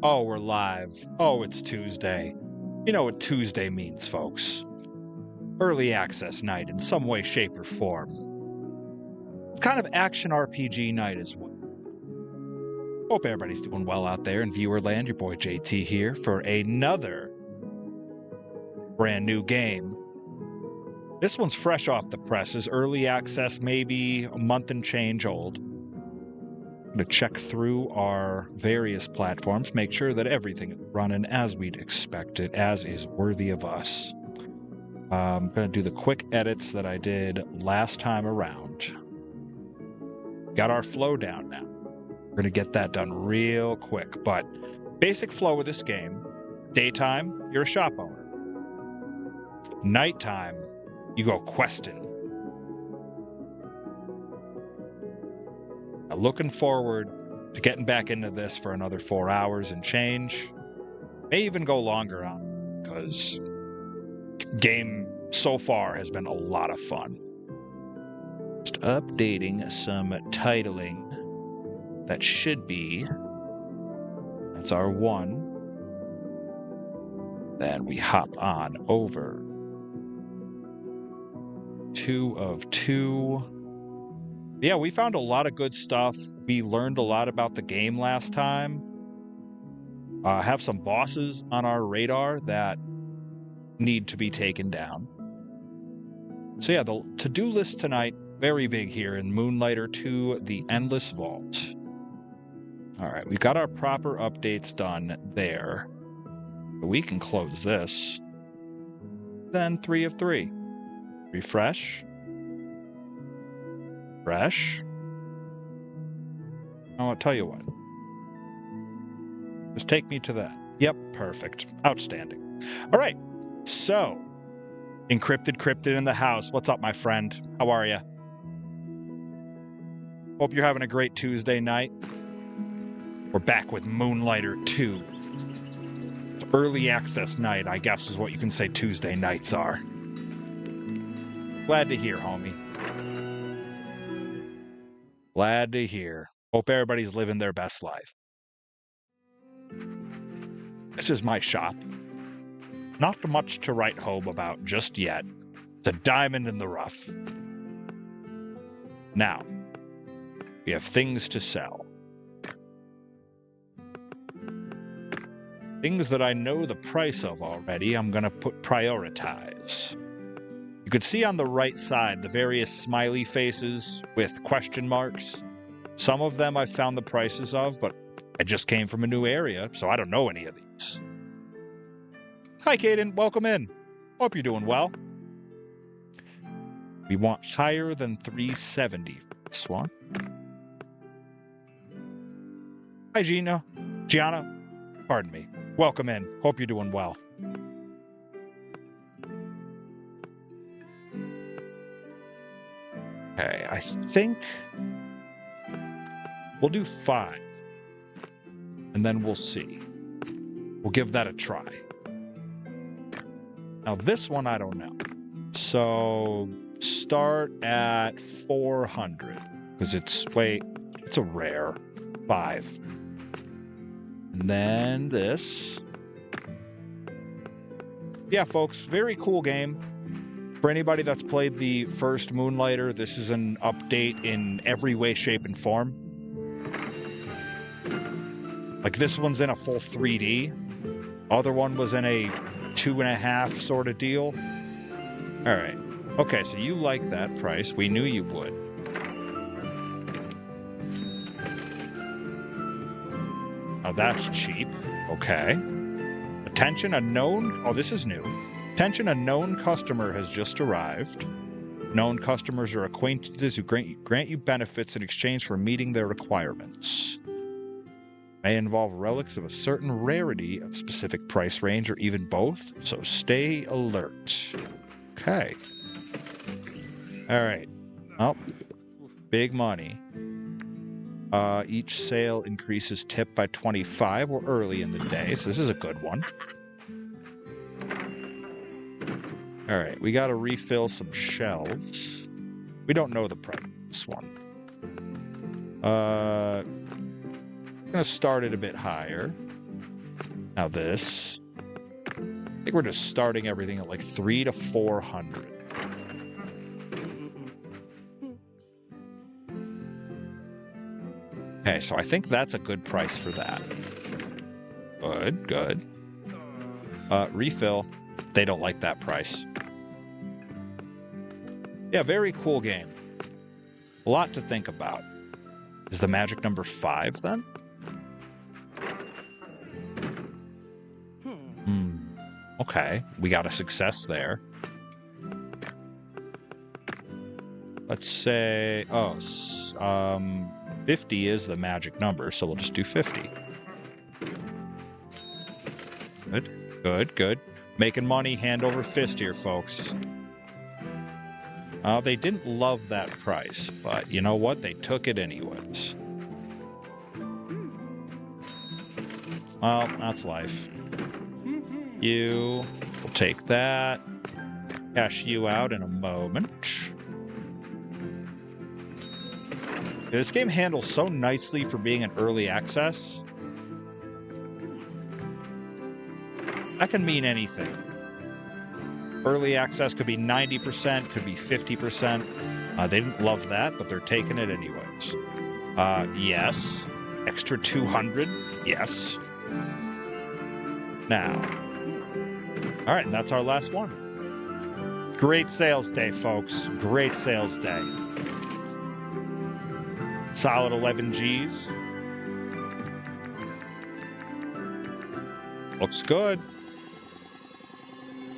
Oh, we're live. Oh, it's Tuesday. You know what Tuesday means, folks. Early access night in some way, shape, or form. It's kind of action RPG night as well. Hope everybody's doing well out there in viewer land. Your boy JT here for another brand new game. This one's fresh off the presses. Early access, maybe a month and change old. To check through our various platforms, make sure that everything is running as we'd expect it, as is worthy of us. I'm going to do the quick edits that I did last time around. Got our flow down now. We're going to get that done real quick, but basic flow of this game. Daytime, you're a shop owner. Nighttime, you go questing. Looking forward to getting back into this for another 4 hours and change. May even go longer on, because game so far has been a lot of fun. Just updating some titling. That should be. That's our one. Then we hop on over. 2 of 2. Yeah, we found a lot of good stuff. We learned a lot about the game last time. Have some bosses on our radar that need to be taken down. So yeah, the to-do list tonight, very big here in Moonlighter 2, The Endless Vault. All right, we've got our proper updates done there. We can close this. Then 3 of 3. Refresh. Fresh. I'll tell you what. Just take me to that. Yep, perfect. Outstanding. All right, so Encrypted Cryptid in the house. What's up, my friend? How are you? Hope you're having a great Tuesday night. We're back with Moonlighter 2. It's early access night, I guess is what you can say Tuesday nights are. Glad to hear, homie. Glad to hear. Hope everybody's living their best life. This is my shop. Not much to write home about just yet. It's a diamond in the rough. Now, we have things to sell. Things that I know the price of already, I'm going to prioritize. You could see on the right side the various smiley faces with question marks. Some of them I've found the prices of, but I just came from a new area, so I don't know any of these. Hi, Caden. Welcome in. Hope you're doing well. We want higher than 370 for this one. Hi, Gianna. Pardon me. Welcome in. Hope you're doing well. Okay, I think we'll do 5, and then we'll see. We'll give that a try. Now, this one, I don't know. So, start at 400, because it's a rare. 5. And then this. Yeah, folks, very cool game. For anybody that's played the first Moonlighter, this is an update in every way, shape, and form. Like, this one's in a full 3D. Other one was in a 2.5 sort of deal. All right. Okay, so you like that price. We knew you would. Now that's cheap. Okay. Attention, a known... Oh, this is new. Attention, a known customer has just arrived. Known customers are acquaintances who grant you benefits in exchange for meeting their requirements. May involve relics of a certain rarity, a specific price range, or even both, so stay alert. Okay. All right. Oh, big money. Each sale increases tip by 25. We're early in the day, so this is a good one. All right, we got to refill some shelves. We don't know the price of this one. I'm going to start it a bit higher. Now this. I think we're just starting everything at like 300 to 400. Okay, so I think that's a good price for that. Good, good. Refill. They don't like that price. Yeah, very cool game. A lot to think about. Is the magic number 5 then? Okay, we got a success there. Let's say, 50 is the magic number, so we'll just do 50. Good, good, good. Making money hand over fist here, folks. They didn't love that price, but you know what? They took it anyways. Well, that's life. You will take that. Cash you out in a moment. This game handles so nicely for being an early access. That can mean anything. Early access could be 90%, could be 50%. They didn't love that, but they're taking it anyways. Yes. Extra 200? Yes. Now. All right, and that's our last one. Great sales day, folks. Great sales day. Solid 11 Gs. Looks good.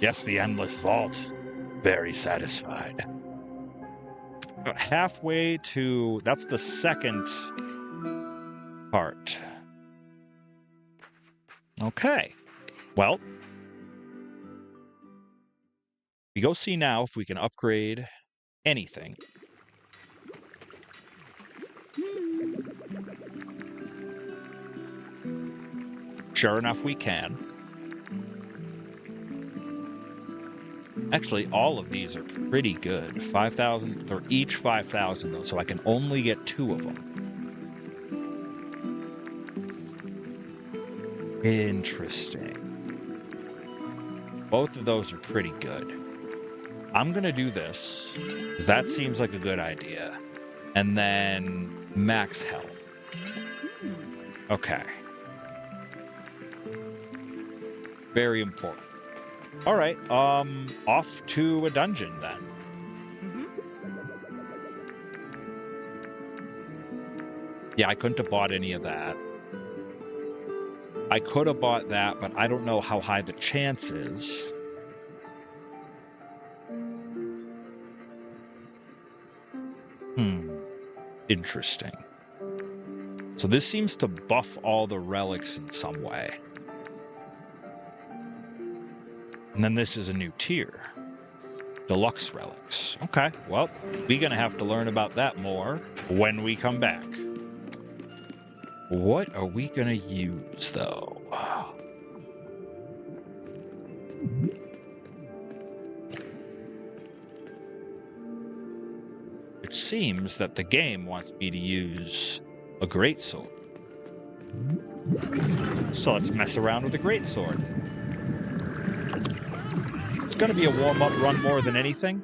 Yes, the endless vault. Very satisfied. About halfway to... That's the second part. Okay. Well, we go see now if we can upgrade anything. Sure enough, we can. Actually, all of these are pretty good. 5,000, they're each 5,000 though, so I can only get 2 of them. Interesting. Both of those are pretty good. I'm gonna do this, because that seems like a good idea. And then max health. Okay. Very important. All right, off to a dungeon then. Yeah, I couldn't have bought any of that. I could have bought that, but I don't know how high the chance is. Interesting. So this seems to buff all the relics in some way. And then this is a new tier. Deluxe relics. Okay, well, we're going to have to learn about that more when we come back. What are we going to use, though? It seems that the game wants me to use a greatsword. So let's mess around with a greatsword. It's going to be a warm-up run more than anything.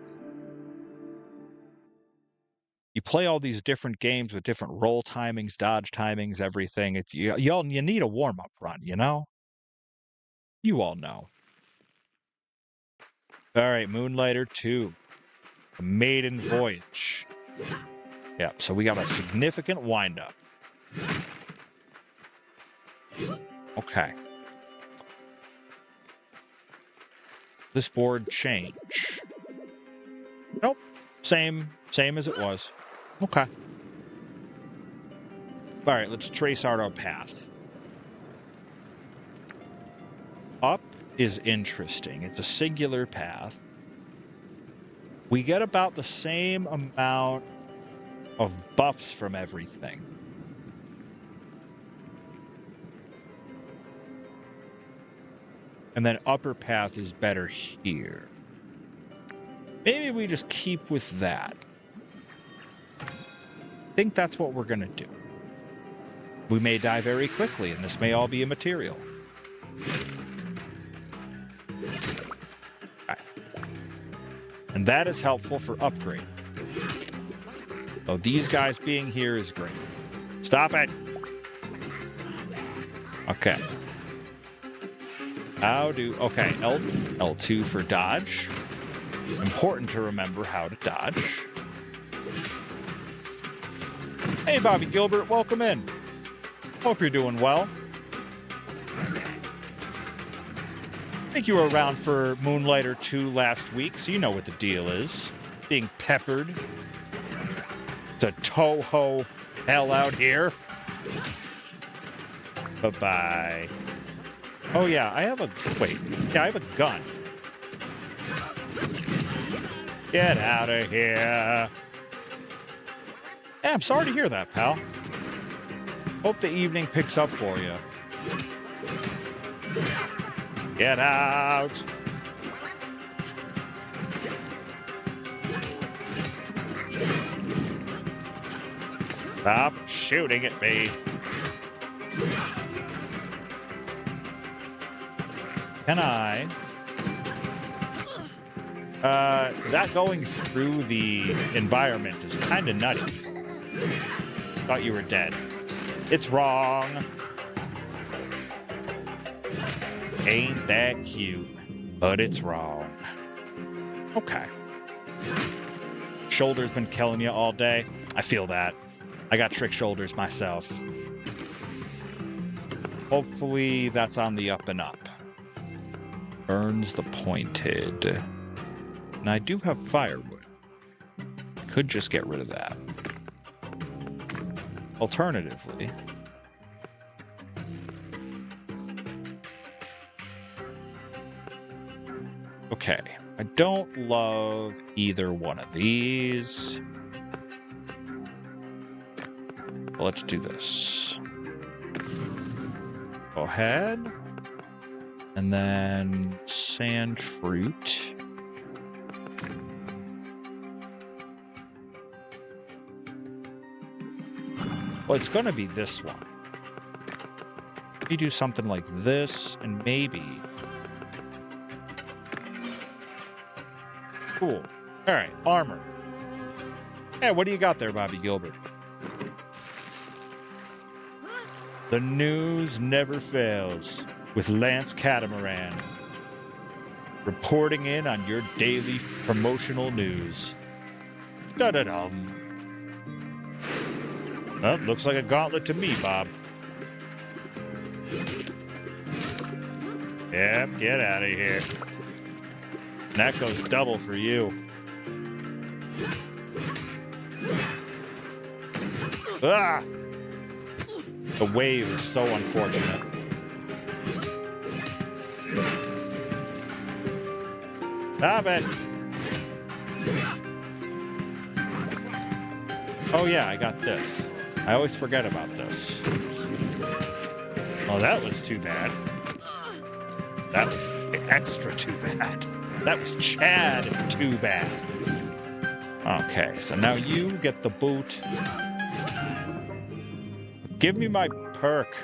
You play all these different games with different roll timings, dodge timings, everything. You need a warm-up run, you know? You all know. All right, Moonlighter 2. The Maiden Voyage. Yep, so we got a significant wind-up. Okay. This board change. Nope. Same as it was. Okay. All right, let's trace out our path. Up is interesting. It's a singular path. We get about the same amount of buffs from everything. And then upper path is better here. Maybe we just keep with that. I think that's what we're going to do. We may die very quickly, and this may all be immaterial. And that is helpful for upgrade. So these guys being here is great. Stop it! Okay. Okay, L2 for dodge. Important to remember how to dodge. Hey, Bobby Gilbert, welcome in. Hope you're doing well. I think you were around for Moonlighter 2 last week, so you know what the deal is. Being peppered. It's a Toho hell out here. Bye-bye. Oh, yeah, I have a... Wait. Yeah, I have a gun. Get out of here. Yeah, I'm sorry to hear that, pal. Hope the evening picks up for you. Get out. Stop shooting at me. Can I? That going through the environment is kind of nutty. Thought you were dead. It's wrong. Ain't that cute, but it's wrong. Okay. Shoulder's been killing you all day. I feel that. I got trick shoulders myself. Hopefully that's on the up and up. Burns the pointed. And I do have firewood. Could just get rid of that. Alternatively, okay, I don't love either one of these. Let's do this. Go ahead. And then sand fruit. Well, it's going to be this one. We do something like this, and maybe... Cool. All right, armor. Hey, what do you got there, Bobby Gilbert? The news never fails with Lance Catamaran. Reporting in on your daily promotional news. Da-da-dum. Well, looks like a gauntlet to me, Bob. Yep, get out of here. And that goes double for you. Ah! The wave is so unfortunate. Stop it! Oh yeah, I got this. I always forget about this. Oh, that was too bad. That was extra too bad. That was Chad too bad. Okay, so now you get the boot. Give me my perk.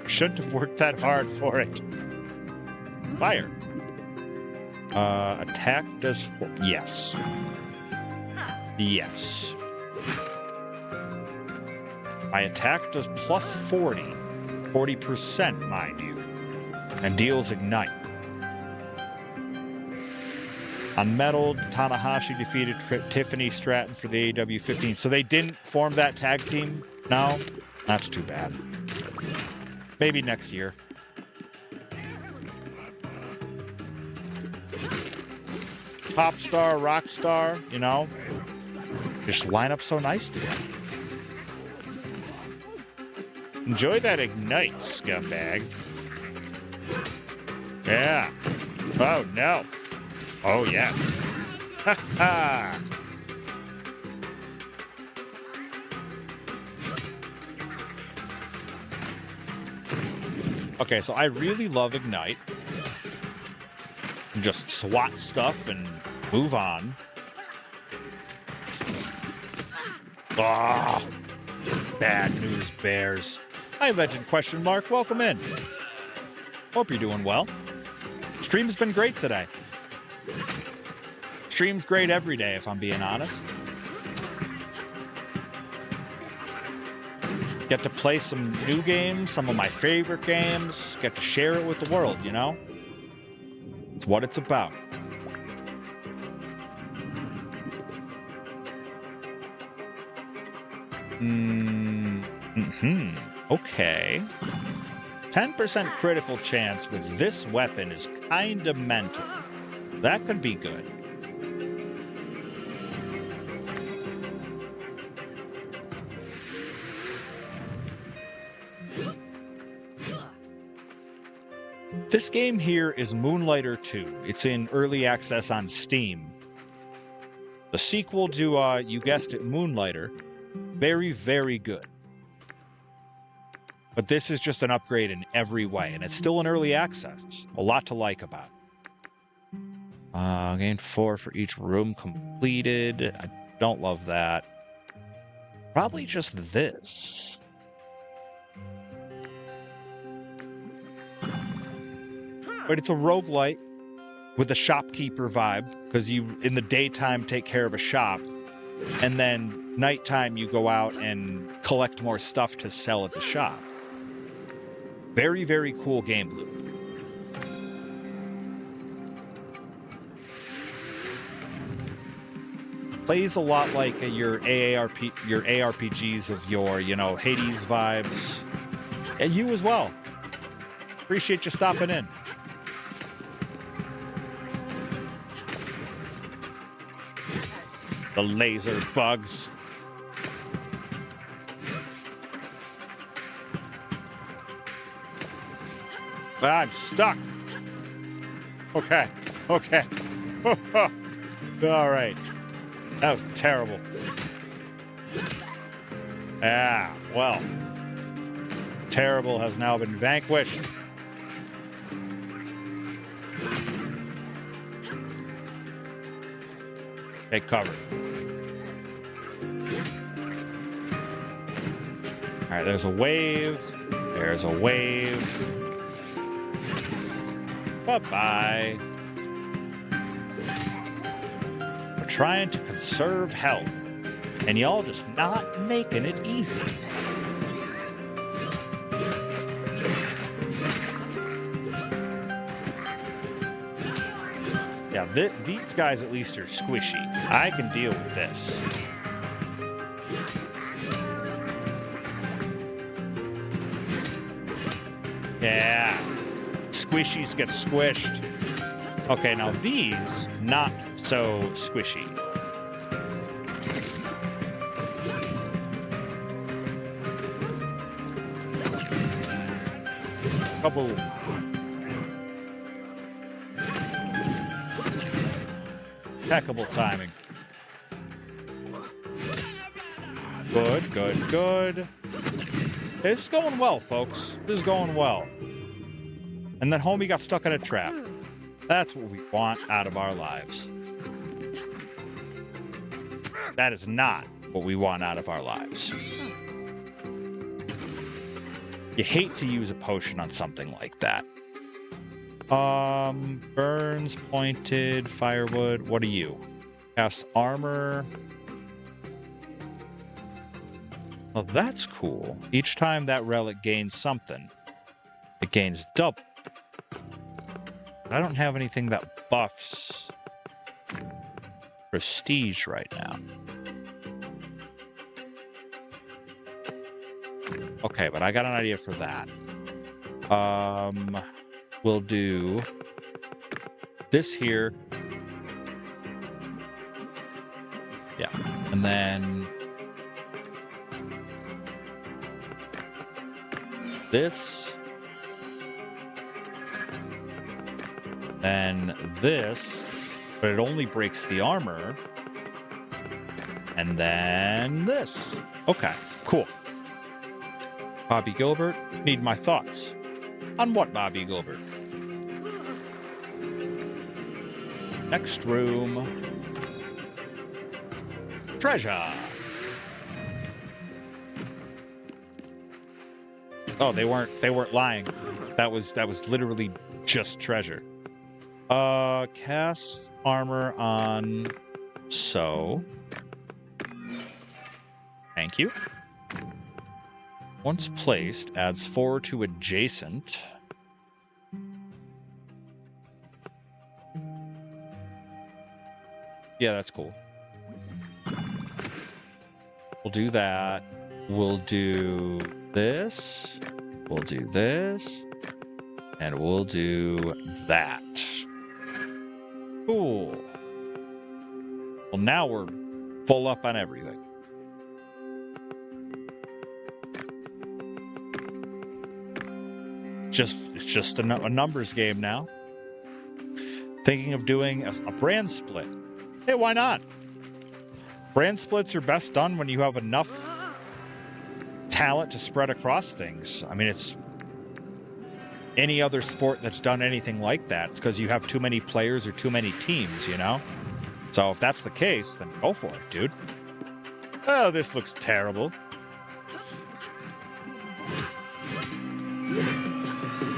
Shouldn't have worked that hard for it. Fire. Attack does... Yes. Yes. My attack does plus 40. 40%, mind you. And deals ignite. On metal, Tanahashi defeated Tiffany Stratton for the AEW 15. So they didn't form that tag team? No? That's too bad. Maybe next year. Pop star, rock star, you know? Just line up so nice together. Enjoy that ignite, scumbag. Yeah. Oh, no. Oh, yes. Ha ha! Okay, so I really love Ignite. Just swat stuff and move on. Ah, bad news bears. Hi, Legend question mark. Welcome in. Hope you're doing well. Stream's been great today. Stream's great every day, if I'm being honest. Get to play some new games, some of my favorite games. Get to share it with the world, you know? It's what it's about. Okay. 10% critical chance with this weapon is kinda mental. That could be good. This game here is Moonlighter 2. It's in early access on Steam. The sequel to, you guessed it, Moonlighter. Very, very good. But this is just an upgrade in every way, and it's still in early access. A lot to like about it. Gain 4 for each room completed. I don't love that. Probably just this. But it's a roguelite with a shopkeeper vibe, because you, in the daytime, take care of a shop, and then nighttime you go out and collect more stuff to sell at the shop. Very, very cool game loop. Plays a lot like your ARPGs of your, you know, Hades vibes. And you as well. Appreciate you stopping in. The laser bugs. I'm stuck. Okay. Okay. All right. That was terrible. Ah, well. Terrible has now been vanquished. Take cover. All right, there's a wave. There's a wave. Bye-bye. We're trying to conserve health, and y'all just not making it easy. Yeah, these guys at least are squishy. I can deal with this. Yeah. Squishies get squished. Okay, now these, not so squishy. Kaboom. Impeccable timing. Good, good, good. This is going well, folks. This is going well. And then homie got stuck in a trap. That's what we want out of our lives. That is not what we want out of our lives. You hate to use a potion on something like that. Burns, pointed, firewood. What are you? Cast armor. Well, that's cool. Each time that relic gains something, it gains double. I don't have anything that buffs prestige right now. Okay, but I got an idea for that. We'll do this here. Yeah, and then this. Then this, but it only breaks the armor. And then this. Okay, cool. Bobby Gilbert, need my thoughts. On what, Bobby Gilbert? Next room. Treasure. Oh, they weren't lying. That was literally just treasure. Cast armor on so. Thank you. Once placed, adds 4 to adjacent. Yeah, that's cool. We'll do that. We'll do this. We'll do this. And we'll do that. Cool. Well, now we're full up on everything. It's just a numbers game now. Thinking of doing a brand split. Hey, why not? Brand splits are best done when you have enough talent to spread across things. I mean, it's any other sport that's done anything like that. It's because you have too many players or too many teams, you know? So if that's the case, then go for it, dude. Oh, this looks terrible.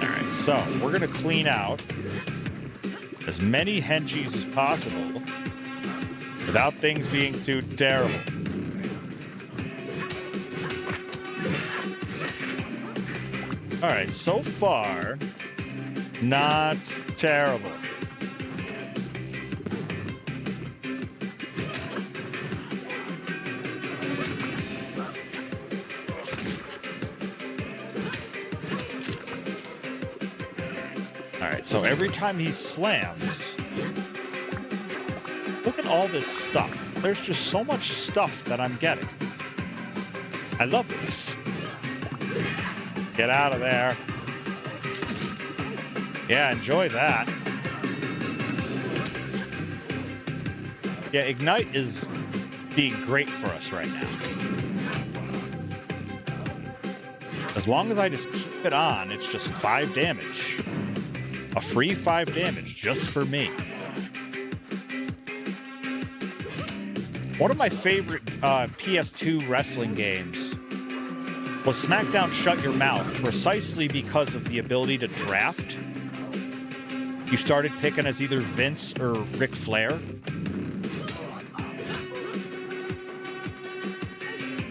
All right, so we're going to clean out as many henchies as possible without things being too terrible. All right, so far, not terrible. All right, so every time he slams, look at all this stuff. There's just so much stuff that I'm getting. I love this. Get out of there. Yeah, enjoy that. Yeah, Ignite is being great for us right now. As long as I just keep it on, it's just 5 damage. A free 5 damage just for me. One of my favorite PS2 wrestling games was SmackDown Shut Your Mouth, precisely because of the ability to draft. You started picking as either Vince or Ric Flair.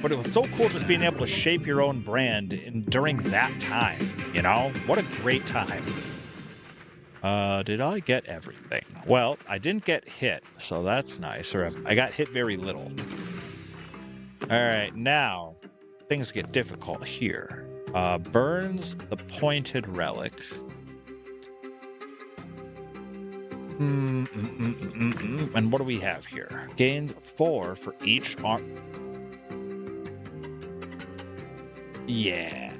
But it was so cool just being able to shape your own brand during that time, you know? What a great time. Did I get everything? Well, I didn't get hit, so that's nice. Or I got hit very little. All right, now things get difficult here. Burns the pointed relic. And what do we have here? Gained 4 for each arm. Yeah.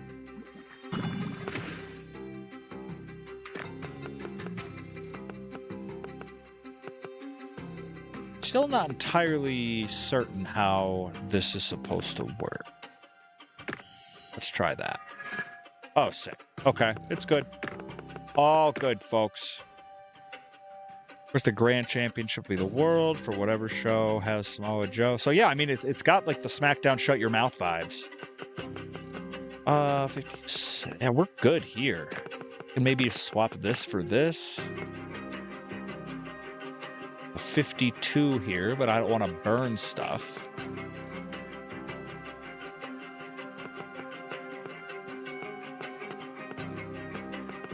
Still not entirely certain how this is supposed to work. Let's try that. Oh, sick. Okay, it's good. All good, folks. Where's the Grand Championship of the World for whatever show has Samoa Joe? So yeah, I mean, it's got like the SmackDown Shut Your Mouth vibes. 50. Yeah, we're good here. And maybe swap this for this. A 52 here, but I don't want to burn stuff.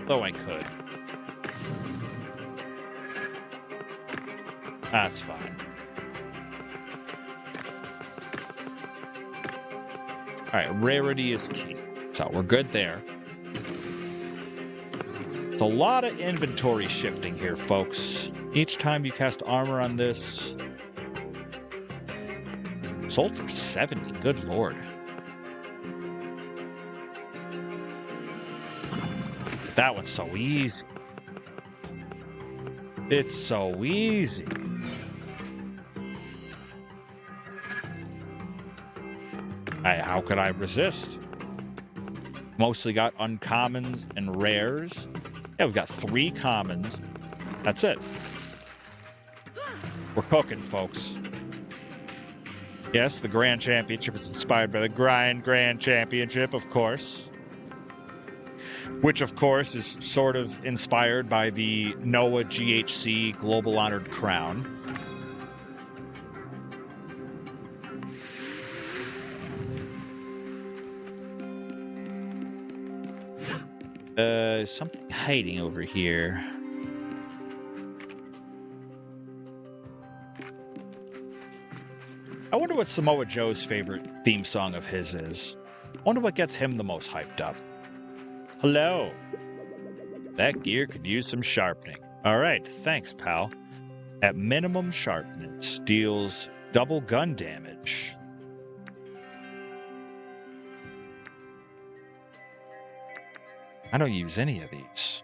Though I could. That's fine. All right, rarity is key. So we're good there. It's a lot of inventory shifting here, folks. Each time you cast armor on this. Sold for 70. Good lord. That one's so easy. It's so easy. How could I resist? Mostly got uncommons and rares. Yeah, we've got 3 commons. That's it. We're cooking, folks. Yes, the Grand Championship is inspired by the Grand Championship, of course. which of course is sort of inspired by the NOAA GHC Global Honored Crown. Something hiding over here. I wonder what Samoa Joe's favorite theme song of his is. I wonder what gets him the most hyped up. Hello. That gear could use some sharpening. All right, thanks, pal. At minimum sharpness, deals double gun damage. I don't use any of these.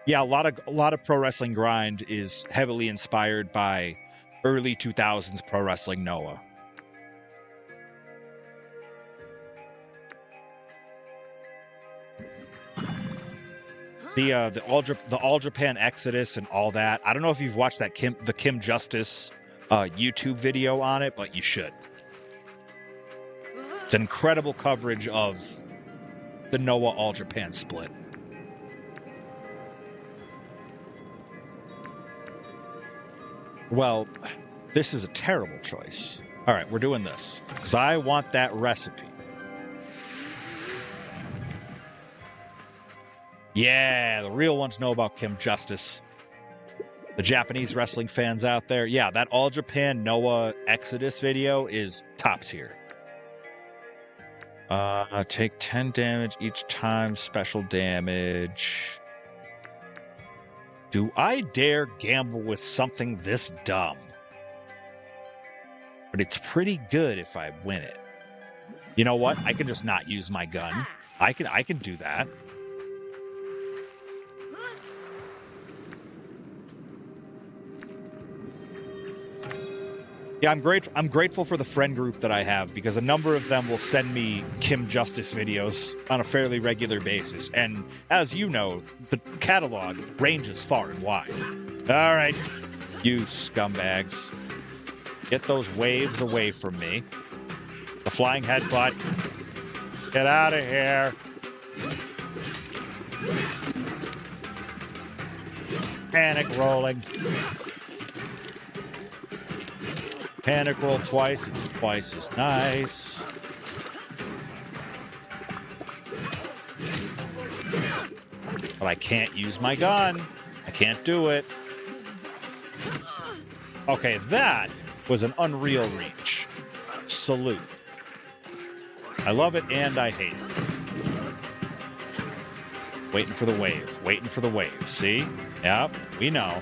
Yeah, a lot of pro wrestling grind is heavily inspired by early 2000s pro wrestling Noah. The All Japan Exodus and all that. I don't know if you've watched that the Kim Justice YouTube video on it, but you should. It's incredible coverage of the Noah All Japan split. Well, this is a terrible choice. All right, we're doing this because I want that recipe. Yeah, the real ones know about Kim Justice. The Japanese wrestling fans out there, yeah, that All Japan Noah Exodus video is top tier. Take 10 damage each time, special damage. Do I dare gamble with something this dumb? But it's pretty good if I win it. You know what? I can just not use my gun. I can do that. Yeah, I'm grateful for the friend group that I have because a number of them will send me Kim Justice videos on a fairly regular basis. And as you know, the catalog ranges far and wide. All right, you scumbags. Get those waves away from me. The flying headbutt. Get out of here. Panic rolling. Panic roll twice, it's twice as nice. But I can't use my gun. I can't do it. Okay, that was an unreal reach. Salute. I love it and I hate it. Waiting for the wave. Waiting for the wave. See? Yep, we know.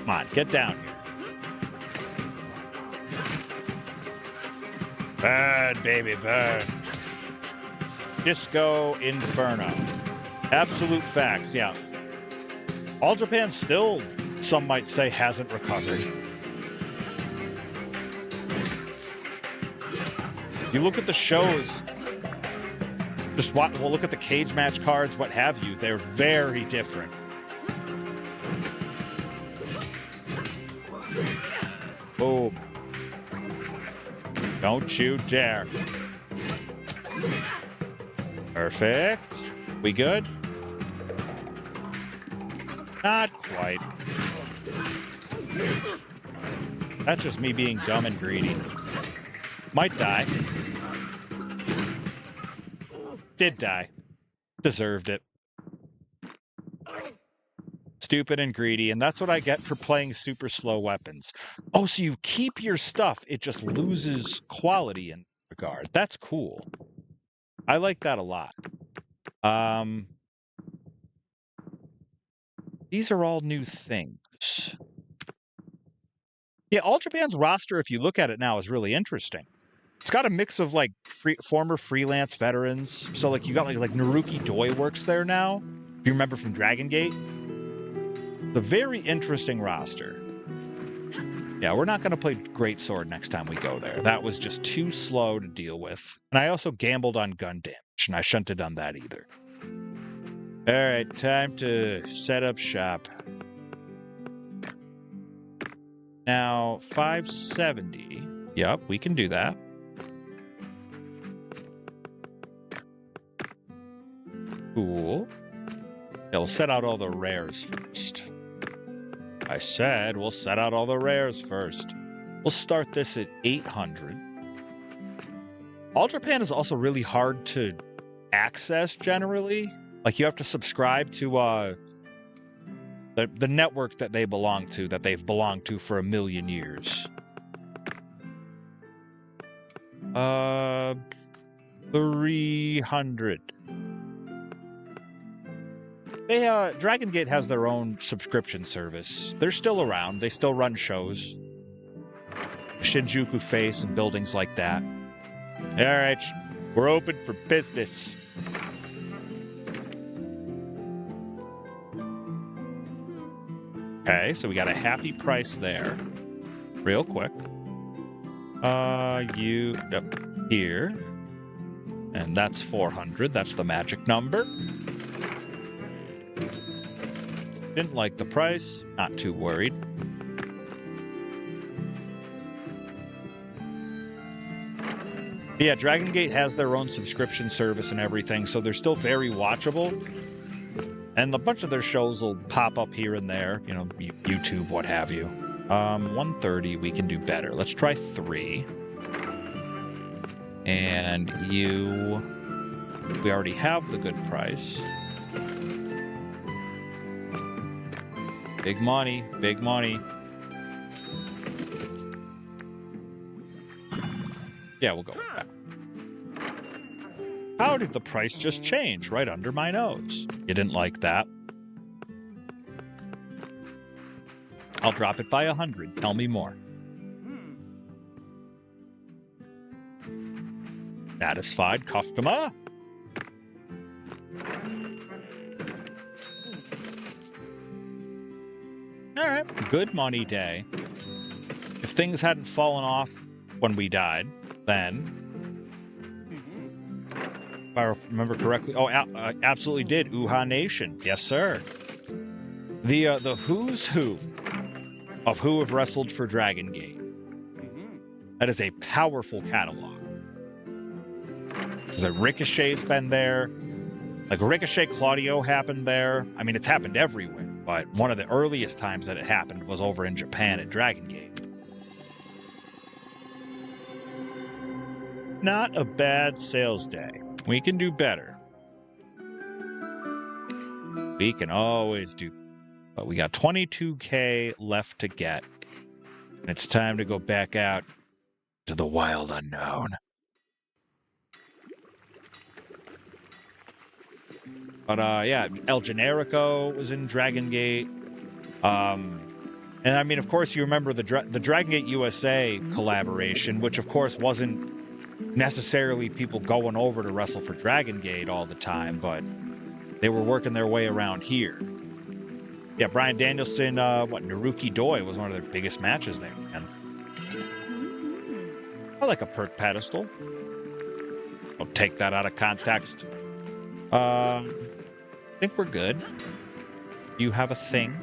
Come on, get down here. Burn, baby, burn. Disco Inferno. Absolute facts, yeah. All Japan still, some might say, hasn't recovered. You look at the shows, well, look at the cage match cards, what have you, they're very different. Boom. Don't you dare. Perfect. We good? Not quite. That's just me being dumb and greedy. Might die. Did die. Deserved it. Stupid and greedy, and that's what I get for playing super slow weapons. Oh, so you keep your stuff, it just loses quality in regard. That's cool. I like that a lot. These are all new things. Yeah, All Japan's roster, if you look at it now, is really interesting. It's got a mix of like former freelance veterans. So like you got like Naruki Doi works there now. If you remember from Dragon Gate. The very interesting roster. Yeah, we're not going to play Greatsword next time we go there. That was just too slow to deal with. And I also gambled on gun damage, and I shouldn't have done that either. All right, time to set up shop. Now, 570. Yep, we can do that. Cool. Yeah, we'll set out all the rares first. I said we'll set out all the rares first. We'll start this at 800. All Japan is also really hard to access generally. Like, you have to subscribe to the network that they belong to, that they've belonged to for 1,000,000 years. 300. Dragon Gate has their own subscription service. They're still around. They still run shows. Shinjuku Face and buildings like that. All right, we're open for business. Okay, so we got a happy price there. Real quick. Here. And that's 400. That's the magic number. Didn't like the price. Not too worried. Yeah, Dragon Gate has their own subscription service and everything, so they're still very watchable. And a bunch of their shows will pop up here and there, you know, YouTube, what have you. 130, we can do better. Let's try 3. And we already have the good price. Big money, big money. Yeah, we'll go with that. How did the price just change right under my nose? You didn't like that? I'll drop it by 100. Tell me more. Satisfied customer? All right, good money day. If things hadn't fallen off when we died, then, if I remember correctly, absolutely did. Uha Nation, yes sir. The who's who of who have wrestled for Dragon Gate. That is a powerful catalog. Because Ricochet's been there. Like, Ricochet Claudio happened there. I mean, it's happened everywhere. But one of the earliest times that it happened was over in Japan at Dragon Gate. Not a bad sales day. We can do better. We can always do. But we got 22K left to get. And it's time to go back out to the wild unknown. But yeah, El Generico was in Dragon Gate. And I mean, of course, you remember the Dragon Gate USA collaboration, which of course wasn't necessarily people going over to wrestle for Dragon Gate all the time, but they were working their way around here. Yeah, Bryan Danielson, Naruki Doi was one of their biggest matches there, man. I like a perk pedestal. Don't take that out of context. I think we're good. You have a thing.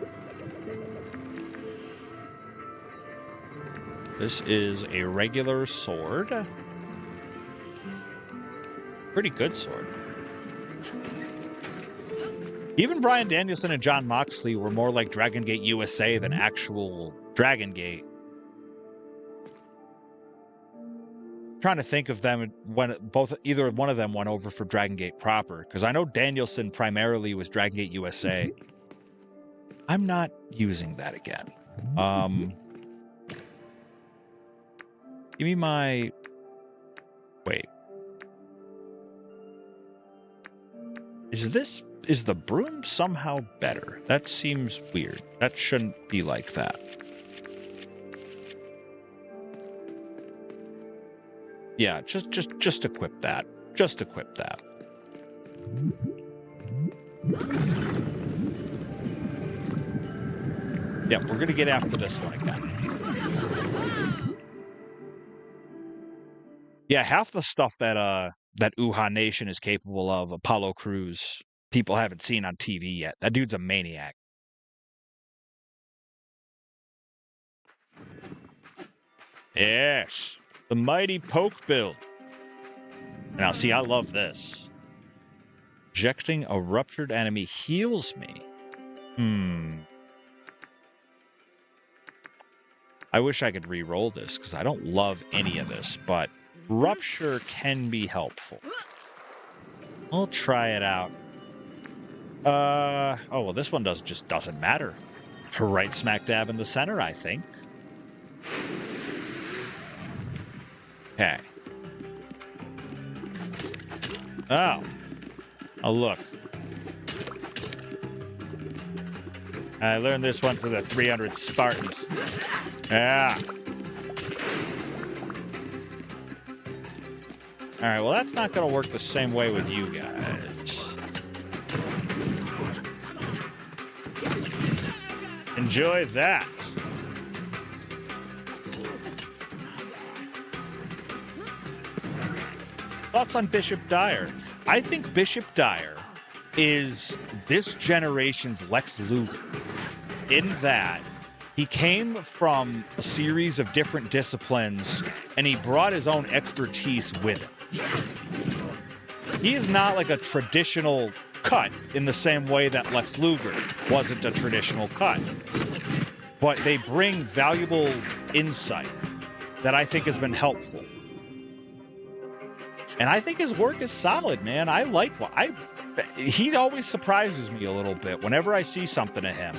This is a regular sword. Pretty good sword. Even Bryan Danielson and Jon Moxley were more like Dragon Gate USA than actual Dragon Gate. I'm trying to think of them when either one of them went over for Dragon Gate proper, because I know Danielson primarily was Dragon Gate USA. I'm not using that again. Give me my... Wait. Is the broom somehow better? That seems weird. That shouldn't be like that. Yeah, just equip that. Just equip that. Yeah, we're gonna get after this one again. Yeah, half the stuff that Uha Nation is capable of, Apollo Crews, people haven't seen on TV yet. That dude's a maniac. Yes. The mighty poke build. Now, see, I love this. Ejecting a ruptured enemy heals me. I wish I could re-roll this, because I don't love any of this, but rupture can be helpful. We'll try it out. Oh, well, this one just doesn't matter. Right smack dab in the center, I think. Okay. Oh. Oh, look. I learned this one for the 300 Spartans. Yeah. All right, well, that's not going to work the same way with you guys. Enjoy that. Thoughts on Bishop Dyer? I think Bishop Dyer is this generation's Lex Luger in that he came from a series of different disciplines and he brought his own expertise with it. He is not like a traditional cut in the same way that Lex Luger wasn't a traditional cut. But they bring valuable insight that I think has been helpful. And I think his work is solid, man. I like what he always surprises me a little bit whenever I see something of him.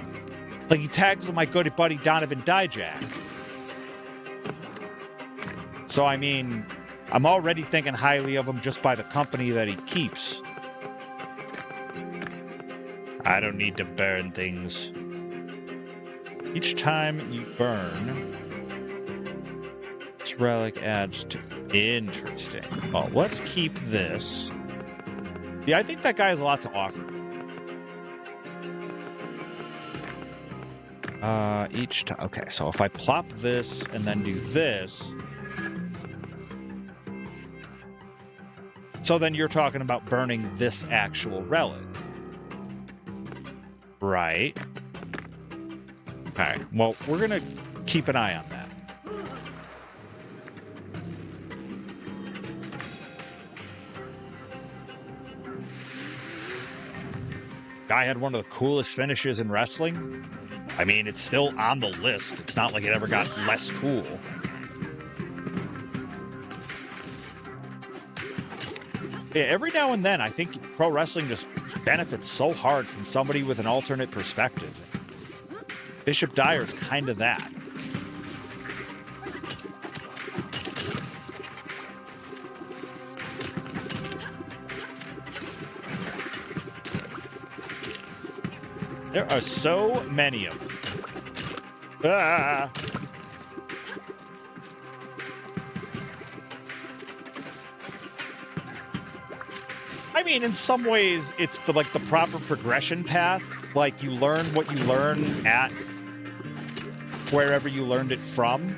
Like he tags with my good buddy Donovan Dijak. So, I mean, I'm already thinking highly of him just by the company that he keeps. I don't need to burn things. Each time you burn, this relic adds to... Interesting. Well, let's keep this. Yeah, I think that guy has a lot to offer. Each time. Okay, so if I plop this and then do this. So then you're talking about burning this actual relic. Right. Okay, well, we're going to keep an eye on that. Guy had one of the coolest finishes in wrestling. I mean, it's still on the list. It's not like it ever got less cool. Yeah, every now and then, I think pro wrestling just benefits so hard from somebody with an alternate perspective. Bishop Dyer's kind of that. There are so many of them. Ah. I mean, in some ways, it's the proper progression path. Like, you learn what you learn at wherever you learned it from.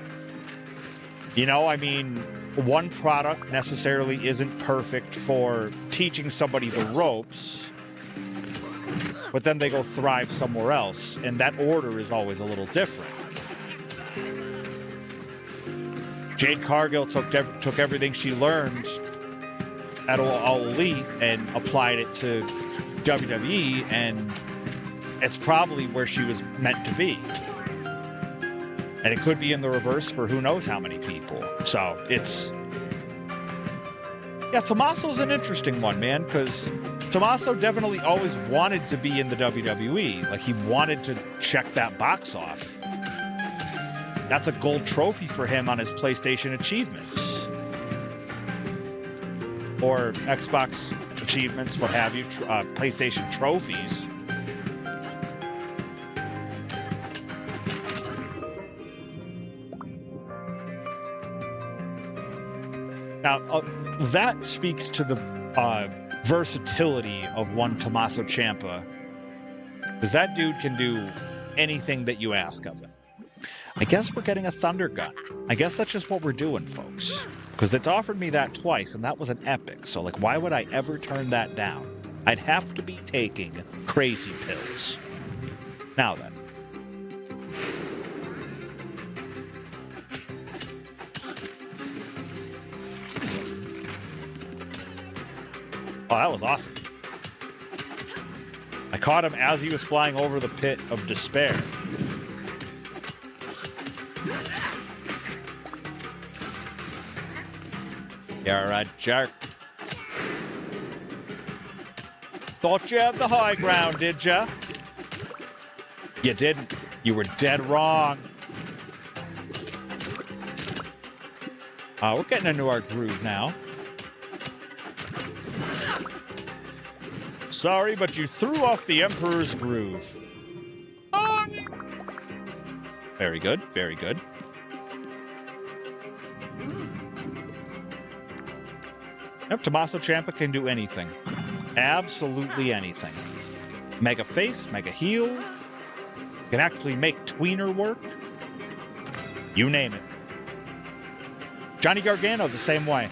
You know, I mean, one product necessarily isn't perfect for teaching somebody the ropes, but then they go thrive somewhere else, and that order is always a little different. Jade Cargill took everything she learned at All Elite and applied it to WWE, and it's probably where she was meant to be. And it could be in the reverse for who knows how many people. So it's... Yeah, Tommaso's an interesting one, man, because Tommaso definitely always wanted to be in the WWE. Like, he wanted to check that box off. That's a gold trophy for him on his PlayStation achievements. Or Xbox achievements, what have you, PlayStation trophies. Now, that speaks to the versatility of one Tommaso Ciampa, because that dude can do anything that you ask of him. I guess we're getting a Thunder Gun. I guess that's just what we're doing, folks, because it's offered me that twice, and that was an epic. So, like, why would I ever turn that down? I'd have to be taking crazy pills. Now then. Oh, that was awesome. I caught him as he was flying over the pit of despair. You're a jerk. Thought you had the high ground, did ya? You didn't. You were dead wrong. We're getting into our groove now. Sorry, but you threw off the Emperor's groove. Very good, very good. Yep, Tommaso Ciampa can do anything. Absolutely anything. Mega face, mega heel. Can actually make tweener work. You name it. Johnny Gargano the same way.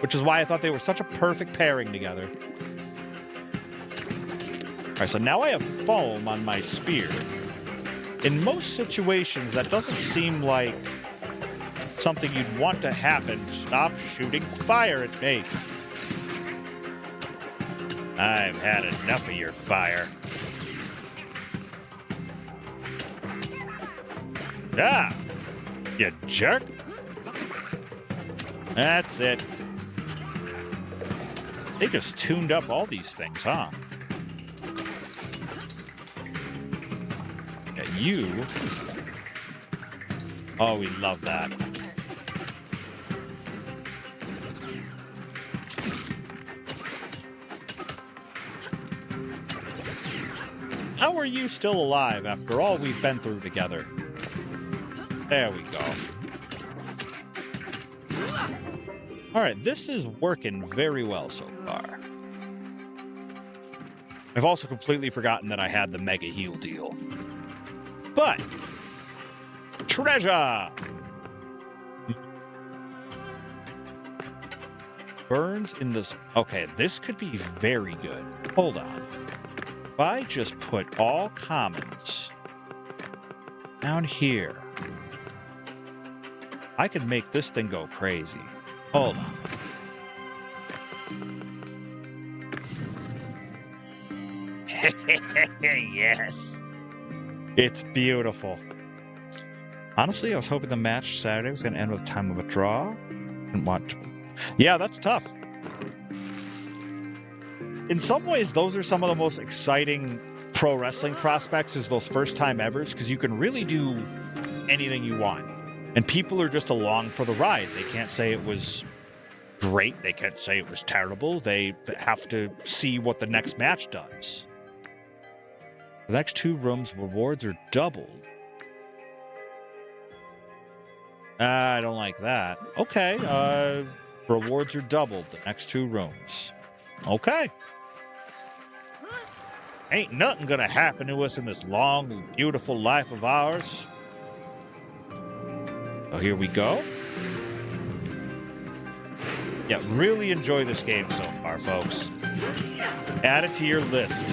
Which is why I thought they were such a perfect pairing together. Alright, so now I have foam on my spear. In most situations, that doesn't seem like something you'd want to happen. Stop shooting fire at me. I've had enough of your fire. Ah! You jerk! That's it. They just tuned up all these things, huh? Yeah, you... Oh, we love that. How are you still alive after all we've been through together? There we go. Alright, this is working very well so far. I've also completely forgotten that I had the mega heal deal. But, treasure! Burns in this... Okay, this could be very good. Hold on. If I just put all commons down here, I could make this thing go crazy. Hold on. Yes. It's beautiful. Honestly, I was hoping the match Saturday was going to end with time of a draw. Didn't want to. Yeah, that's tough. In some ways, those are some of the most exciting pro wrestling prospects, is those first-time evers, because you can really do anything you want. And people are just along for the ride. They can't say it was great. They can't say it was terrible. They have to see what the next match does. The next 2 rooms, rewards are doubled. I don't like that. Okay, rewards are doubled. The next 2 rooms. Okay. Ain't nothing gonna happen to us in this long, beautiful life of ours. So here we go. Yeah, really enjoy this game so far, folks. Add it to your list.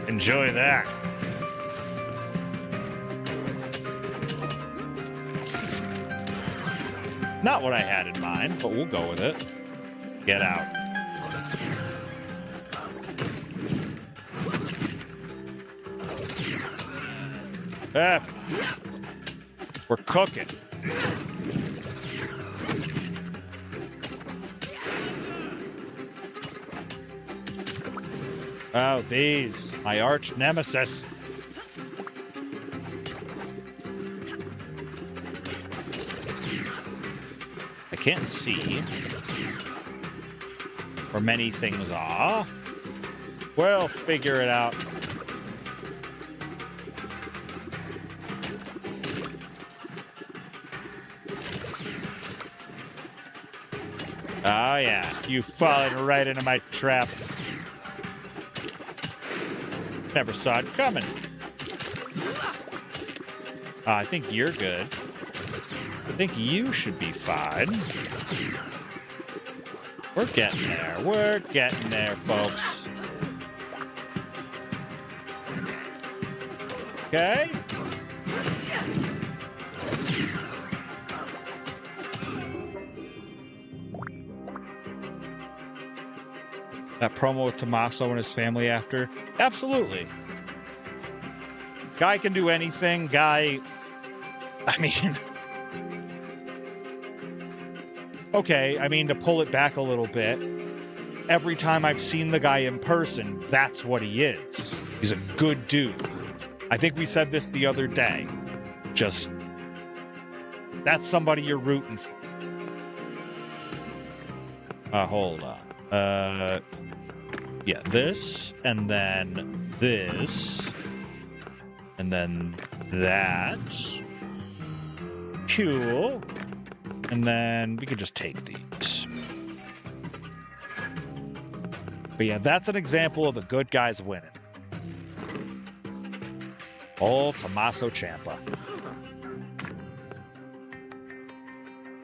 Enjoy that. Not what I had in mind, but we'll go with it. Get out. We're cooking. Oh, these. My arch nemesis. I can't see where many things are. We'll figure it out. Oh, yeah. You fallen right into my trap. Never saw it coming. I think you're good. I think you should be fine. We're getting there. We're getting there, folks. Okay. That promo with Tommaso and his family after? Absolutely. Guy can do anything. Guy, I mean... Okay, I mean, to pull it back a little bit, every time I've seen the guy in person, that's what he is. He's a good dude. I think we said this the other day. Just, that's somebody you're rooting for. Hold on. Yeah, this, and then this, and then that. Cool. And then we could just take these. But yeah, that's an example of the good guys winning. Oh, Tommaso Ciampa.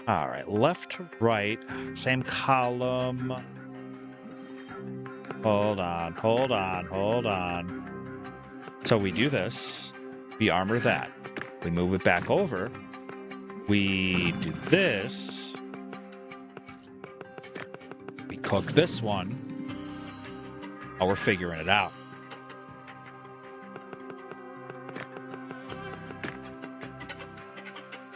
All right, left to right, same column. Hold on. So we do this, we armor that. We move it back over. We do this. We cook this one. Oh, we're figuring it out.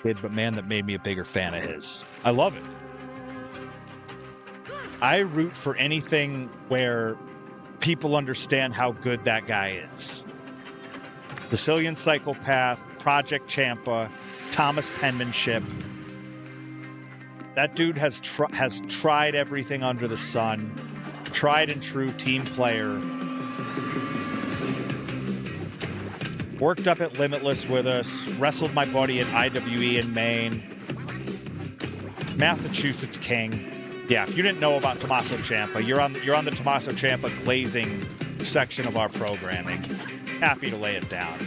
Kid, but man, that made me a bigger fan of his. I love it. I root for anything where people understand how good that guy is. Brazilian Psychopath, Project Ciampa, Thomas Penmanship. That dude has tried everything under the sun. Tried and true team player. Worked up at Limitless with us. Wrestled my buddy at IWE in Maine. Massachusetts King. Yeah, if you didn't know about Tommaso Ciampa, you're on the Tommaso Ciampa glazing section of our programming. Happy to lay it down.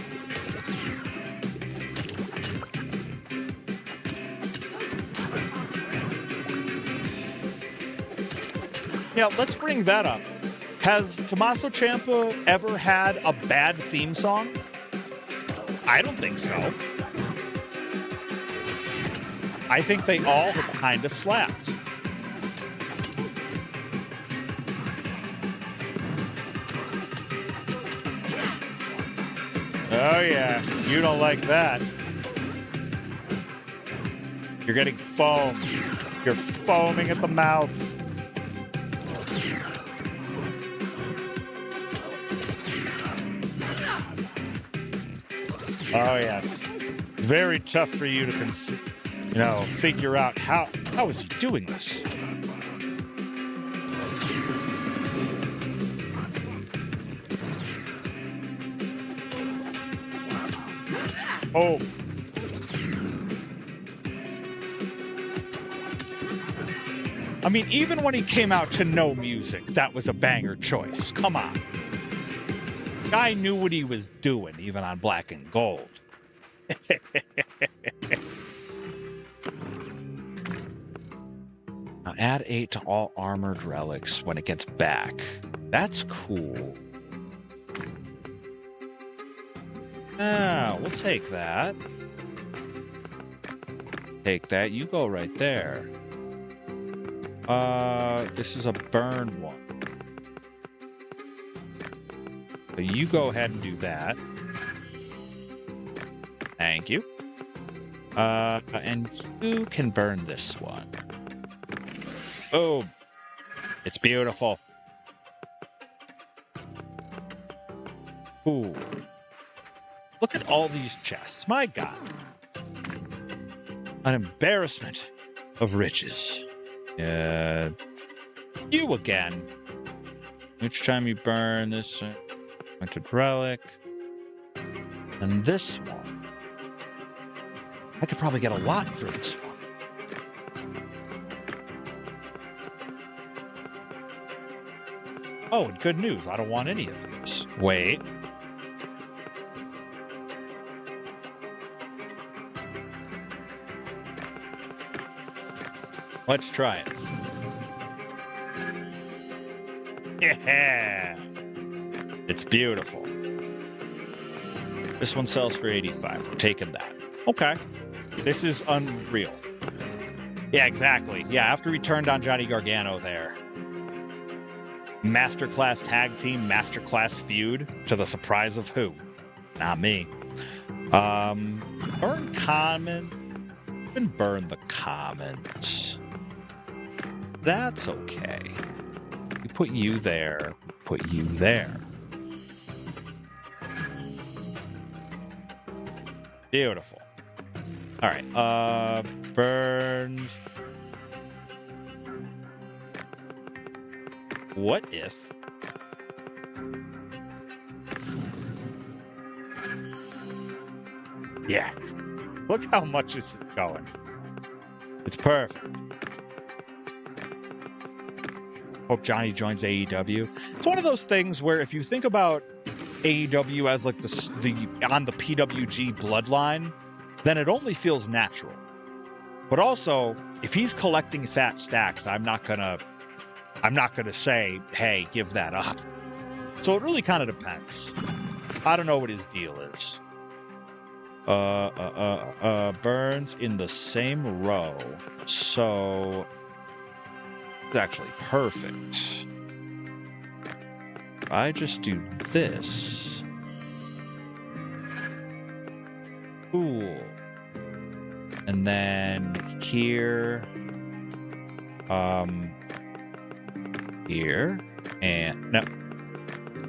Yeah, let's bring that up. Has Tommaso Ciampa ever had a bad theme song? I don't think so. I think they all have kind of slapped. Oh yeah, you don't like that. You're getting foam. You're foaming at the mouth. Oh yes, very tough for you to figure out how is he doing this. Oh. I mean, even when he came out to no music, that was a banger choice. Come on. Guy knew what he was doing, even on Black and Gold. Now add 8 to all armored relics when it gets back. That's cool. Ah, we'll take that. Take that. You go right there. This is a burn one. So you go ahead and do that. Thank you. And you can burn this one. Oh, it's beautiful. Ooh. Look at all these chests. My God. An embarrassment of riches. You again. Each time you burn this Wintered Relic. And this one. I could probably get a lot for this one. Oh, and good news. I don't want any of these. Wait. Let's try it. Yeah. It's beautiful. This one sells for 85. We're taking that. Okay. This is unreal. Yeah, exactly. Yeah, after we turned on Johnny Gargano there. Masterclass tag team, masterclass feud, to the surprise of who? Not me. Burn common. And burn the commons. That's okay. We put you there. Put you there. Beautiful. All right. Burns. What if? Yeah. Look how much this is going. It's perfect. Hope Johnny joins AEW. It's one of those things where if you think about AEW as like the on the PWG bloodline, then it only feels natural. But also, if he's collecting fat stacks, I'm not gonna say, hey, give that up. So it really kind of depends. I don't know what his deal is. Burns in the same row. So it's actually perfect. If I just do this. Cool. And then here. Here. And no.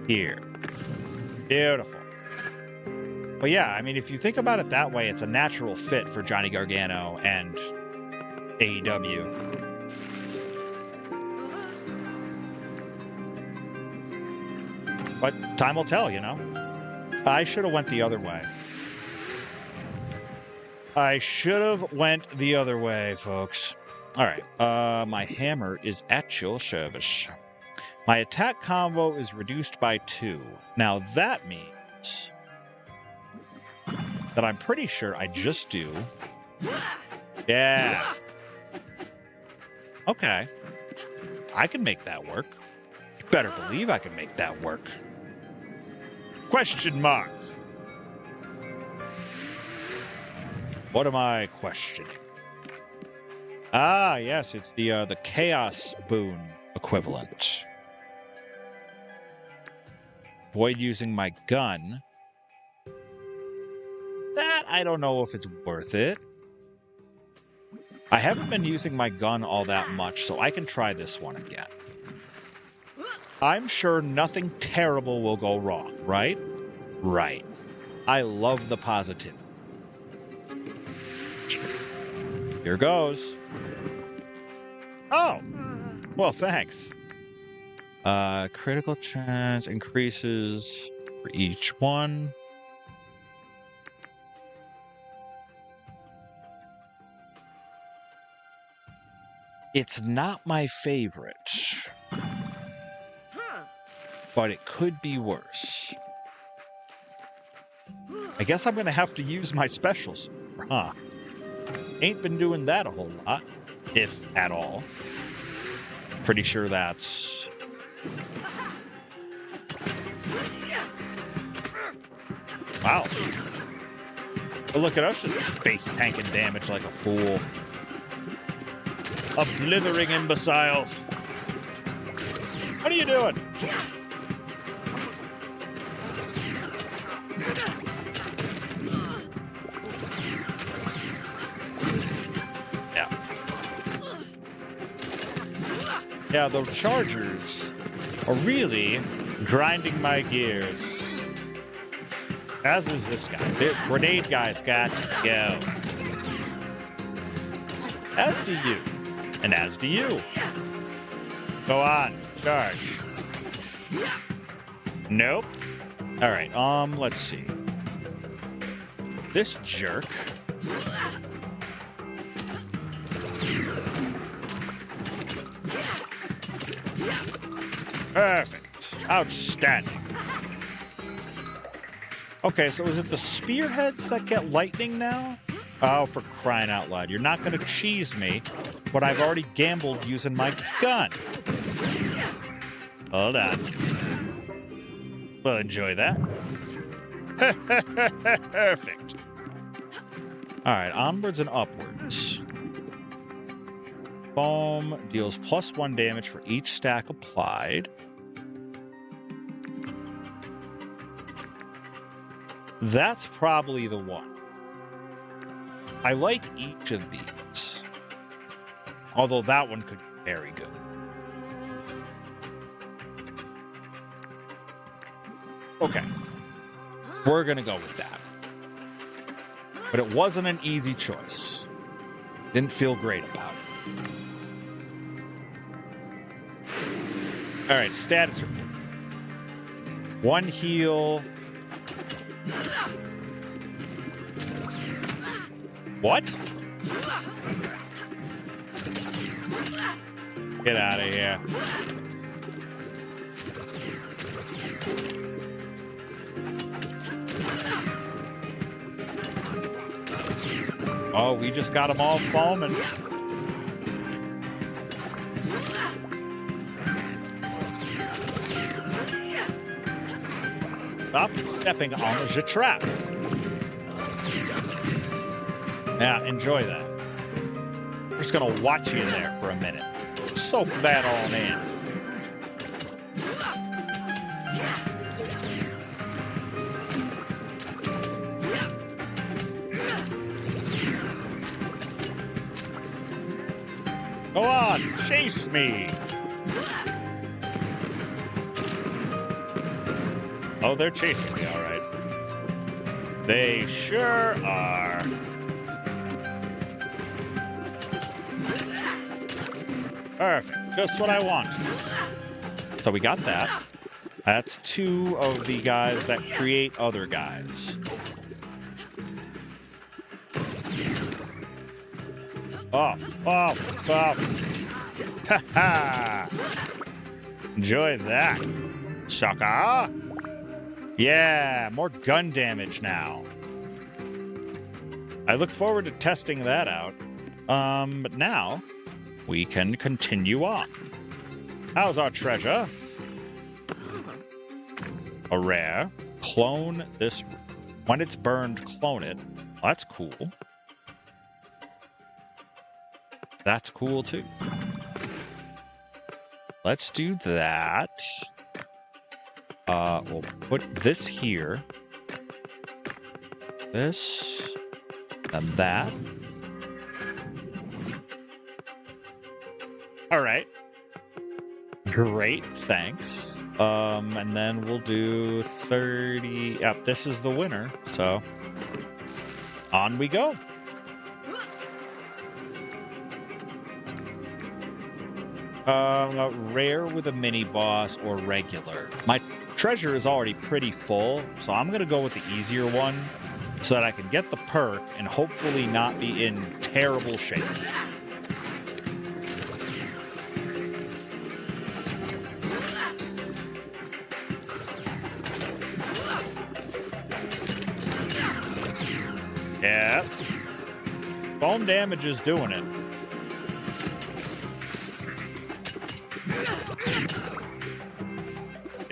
Here. Beautiful. But yeah, I mean, if you think about it that way, it's a natural fit for Johnny Gargano and AEW. But time will tell, you know? I should have went the other way. I should have went the other way, folks. All right. My hammer is at your service. My attack combo is reduced by 2. Now that means that I'm pretty sure I just do. Yeah. Okay. I can make that work. You better believe I can make that work. Question mark. What am I questioning? Ah, yes, it's the Chaos Boon equivalent. Avoid using my gun. That, I don't know if it's worth it. I haven't been using my gun all that much, so I can try this one again. I'm sure nothing terrible will go wrong, right? Right. I love the positive. Here goes. Oh! Well, thanks. Critical chance increases for each one. It's not my favorite. But it could be worse. I guess I'm going to have to use my specials. Huh. Ain't been doing that a whole lot, if at all. Pretty sure that's... Wow. But look at us just base tanking damage like a fool. A blithering imbecile. What are you doing? Yeah, the chargers are really grinding my gears. As is this guy. The grenade guy's got to go. As do you. And as do you. Go on. Charge. Nope. Alright, let's see. This jerk. Perfect. Outstanding. Okay, so is it the spearheads that get lightning now? Oh, for crying out loud. You're not going to cheese me, but I've already gambled using my gun. Hold on. Well, enjoy that. Perfect. All right, onwards and upwards. Foam deals +1 damage for each stack applied. That's probably the one. I like each of these. Although that one could be very good. Okay. We're going to go with that. But it wasn't an easy choice. Didn't feel great about it. All right, status report. 1 heal. What? Get out of here. Oh, we just got them all foaming. Stop stepping on the trap. Yeah, enjoy that. We're just gonna watch you in there for a minute. Soak that all in. Go on, chase me. Oh, they're chasing me, all right. They sure are. Perfect, just what I want. So we got that. That's 2 of the guys that create other guys. Oh. Ha ha! Enjoy that, sucker. Yeah, more gun damage now. I look forward to testing that out. But now we can continue on. How's our treasure? A rare. Clone this. When it's burned, clone it. That's cool. That's cool too. Let's do that. We'll put this here. This. And that. All right. Great, thanks. And then we'll do 30. Yep, this is the winner. So on we go. Rare with a mini boss or regular. My treasure is already pretty full, so I'm gonna go with the easier one so that I can get the perk and hopefully not be in terrible shape. Yeah. Foam damage is doing it.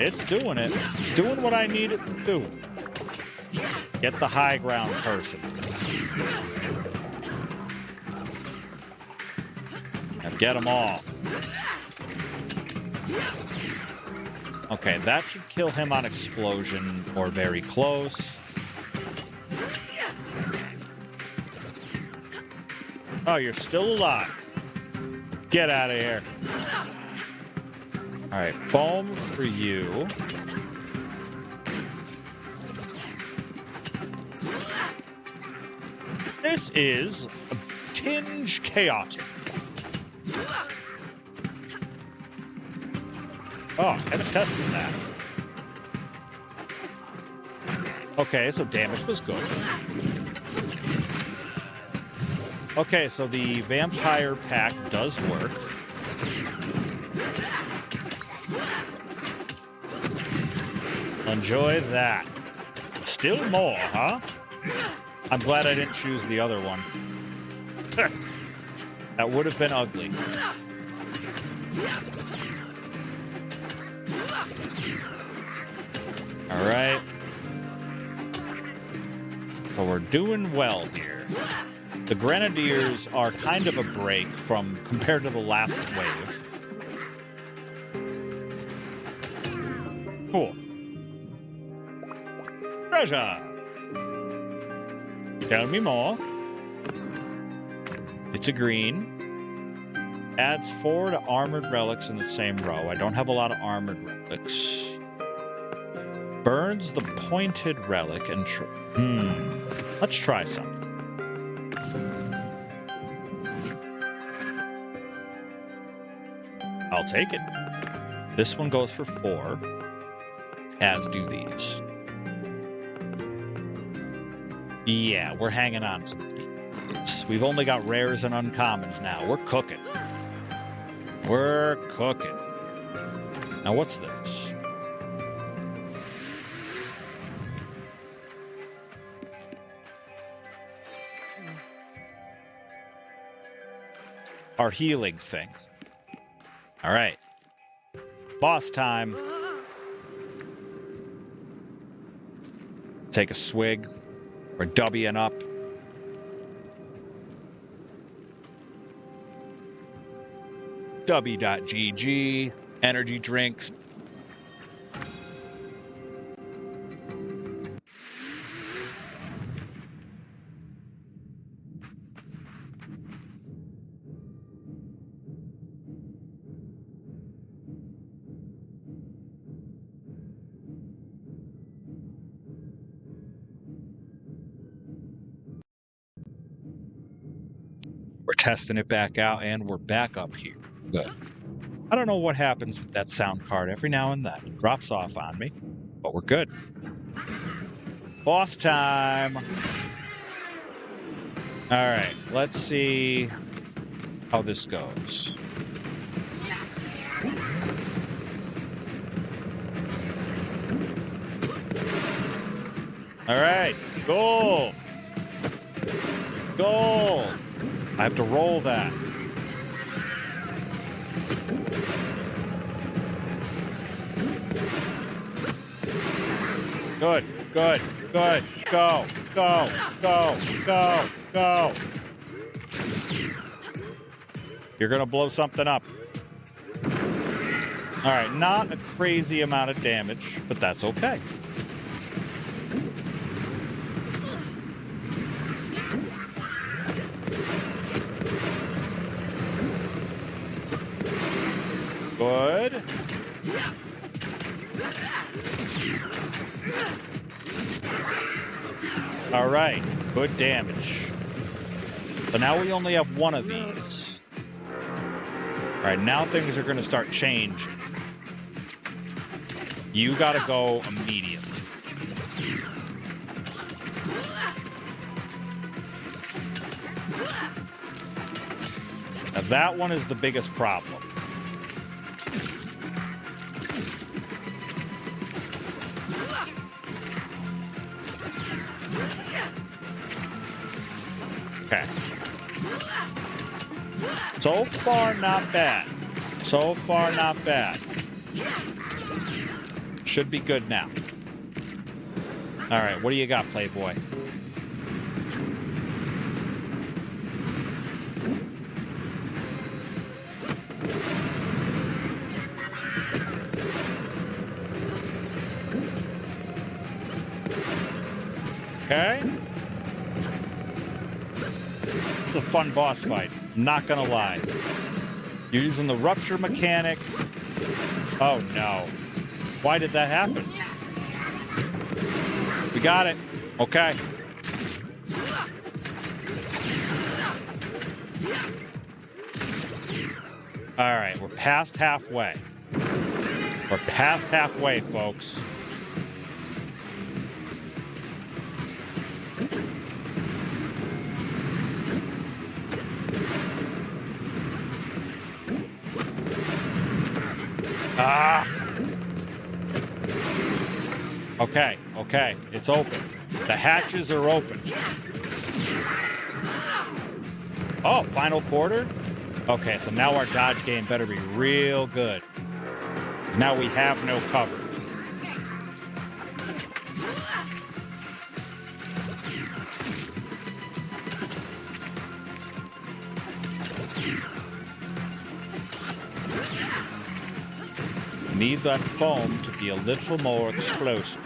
It's doing it. It's doing what I need it to do. Get the high ground person. Now get them all. Okay, that should kill him on explosion or very close. Oh, you're still alive. Get out of here. All right, foam for you. This is a tinge chaotic. Oh, I haven't tested that. Okay, so damage was good. Okay, so the vampire pack does work. Enjoy that. Still more, huh? I'm glad I didn't choose the other one. That would have been ugly. All right. So we're doing well here. The Grenadiers are kind of a break from compared to the last wave. Cool. Treasure. Tell me more. It's a green. Adds 4 to armored relics in the same row. I don't have a lot of armored relics. Burns the pointed relic and... Let's try something. I'll take it. This one goes for 4, as do these. Yeah, we're hanging on to these. We've only got rares and uncommons now. We're cooking. We're cooking. Now, what's this? Our healing thing. All right. Boss time. Take a swig. We're W'ing up. W.GG. Energy drinks. We're testing it back out, and we're back up here. Good. I don't know what happens with that sound card. Every now and then it drops off on me, but we're good. Boss time. All right, let's see how this goes. All right, gold. Gold. I have to roll that. Good, good, good. Go, go, go, go, go. You're gonna blow something up. All right, not a crazy amount of damage, but that's okay. Good. All right, good damage. So now we only have one of these. All right, now things are going to start changing. You got to go immediately. Now that one is the biggest problem. Okay. So far, not bad. So far, not bad. Should be good now. All right, what do you got, Playboy? Okay. It's a fun boss fight. Not gonna lie. You're using the rupture mechanic. Oh no. Why did that happen? We got it. Okay. All right, we're past halfway. We're past halfway, folks. Ah! Okay, okay, it's open. The hatches are open. Oh, final quarter? Okay, so now our dodge game better be real good. 'Cause now we have no cover. Need that foam to be a little more explosive.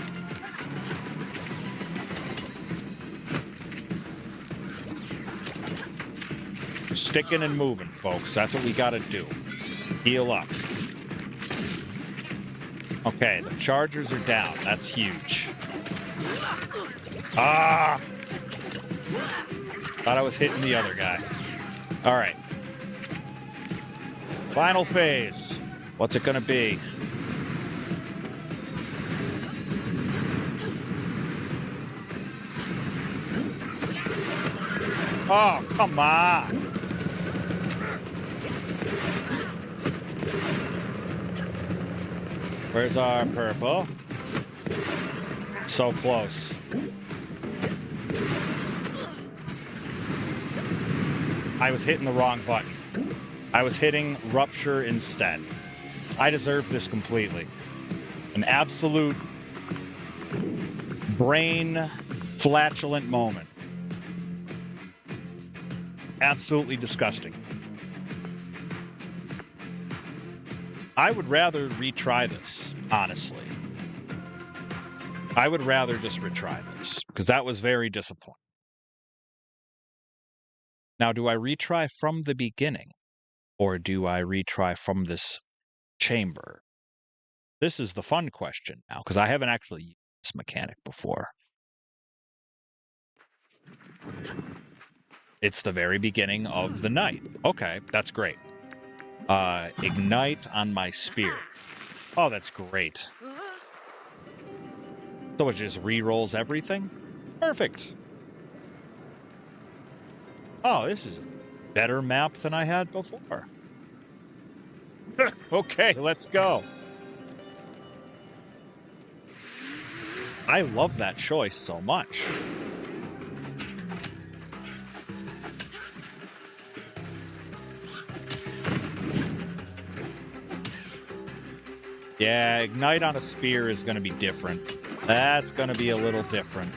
Sticking and moving, folks. That's what we gotta do. Heal up. Okay, the chargers are down. That's huge. Ah! Thought I was hitting the other guy. All right. Final phase. What's it gonna be? Oh, come on. Where's our purple? So close. I was hitting the wrong button. I was hitting rupture instead. I deserve this completely. An absolute brain flatulent moment. Absolutely disgusting. I would rather retry this, honestly. I would rather just retry this, because that was very disappointing. Now, do I retry from the beginning, or do I retry from this chamber? This is the fun question now, because I haven't actually used this mechanic before. It's the very beginning of the night. Okay, that's great. Ignite on my spear. Oh, that's great. So it just re-rolls everything? Perfect. Oh, this is a better map than I had before. Okay, let's go. I love that choice so much. Yeah, ignite on a spear is going to be different. That's going to be a little different.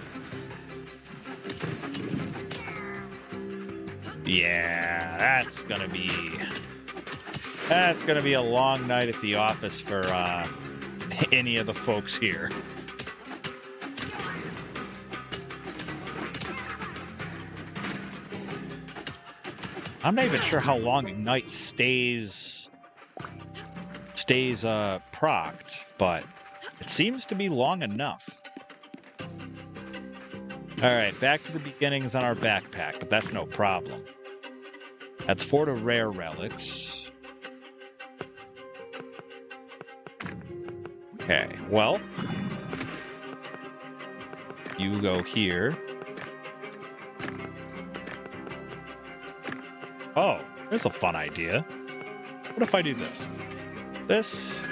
Yeah, that's going to be a long night at the office for any of the folks here. I'm not even sure how long ignite stays procced, but it seems to be long enough. All right, back to the beginnings on our backpack, but that's no problem. That's 4 to rare relics. Okay, well, you go here. Oh, there's a fun idea. What if I do this? This.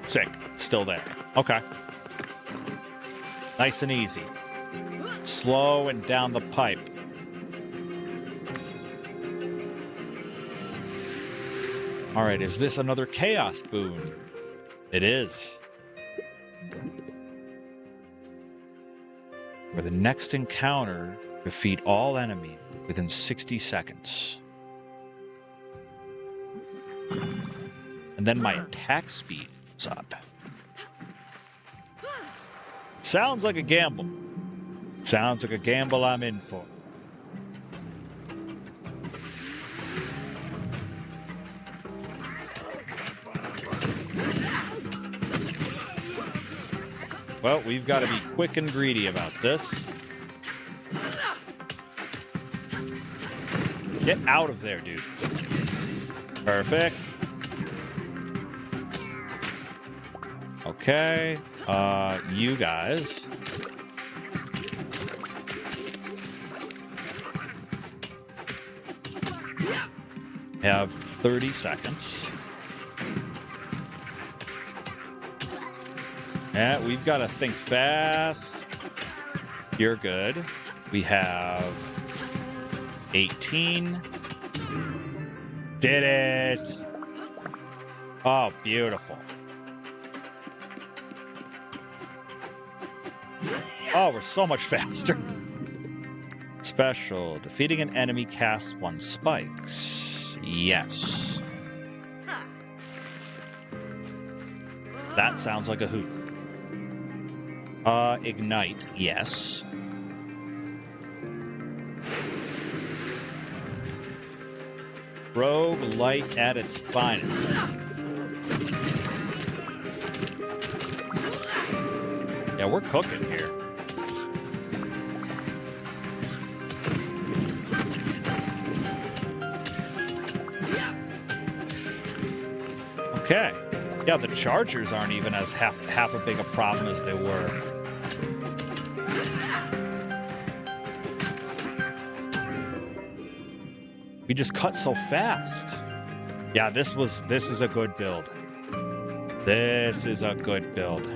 Sick. Still there. Okay. Nice and easy. Slow and down the pipe. All right, is this another chaos boon? It is. For the next encounter, defeat all enemies within 60 seconds. And then my attack speed is up. Sounds like a gamble. Sounds like a gamble I'm in for. Well, we've got to be quick and greedy about this. Get out of there, dude. Perfect. Okay. You guys. Have 30 seconds. Yeah, we've got to think fast. You're good. We have 18. Did it. Oh, beautiful. Oh, we're so much faster. Special. Defeating an enemy casts 1 spikes. Yes. That sounds like a hoot. Ignite, yes. Rogue light at its finest. Yeah, we're cooking here. Okay. Yeah, the chargers aren't even as half a big a problem as they were. We just cut so fast. Yeah, this is a good build. This is a good build.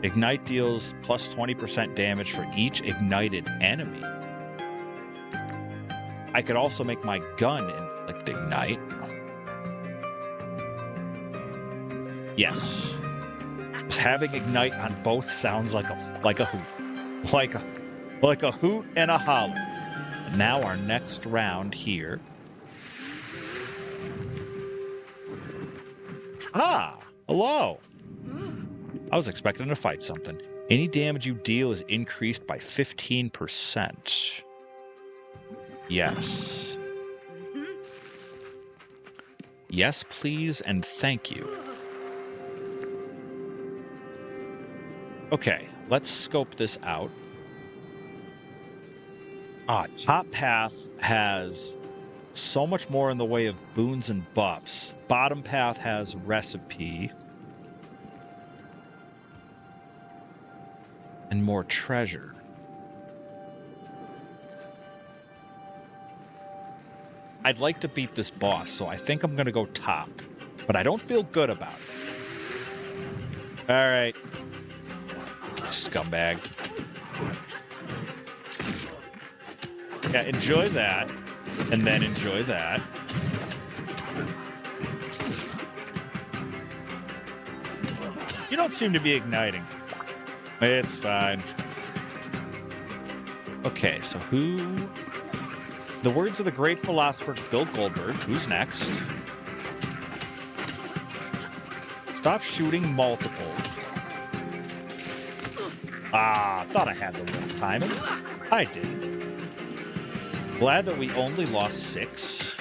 Ignite deals plus 20% damage for each ignited enemy. I could also make my gun inflict ignite. Yes. Just having ignite on both sounds like a hoot. Like a hoot and a holler. And now our next round here. Ah, hello. I was expecting to fight something. Any damage you deal is increased by 15%. Yes. Yes, please, and thank you. Okay, let's scope this out. Top path has so much more in the way of boons and buffs. Bottom path has recipe. And more treasure. I'd like to beat this boss, so I think I'm going to go top. But I don't feel good about it. Alright. Scumbag. Yeah, enjoy that. And then enjoy that. You don't seem to be igniting. It's fine. Okay, so who... The words of the great philosopher Bill Goldberg. Who's next? Stop shooting multiple. Thought I had the little timing. I didn't. Glad that we only lost 6.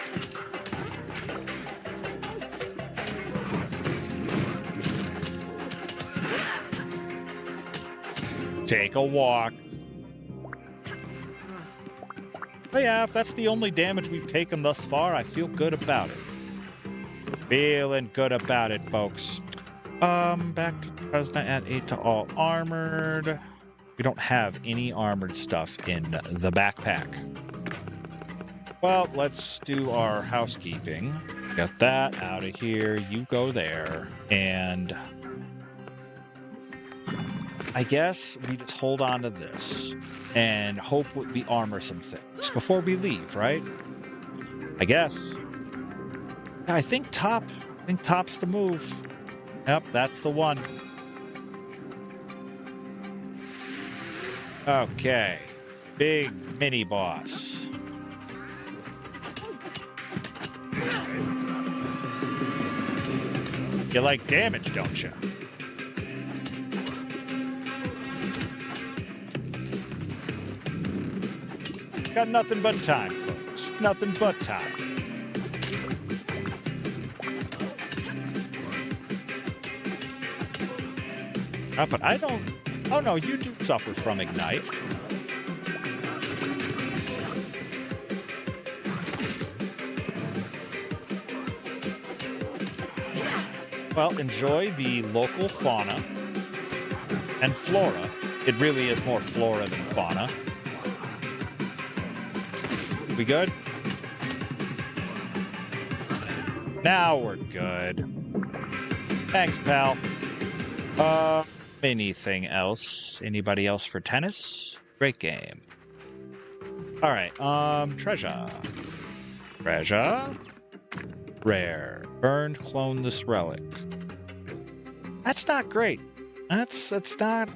Take a walk. But yeah, if that's the only damage we've taken thus far, I feel good about it. Feeling good about it, folks. Back to Tresna at 8 to all armored. We don't have any armored stuff in the backpack. Well, let's do our housekeeping. Get that out of here. You go there. And I guess we just hold on to this and hope we armor some things before we leave, right? I guess. I think top's the move. Yep, that's the one. Okay. Big mini boss. You like damage, don't you? Got nothing but time, folks. Nothing but time. But I don't... Oh, no, you do suffer from Ignite. Well, enjoy the local fauna and flora. It really is more flora than fauna. We good? Now we're good. Thanks, pal. Anything else? Anybody else for tennis? Great game. All right, treasure. Treasure. Rare. Burned, clone this relic. That's not great. That's not...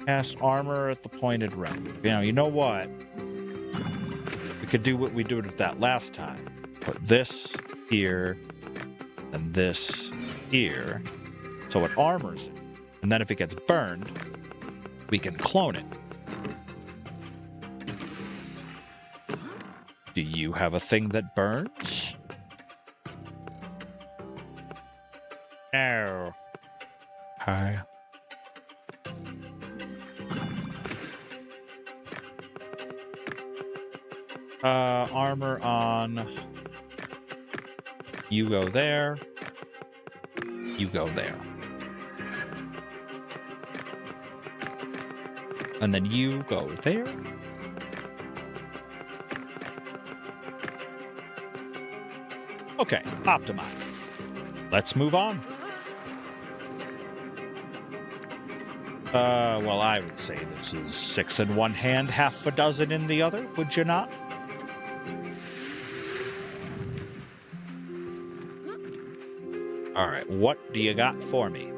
Cast armor at the pointed relic. You know what? We could do what we did with that last time. Put this here and this here. So it armors it. And then if it gets burned, we can clone it. Do you have a thing that burns? No. Hi. Armor on. You go there. You go there. And then you go there. Okay, optimize. Let's move on. Well, I would say this is 6 in one hand, half a dozen in the other, would you not? All right, what do you got for me?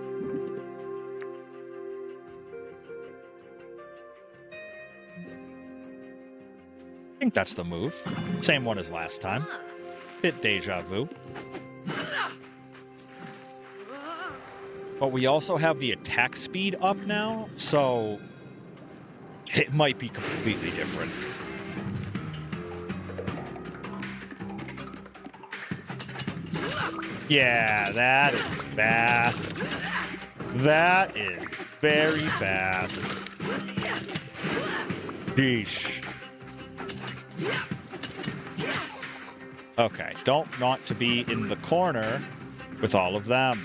I think that's the move. Same one as last time. Bit deja vu. But we also have the attack speed up now, so it might be completely different. Yeah, that is fast. That is very fast. Sheesh. Okay, don't want to be in the corner with all of them.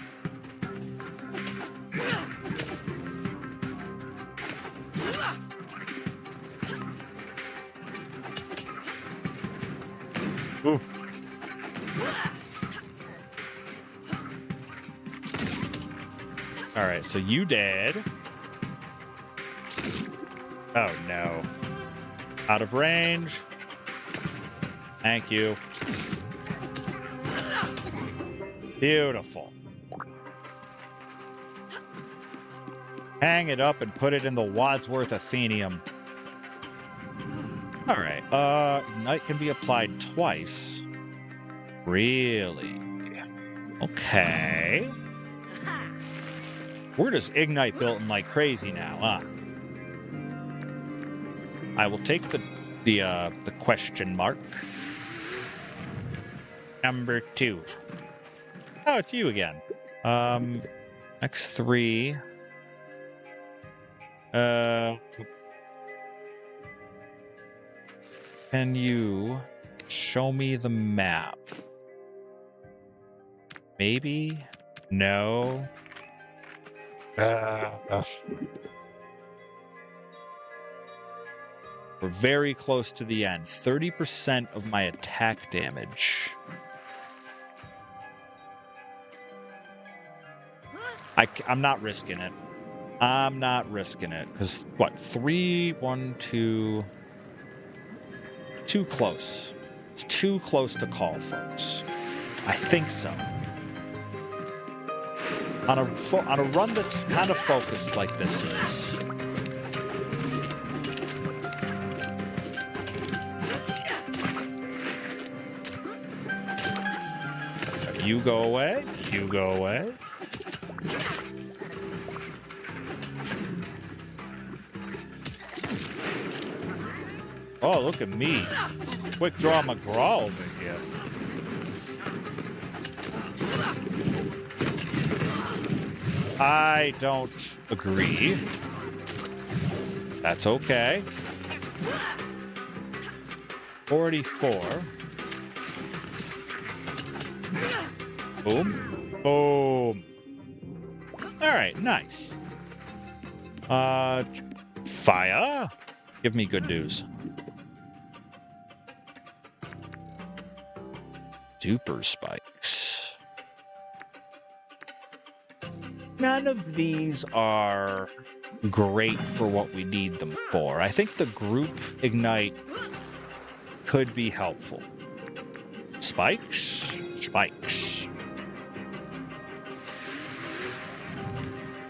Ooh. All right, so you dead. Oh no. Out of range. Thank you. Beautiful. Hang it up and put it in the Wadsworth Athenium. All right. Ignite can be applied twice. Really? Okay. We're just Ignite built like crazy now, huh? I will take the question mark. Number 2. Oh, it's you again. X3. Can you show me the map? Maybe? No? We're very close to the end. 30% of my attack damage. I'm not risking it. I'm not risking it. Because, what? 3, 1, 2... Too close. It's too close to call, folks. I think so. On a run that's kind of focused like this is. You go away. You go away. Oh, look at me. Quick draw McGraw over here. I don't agree. That's okay. 44. Boom. Boom. All right, nice. Fire. Give me good news. Super spikes. None of these are great for what we need them for. I think the group ignite could be helpful. Spikes? Spikes.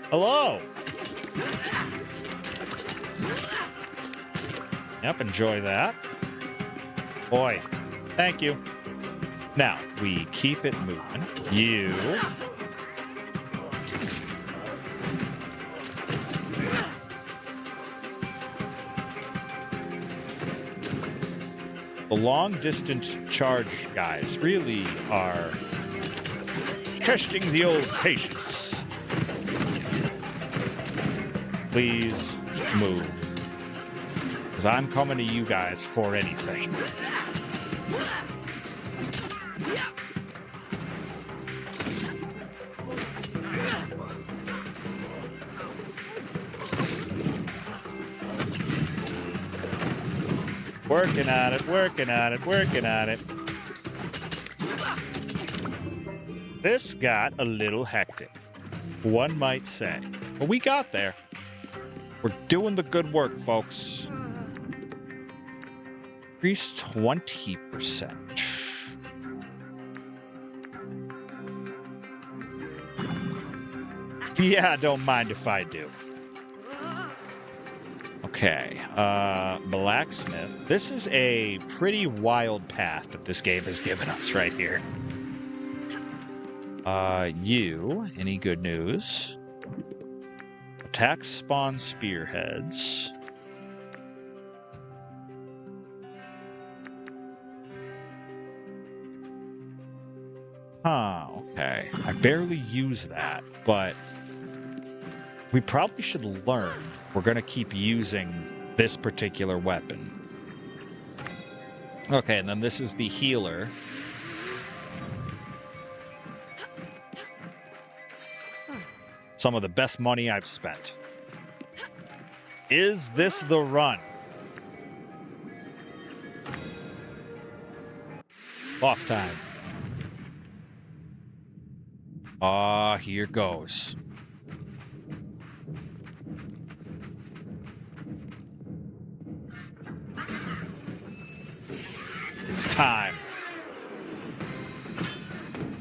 Hello! Yep, enjoy that. Boy, thank you. Now, we keep it moving. You. The long-distance charge guys really are testing the old patience. Please move. Because I'm coming to you guys for anything. Working at it, working at it, working at it. This got a little hectic, one might say. But we got there. We're doing the good work, folks. Increase 20%. Yeah, don't mind if I do. Okay, blacksmith. This is a pretty wild path that this game has given us right here. You, any good news? Attacks spawn spearheads. Huh, okay. I barely use that, but we probably should learn. We're going to keep using this particular weapon. Okay, and then this is the healer. Some of the best money I've spent. Is this the run? Lost time. Ah, here goes. It's time.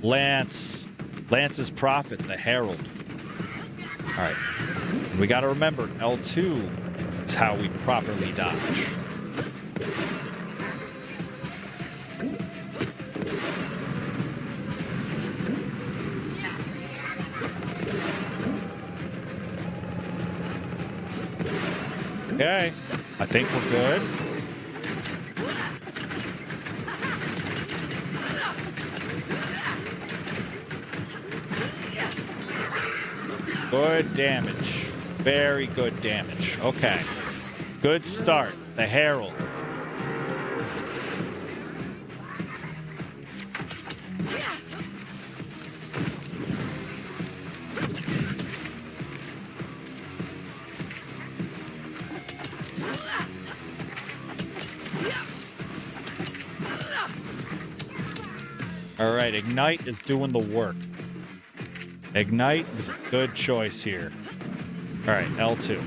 Lance's prophet, the herald. All right. We got to remember, L2 is how we properly dodge. Okay. I think we're good. Good damage. Very good damage. Okay. Good start. The Herald. All right, Ignite is doing the work. Ignite is a good choice here. All right, L2.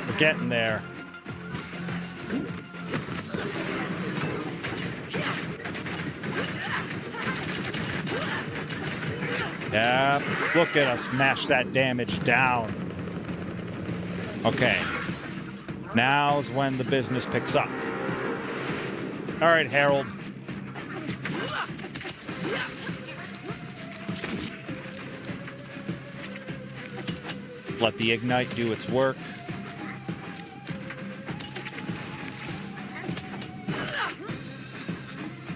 We're getting there. Yeah, look at us mash that damage down. Okay. Now's when the business picks up. All right, Harold. Let the Ignite do its work.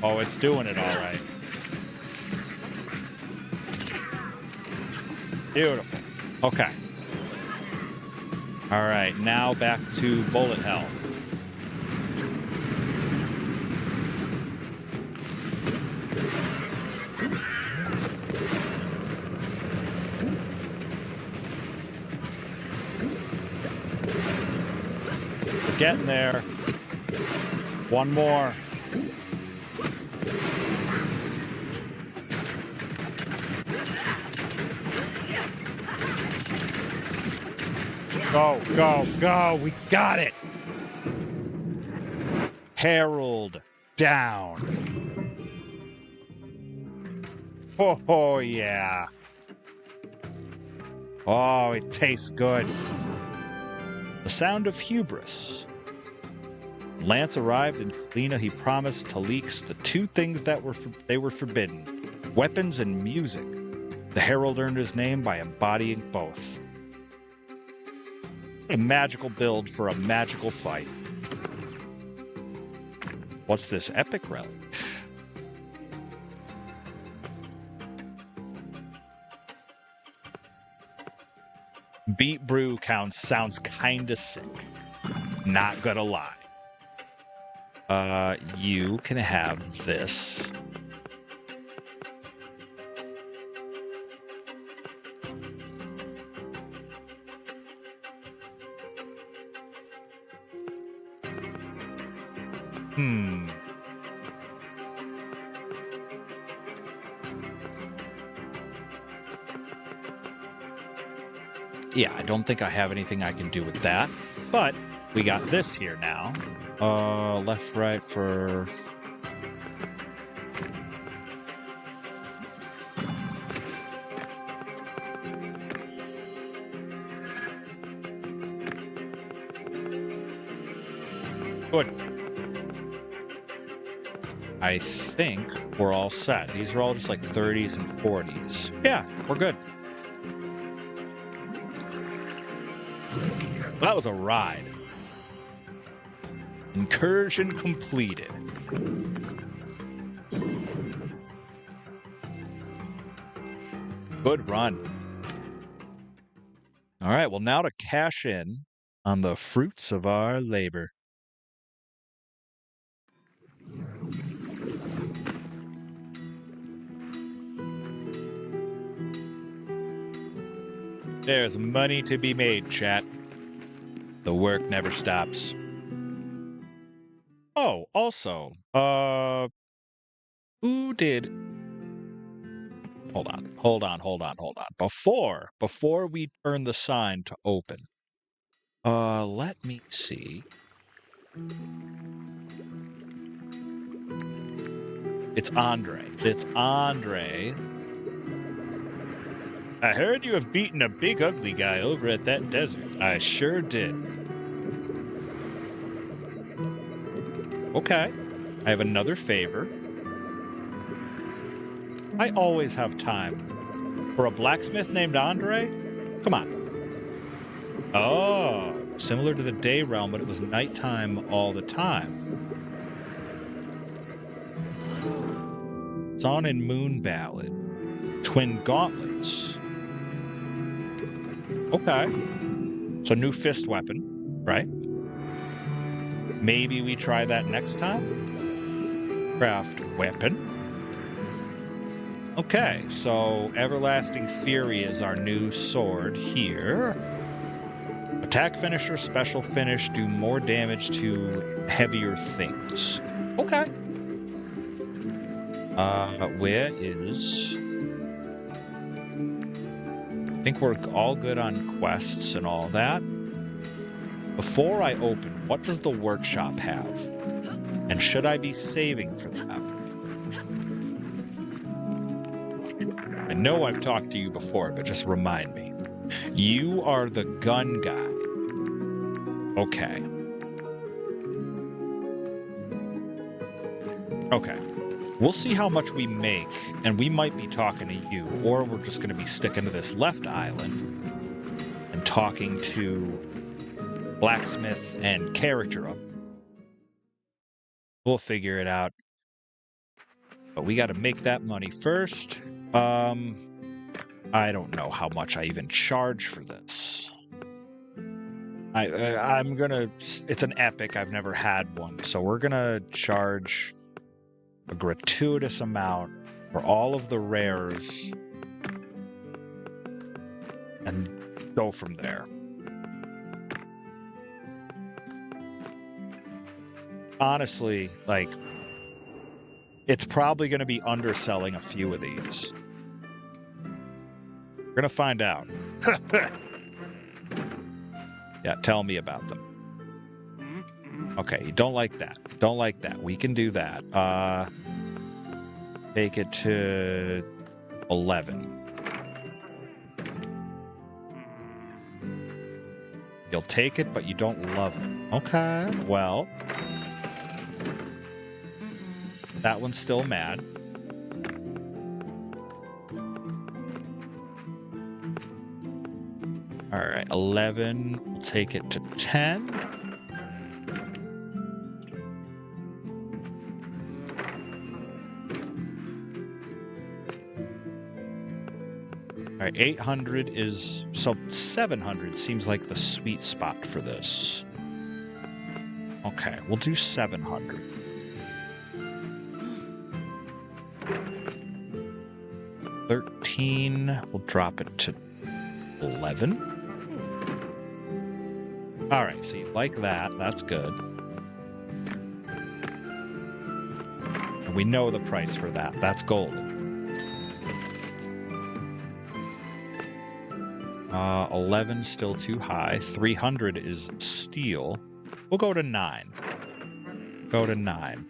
Oh, it's doing it all right. Beautiful. Okay. All right, now back to bullet hell. We're getting there. One more. Go, go, go. We got it. Herald down. Oh, yeah. Oh, it tastes good. The sound of hubris. Lance arrived in Kalina, he promised Talix the two things that they were forbidden: weapons and music. The herald earned his name by embodying both. A magical build for a magical fight. What's this epic relic? Beet brew sounds kinda sick. Not gonna lie. You can have this. Yeah, I don't think I have anything I can do with that, but we got this here now. Left, right for... Good. I think we're all set. These are all just like 30s and 40s. Yeah, we're good. That was a ride. Incursion completed. Good run. All right, well, now to cash in on the fruits of our labor. There's money to be made, chat. The work never stops. Oh, also, who did... Hold on. Before we turn the sign to open, let me see. It's Andre. I heard you have beaten a big ugly guy over at that desert. I sure did. Okay. I have another favor. I always have time. For a blacksmith named Andre? Come on. Oh, similar to the Day Realm, but it was nighttime all the time. Sun and Moon Ballad. Twin Gauntlets. Okay. So new fist weapon, right? Maybe we try that next time? Craft weapon. Okay, so Everlasting Fury is our new sword here. Attack finisher, special finish, do more damage to heavier things. Okay. Where is... I think we're all good on quests and all that. Before I open, what does the workshop have? And should I be saving for that? I know I've talked to you before, but just remind me. You are the gun guy. Okay. Okay. We'll see how much we make, and we might be talking to you, or we're just going to be sticking to this left island and talking to blacksmith and character up. We'll figure it out. But we got to make that money first. I don't know how much I even charge for this. I'm gonna... It's an epic. I've never had one. So we're gonna charge a gratuitous amount for all of the rares and go from there. Honestly, like, it's probably going to be underselling a few of these. We're going to find out. Yeah, tell me about them. Okay, you don't like that. Don't like that. We can do that. Take it to 11. You'll take it, but you don't love it. Okay, well, That one's still mad. All right, 11. We'll take it to 10. All right, 800 is... So 700 seems like the sweet spot for this. Okay, we'll do 700. $13. We'll drop it to 11. All right, so you like that. That's good. And we know the price for that. That's golden. 11 still too high. 300 is steel. We'll go to 9. Go to 9.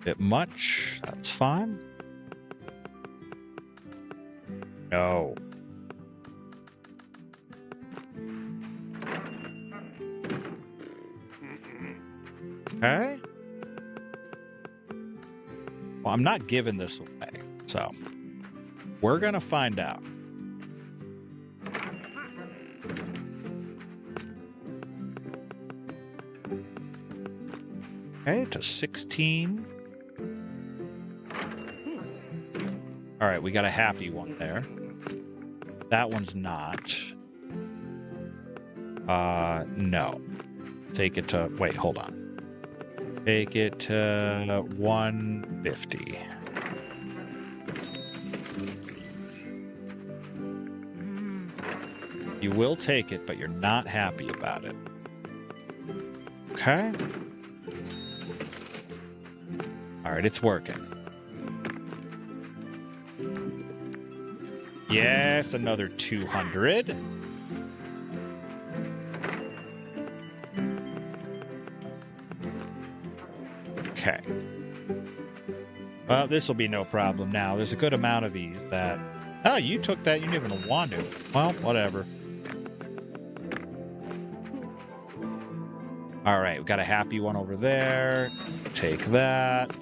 Bit much. That's fine. No. Okay. Well, I'm not giving this away, so we're gonna find out. Okay, to 16. All right, we got a happy one there. That one's not. No. Take it to... Wait, hold on. Take it to 150. You will take it, but you're not happy about it. Okay. All right, it's working. Yes, another 200. Okay. Well, this will be no problem now. There's a good amount of these that... Oh, you took that. You didn't even want to. Well, whatever. All right, we got a happy one over there. Take that.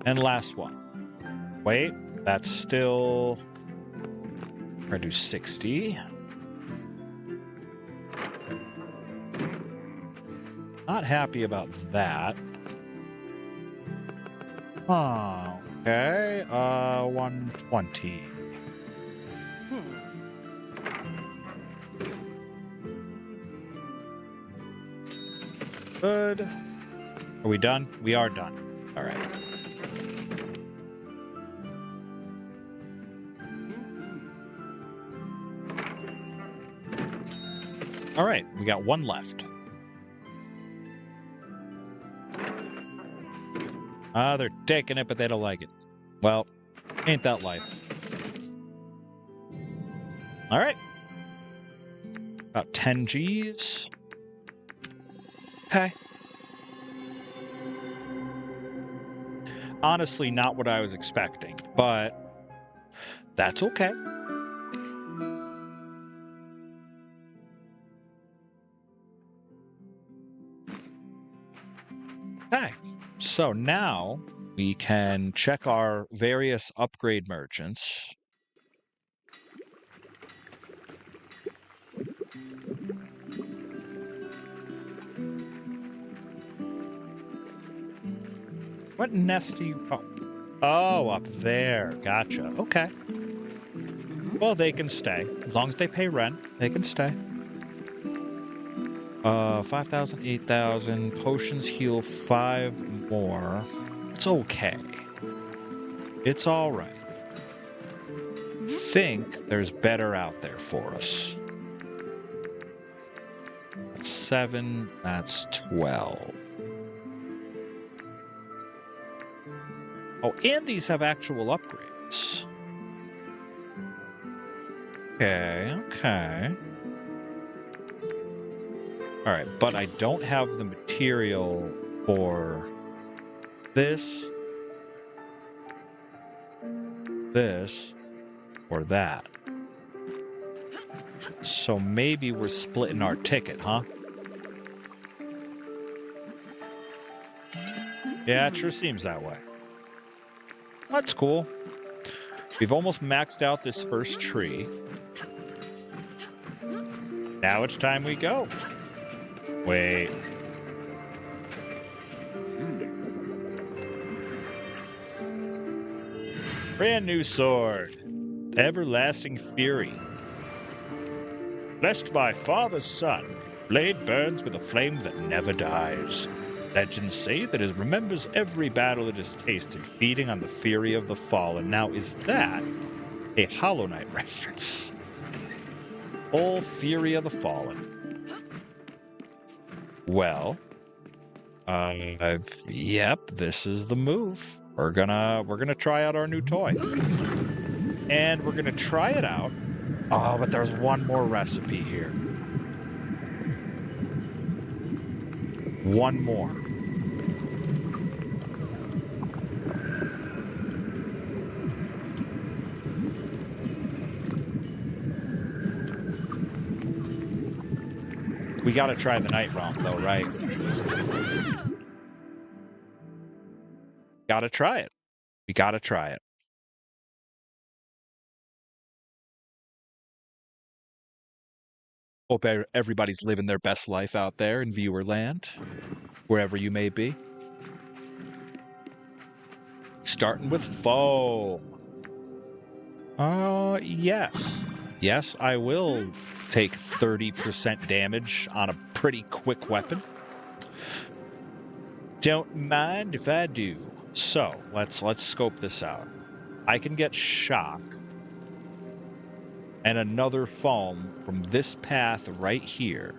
And last one. Wait, that's still... We're gonna do 60. Not happy about that. Oh, okay. 120. Good. Are we done? We are done. All right. All right, we got one left. They're taking it, but they don't like it. Well, ain't that life. All right. About 10 Gs. Okay. Honestly, not what I was expecting, but that's okay. Okay. So now we can check our various upgrade merchants. What nest do you... Oh, up there. Gotcha. Okay. Well, they can stay. As long as they pay rent, they can stay. 5,000, 8,000. Potions heal 5 more. It's okay. It's all right. Think there's better out there for us. That's 7. That's 12. Oh, and these have actual upgrades. Okay, okay. All right, but I don't have the material for this, or that. So maybe we're splitting our ticket, huh? Yeah, it sure seems that way. That's cool. We've almost maxed out this first tree. Now it's time we go. Wait. Brand new sword. Everlasting Fury. Blessed by Father's Son, blade burns with a flame that never dies. Legends say that it remembers every battle it has tasted, feeding on the fury of the fallen. Now, is that a Hollow Knight reference? All fury of the fallen. Well, yep, this is the move. We're gonna try out our new toy, and we're gonna try it out. Oh, but there's one more recipe here. One more. We gotta try the night realm, though, right? Gotta try it. We gotta try it. Hope everybody's living their best life out there in viewer land, wherever you may be. Starting with foam. Yes. Yes, I will take 30% damage on a pretty quick weapon. Don't mind if I do. So, let's scope this out. I can get shock and another foam from this path right here.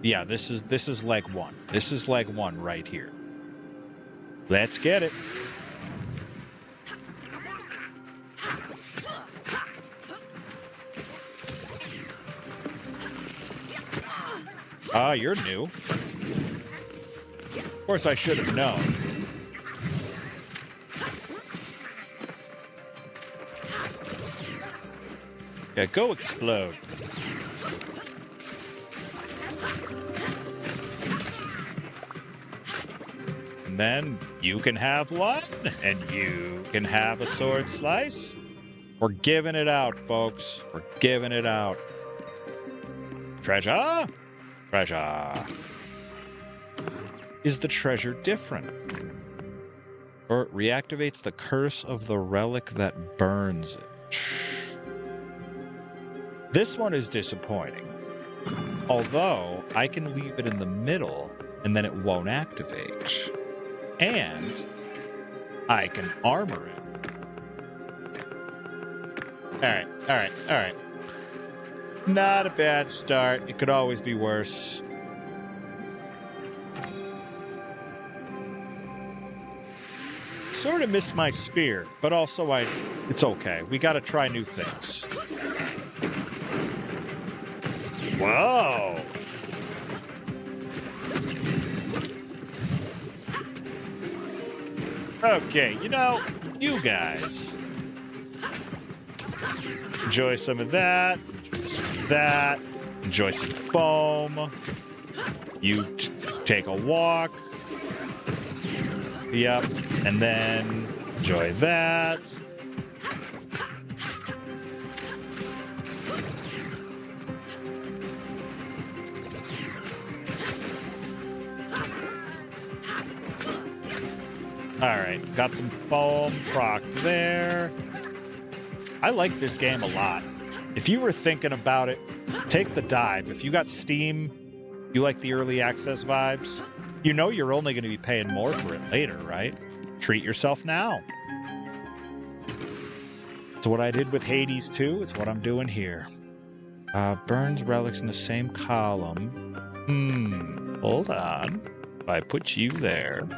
Yeah, this is leg one. This is leg one right here. Let's get it. Ah, you're new. Of course, I should have known. Yeah, go explode. And then you can have one, and you can have a sword slice. We're giving it out, folks. We're giving it out. Treasure? Treasure. Is the treasure different? Or it reactivates the curse of the relic that burns it. This one is disappointing. Although, I can leave it in the middle, and then it won't activate. And I can armor it. Alright. Not a bad start. It could always be worse. Sort of missed my spear, but also it's okay. We gotta try new things. Whoa! Okay, you guys. Enjoy some of that. Enjoy some of that. Enjoy some foam. You take a walk. Yep. And then enjoy that. Alright, got some foam procced there. I like this game a lot. If you were thinking about it, take the dive. If you got Steam, you like the early access vibes, you know you're only going to be paying more for it later, right? Treat yourself now. It's what I did with Hades 2. It's what I'm doing here. Burns relics in the same column. Hold on. If I put you there...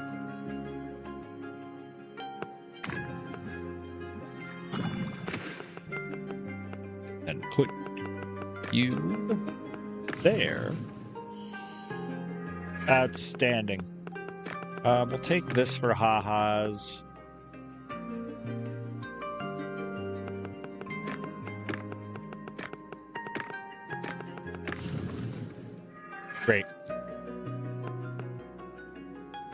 and put you there. Outstanding. We'll take this for ha-has. Great.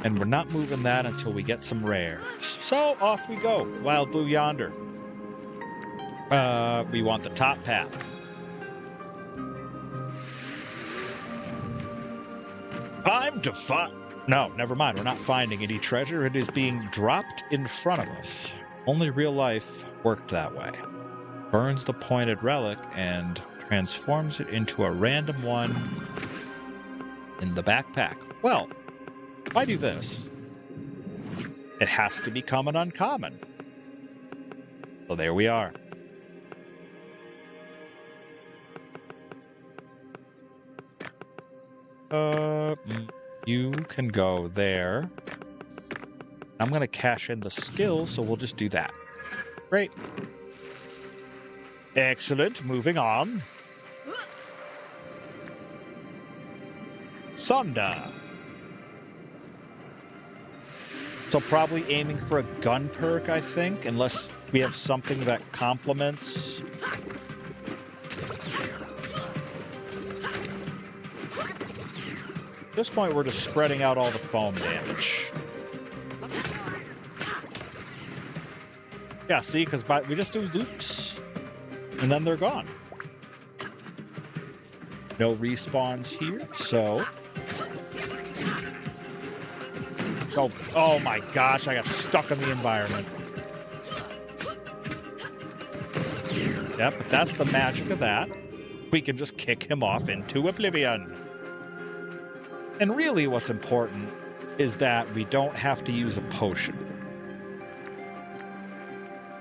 And we're not moving that until we get some rares. So off we go. Wild Blue Yonder. We want the top path. Time to find... No, never mind. We're not finding any treasure. It is being dropped in front of us. Only real life worked that way. Burns the pointed relic and transforms it into a random one in the backpack. Well, if I do this, it has to become an uncommon. So there we are. You can go there. I'm going to cash in the skill, so we'll just do that. Great. Excellent. Moving on. Sonda. So probably aiming for a gun perk, I think, unless we have something that complements. At this point, we're just spreading out all the foam damage. Yeah, see, because we just do loops, and then they're gone. No respawns here, so... Oh my gosh, I got stuck in the environment. Yep, but that's the magic of that. We can just kick him off into oblivion. And really what's important is that we don't have to use a potion.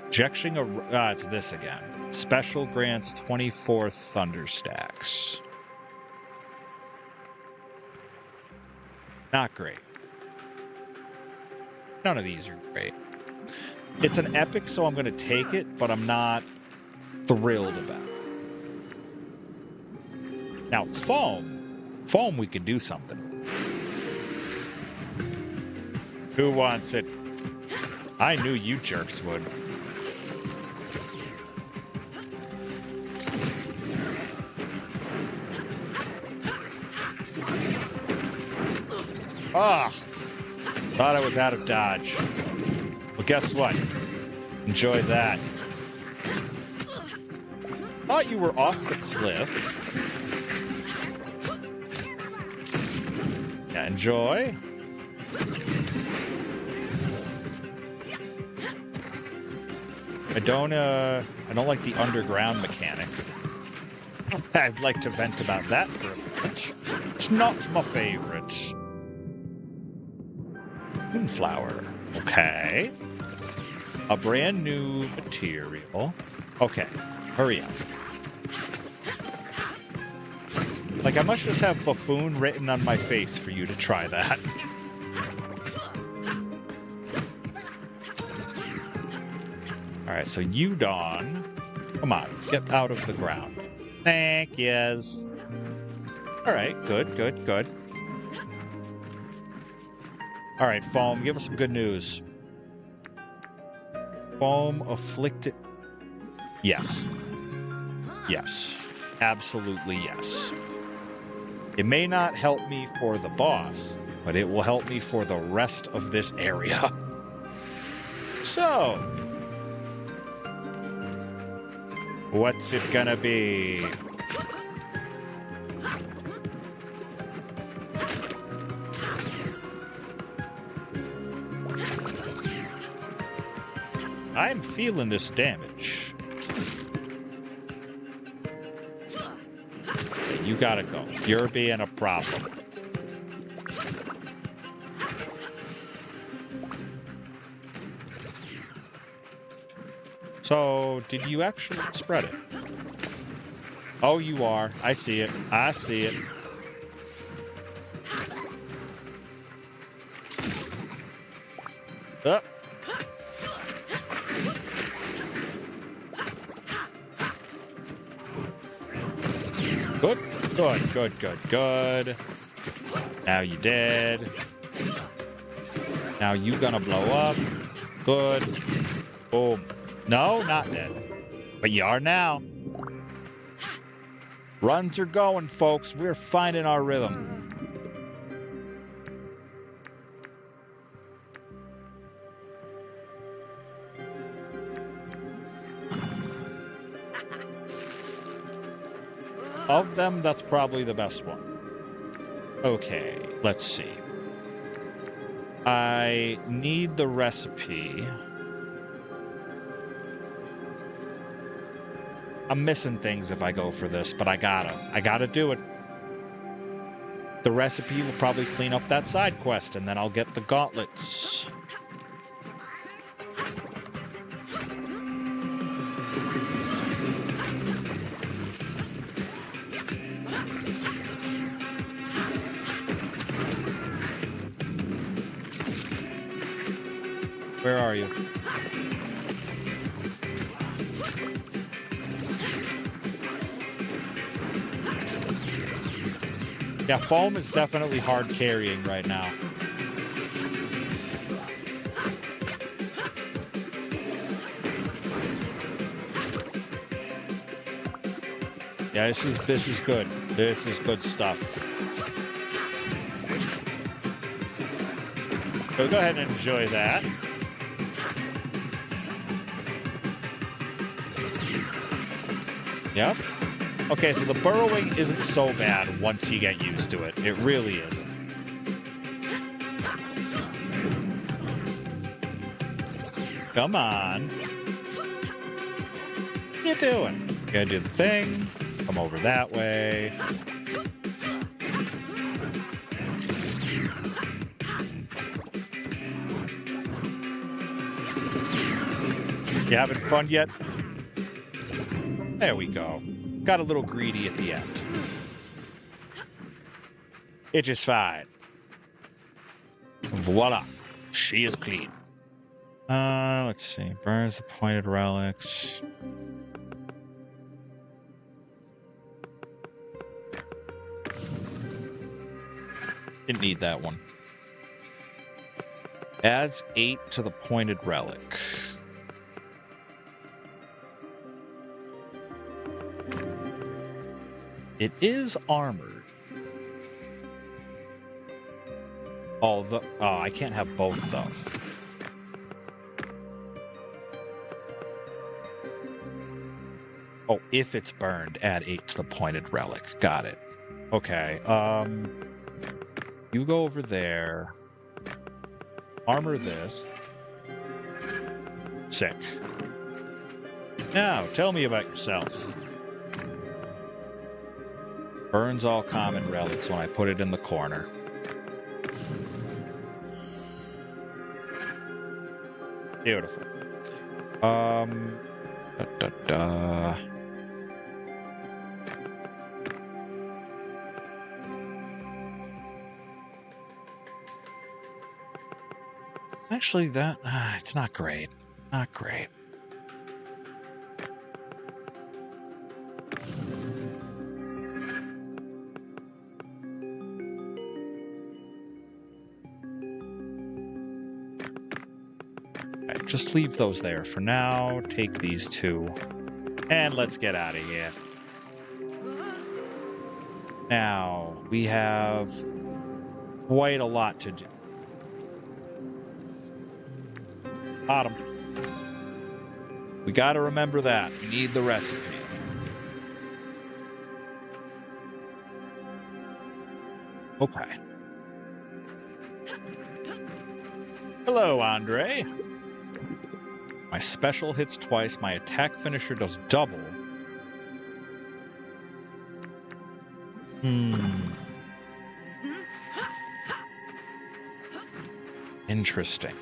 Injection it's this again. Special grants 24 thunder stacks. Not great. None of these are great. It's an epic, so I'm going to take it, but I'm not thrilled about it. Now, foam. Foam, we can do something. Who wants it? I knew you jerks would. Ah! Thought I was out of dodge. Well, guess what? Enjoy that. Thought you were off the cliff. Yeah, enjoy. I don't like the underground mechanic. I'd like to vent about that for a minute. It's not my favorite. Moonflower. Okay. A brand new material. Okay. Hurry up. Like, I must just have buffoon written on my face for you to try that. Alright, so you, Dawn. Come on, get out of the ground. Thank yous. Alright, good, good, good. Alright, Foam, give us some good news. Foam afflicted... Yes. Yes. Absolutely yes. It may not help me for the boss, but it will help me for the rest of this area. So... what's it gonna be? I'm feeling this damage. Okay, you gotta go. You're being a problem. So, did you actually spread it? Oh, you are. I see it. I see it. Up. Good. Good, good, good, good. Now you dead. Now you gonna blow up. Good. Boom. No, not dead. But you are now. Runs are going, folks. We're finding our rhythm. Of them, that's probably the best one. Okay, let's see. I need the recipe. I'm missing things if I go for this, but I gotta do it. The recipe will probably clean up that side quest, and then I'll get the gauntlets. Where are you? Yeah, foam is definitely hard carrying right now. Yeah, this is good. This is good stuff. So go ahead and enjoy that. Yep. Okay, so the burrowing isn't so bad once you get used to it. It really isn't. Come on. What are you doing? You gotta do the thing. Come over that way. You having fun yet? There we go. Got a little greedy at the end. It is fine. Voila. She is clean. Let's see. Burns the pointed relics. Didn't need that one. Adds 8 to the pointed relic. It is armored. Oh, I can't have both, though. Oh, if it's burned, add 8 to the pointed relic. Got it. Okay, you go over there. Armor this. Sick. Now, tell me about yourself. Burns all common relics when I put it in the corner. Beautiful. Actually, it's not great. Not great. Just leave those there for now. Take these two. And let's get out of here. Now, we have quite a lot to do. Bottom. We got to remember that. We need the recipe. Okay. Hello, Andre. My special hits twice. My attack finisher does double. Interesting.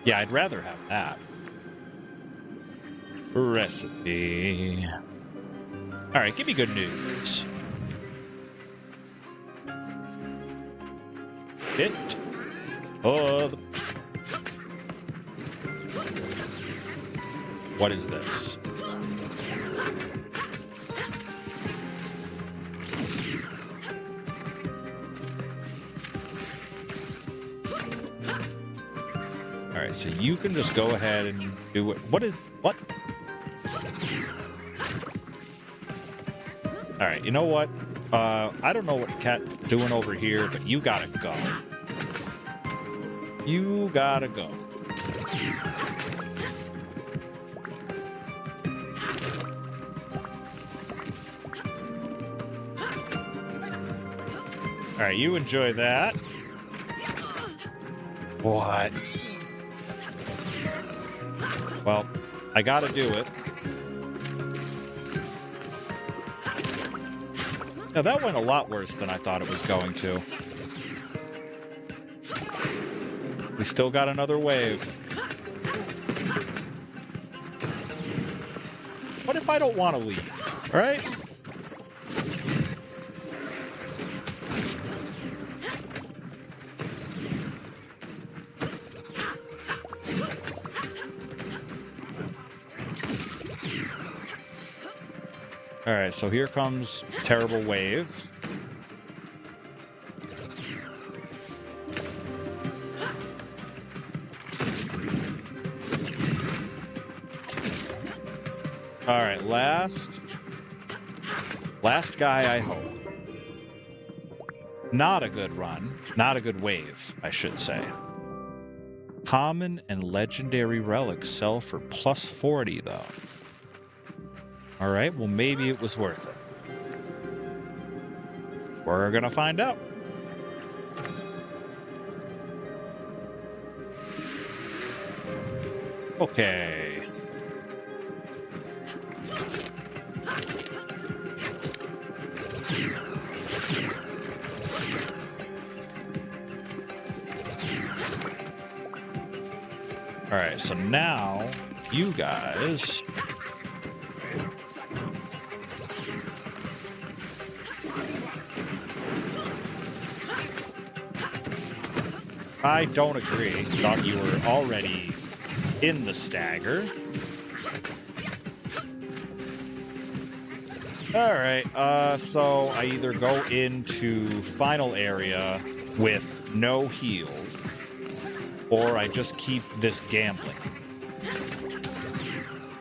Yeah, I'd rather have that. Recipe. All right, give me good news. Hit. What is this? All right, so you can just go ahead and do it. What? All right, you know what? I don't know what Cat's doing over here, but you gotta go. You gotta go. All right, you enjoy that. What? Well, I gotta do it. Now, that went a lot worse than I thought it was going to. We still got another wave. What if I don't want to leave? All right? All right, so here comes terrible wave. All right, last guy, I hope. Not a good run. Not a good wave, I should say. Common and legendary relics sell for plus 40, though. All right, well, maybe it was worth it. We're gonna find out. Okay. All right, so now you guys I don't agree. Thought you were already in the stagger. All right, so I either go into final area with no heal, or I just keep this gambling.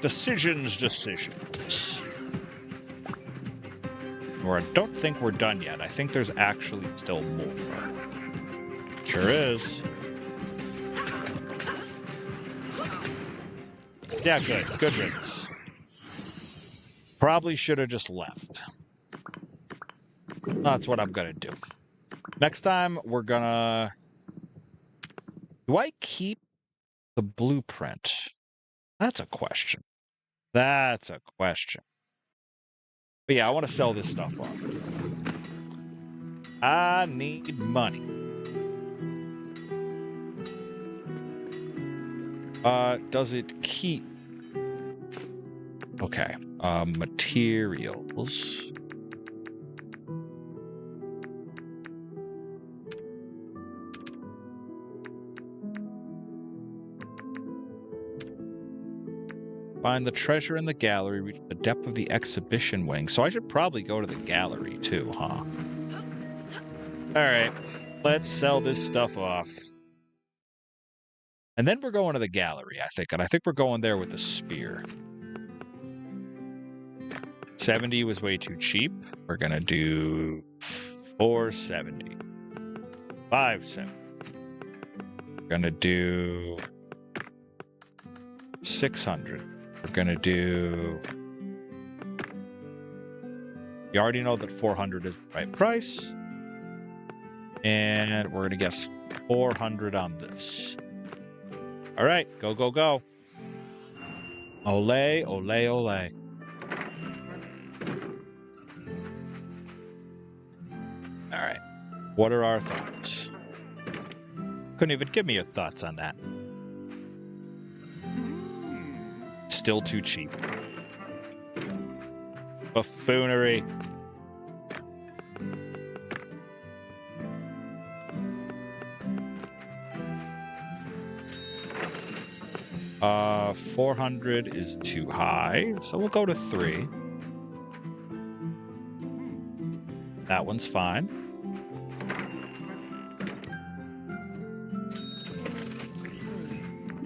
Decisions. Or I don't think we're done yet. I think there's actually still more. Sure is. Yeah, good. Good riddance. Probably should have just left. That's what I'm gonna do. Next time, we're gonna... Do I keep the blueprint? That's a question. That's a question. But yeah, I want to sell this stuff off. I need money. Does it keep... Okay. Materials. Find the treasure in the gallery, reach the depth of the exhibition wing. So I should probably go to the gallery too, huh? Alright, let's sell this stuff off. And then we're going to the gallery, I think. And I think we're going there with the spear. 70 was way too cheap. We're going to do 470. 570. We're going to do 600. We're going to do... You already know that 400 is the right price. And we're going to guess 400 on this. All right, go, go, go. Ole, ole, ole. All right, what are our thoughts? Couldn't even give me your thoughts on that. Still too cheap. Buffoonery. Uh, 400 is too high, so we'll go to 3. That one's fine.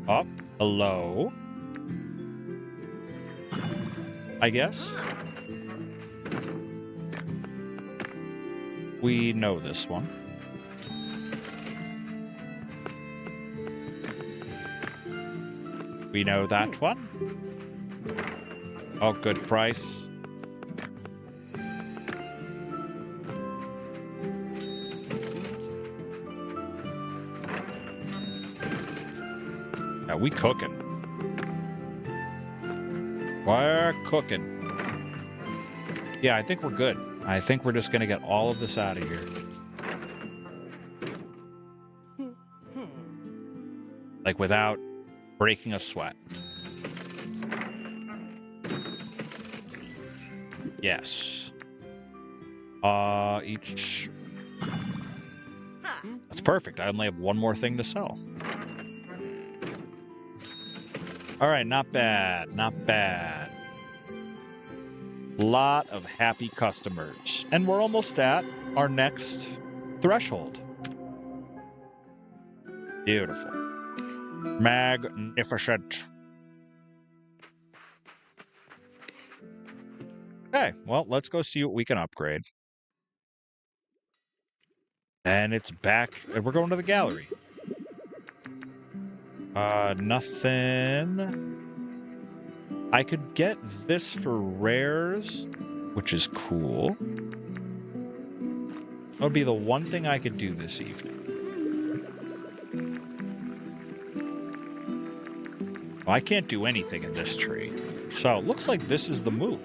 Up, hello. I guess. We know this one. We know that one. Oh, good price. Yeah, we cooking. We're cooking. Yeah, I think we're good. I think we're just going to get all of this out of here. Like, without breaking a sweat. Yes. Each... That's perfect. I only have one more thing to sell. All right, not bad. Not bad. Lot of happy customers. And we're almost at our next threshold. Beautiful. Magnificent. Okay, well, let's go see what we can upgrade. And it's back, and we're going to the gallery. Nothing. I could get this for rares, which is cool. That would be the one thing I could do this evening. Well, I can't do anything in this tree. So it looks like this is the move.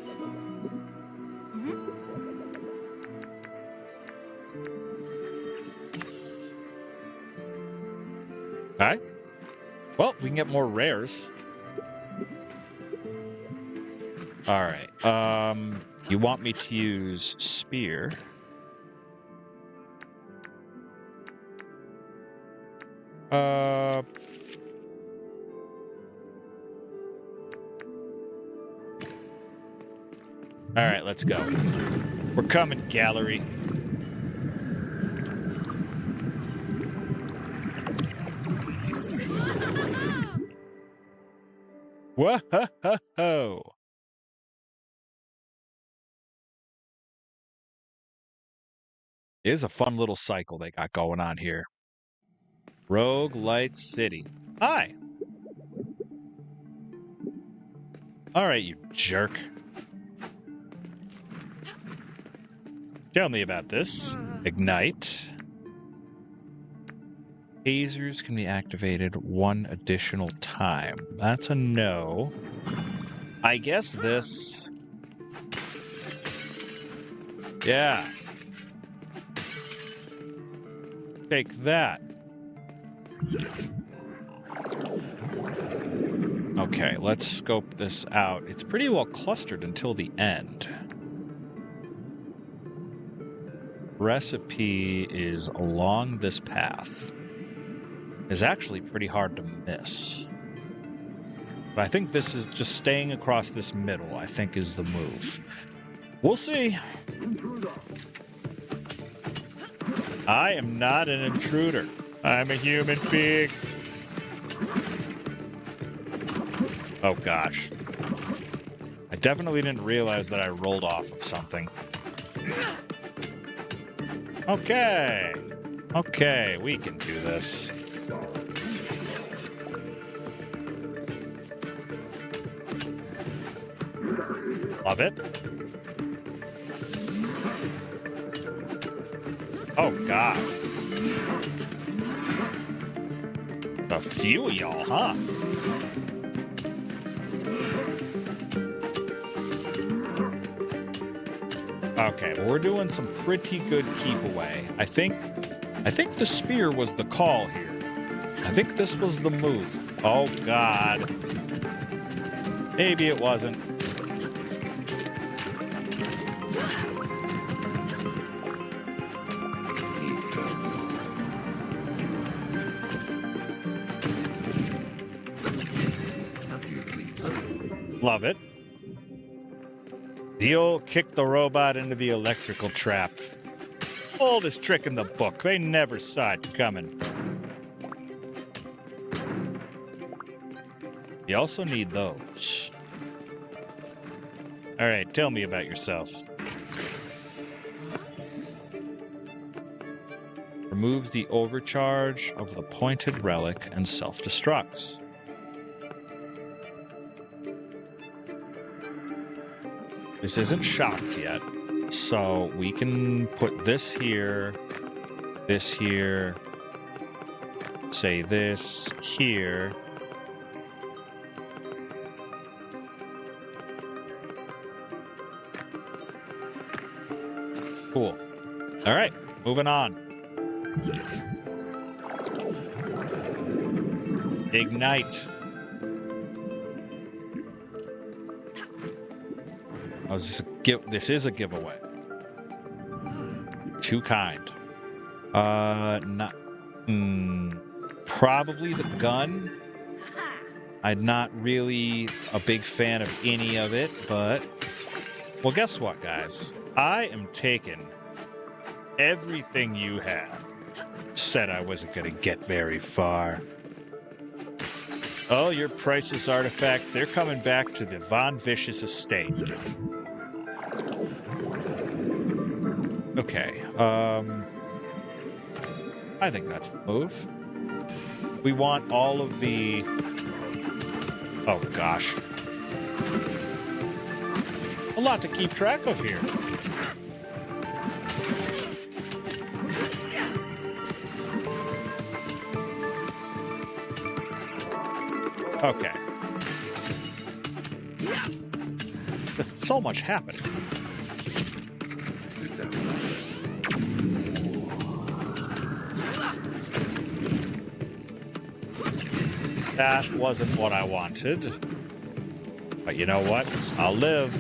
Okay. Well, we can get more rares. All right. You want me to use spear? All right, let's go. We're coming, gallery. Whoa! It is a fun little cycle they got going on here. Roguelite City. Hi. All right, you jerk. Tell me about this. Ignite. Tasers can be activated one additional time. That's a no. I guess this... Yeah. Take that. Okay, let's scope this out. It's pretty well clustered until the end. Recipe is along this path. Is actually pretty hard to miss. But I think this is just staying across this middle, I think is the move. We'll see. I am not an intruder. I'm a human being. Oh gosh. I definitely didn't realize that I rolled off of something. Okay. Okay, we can do this. Love it. Oh, God. A few of y'all, huh? Okay, well, we're doing some pretty good keep away. I think the spear was the call here. I think this was the move. Oh, God. Maybe it wasn't. Love it. The old kick the robot into the electrical trap. Oldest trick in the book. They never saw it coming. You also need those. All right, tell me about yourself. Removes the overcharge of the pointed relic and self-destructs. This isn't shocked yet, so we can put this here, say this here, Cool. All right, moving on. Ignite. Oh, this is a giveaway. Too kind. Not. Probably the gun. I'm not really a big fan of any of it, but... Well, guess what, guys? I am taking everything you had. Said I wasn't going to get very far. Oh, your priceless artifacts, they're coming back to the Von Vicious estate. Okay, I think that's the move. We want all of the... Oh, gosh. A lot to keep track of here. Okay. So much happening. That wasn't what I wanted. But you know what? I'll live.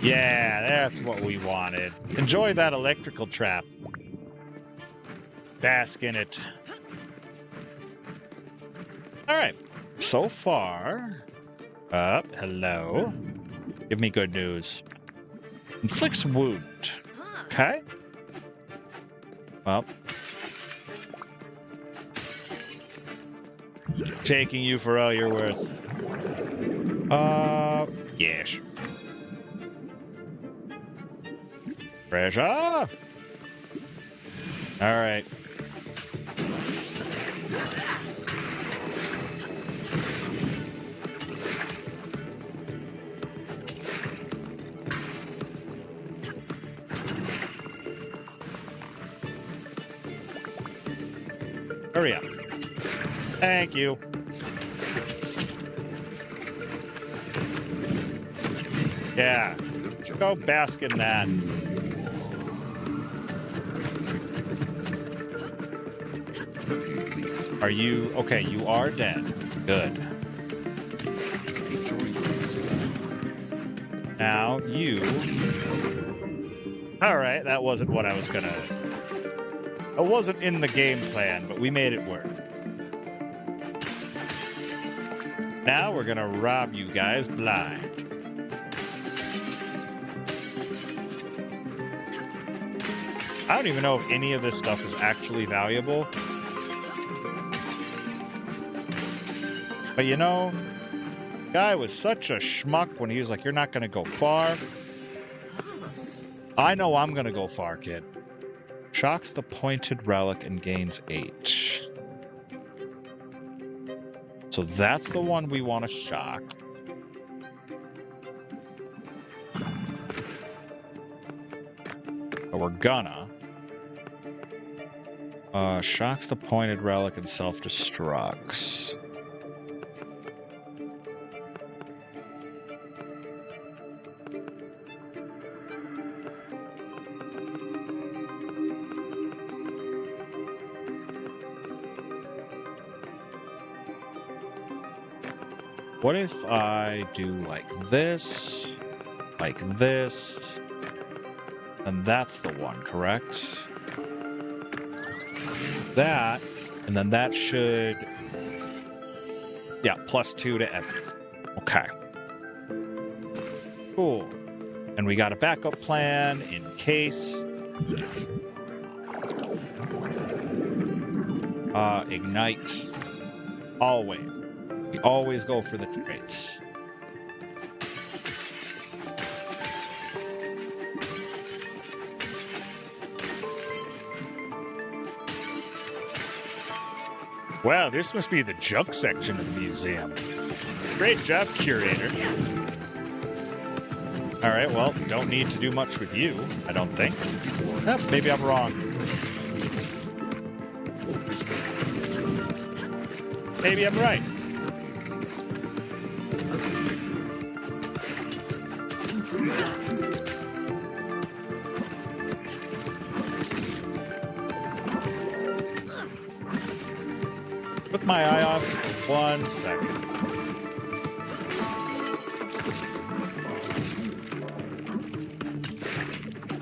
Yeah, that's what we wanted. Enjoy that electrical trap. Bask in it. Alright. So far... hello. Give me good news. Inflicts wound. Okay. Well... Taking you for all you're worth. Yes. Treasure? Alright. Hurry up. Thank you. Yeah. Go bask in that. Are you... Okay, you are dead. Good. Now, you... Alright, that wasn't what I was gonna... It wasn't in the game plan, but we made it work. Now we're gonna rob you guys blind. I don't even know if any of this stuff is actually valuable. But you know, guy was such a schmuck when he was like, you're not gonna go far. I know I'm gonna go far, kid. Shocks the pointed relic and gains 8. So that's the one we want to shock. But we're gonna. Shocks the pointed relic and self-destructs. What if I do like this, and that's the one, correct? That, and then that should, yeah, +2 to everything. Okay. Cool. And we got a backup plan in case. Ignite. Always. We always go for the traits. Wow, this must be the junk section of the museum. Great job, curator. All right, well, don't need to do much with you, I don't think. Oh, maybe I'm wrong. Maybe I'm right. Took my eye off for 1 second.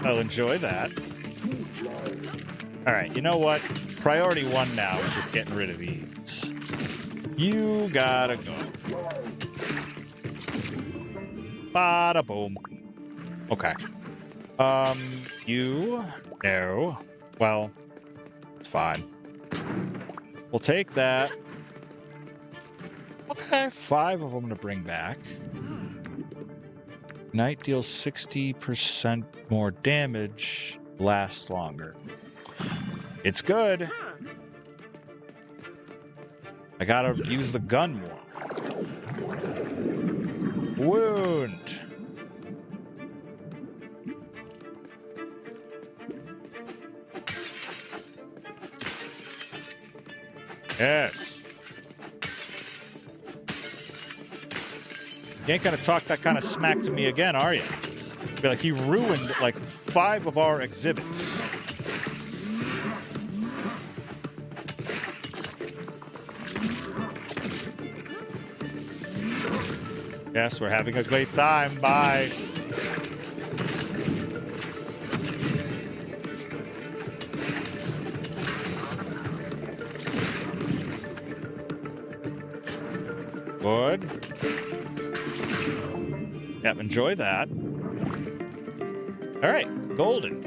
I'll enjoy that. All right, you know what? Priority 1 now is just getting rid of these. You gotta go. Bada boom. Okay. You... No. Well, it's fine. We'll take that. Okay, 5 of them to bring back. Knight deals 60% more damage, lasts longer. It's good. I gotta use the gun more. Wound. Yes. You ain't gonna talk that kind of smack to me again, are you? Be like, you ruined like 5 of our exhibits. Yes, we're having a great time. Bye. Good. Yep, enjoy that. All right, golden.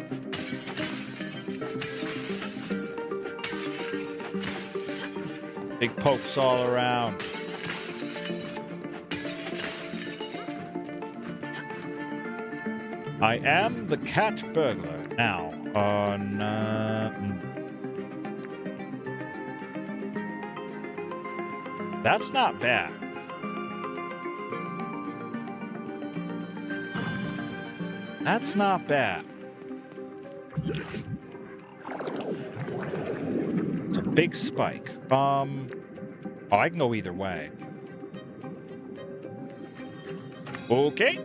Big pokes all around. I am the cat burglar. Now, on... That's not bad. That's not bad. It's a big spike. Oh, I can go either way. Okay.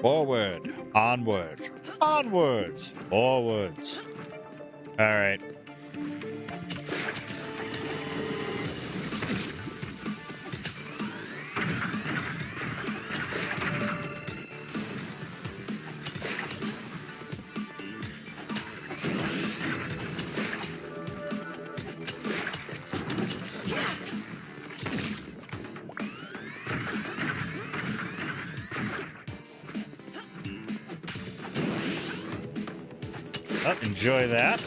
Forward. Onward. Onwards. Forwards. All right. Oh, enjoy that.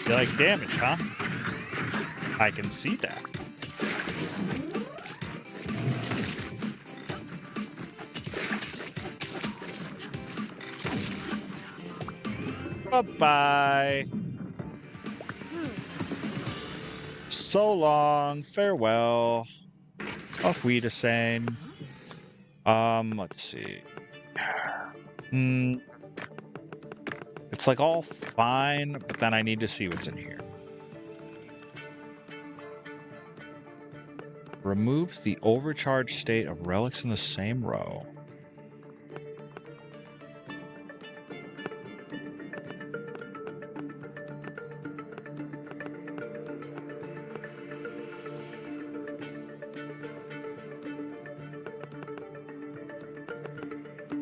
You like damage, huh? I can see that. Bye-bye. So long. Farewell. Auf Wiedersehen. Let's see. It's like all fine, but then I need to see what's in here. Removes the overcharged state of relics in the same row.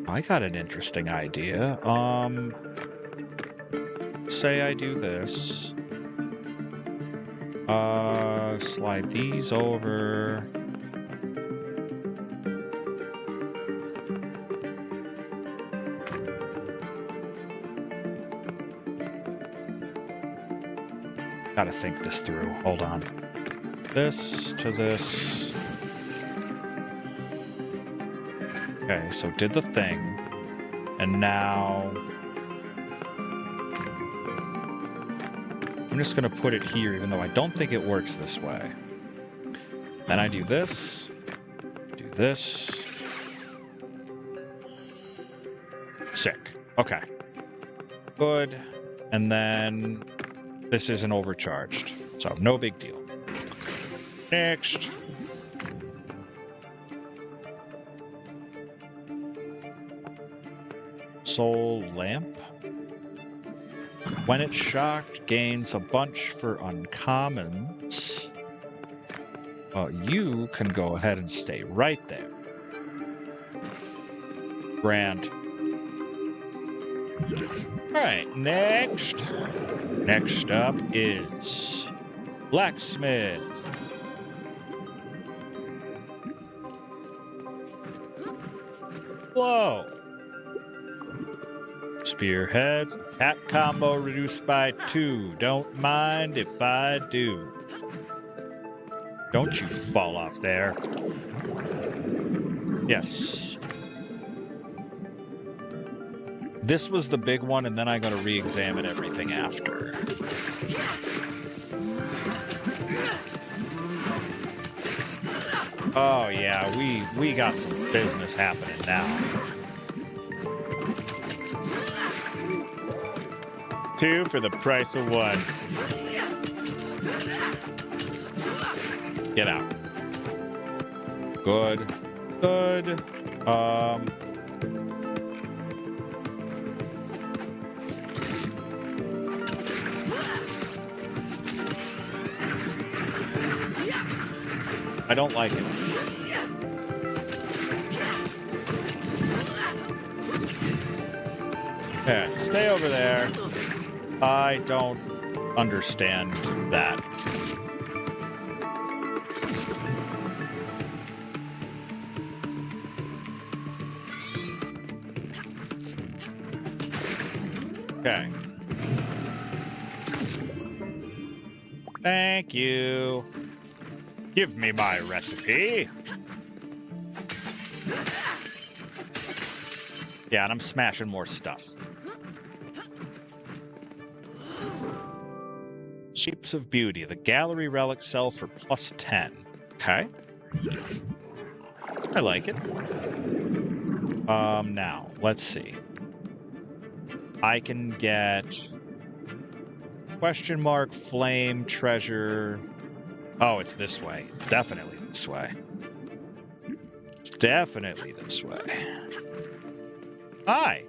I got an interesting idea. Say I do this. Slide these over. Gotta think this through. Hold on. This to this. Okay, so did the thing. And now I'm just going to put it here, even though I don't think it works this way. Then I do this. Do this. Sick. Okay. Good. And then this isn't overcharged. So no big deal. Next. Soul lamp. When it's shocked, gains a bunch for uncommons. You can go ahead and stay right there. Grand. Alright, next. Next up is Blacksmith. Blow. Spearheads. Attack combo reduced by 2. Don't mind if I do. Don't you fall off there. Yes. This was the big one, and then I'm going to re-examine everything after. Oh yeah, we got some business happening now. 2 for the price of 1. Get out. Good. Good. I don't like it. Okay, stay over there. I don't understand that. Okay. Thank you. Give me my recipe. Yeah, and I'm smashing more stuff. Shapes of Beauty. The gallery relics sell for +10. Okay. I like it. Now, let's see. I can get question mark, flame, treasure. Oh, it's this way. It's definitely this way. It's definitely this way. Hi.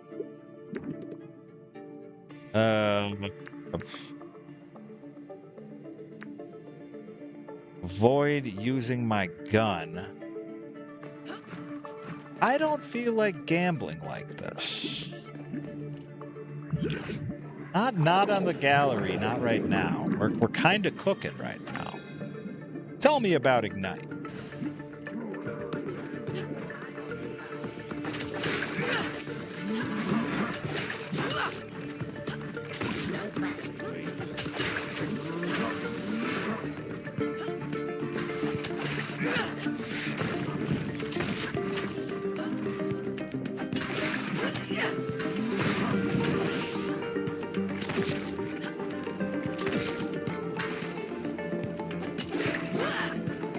Avoid using my gun. I don't feel like gambling like this. Not on the gallery, not right now. We're kind of cooking right now. Tell me about Ignite.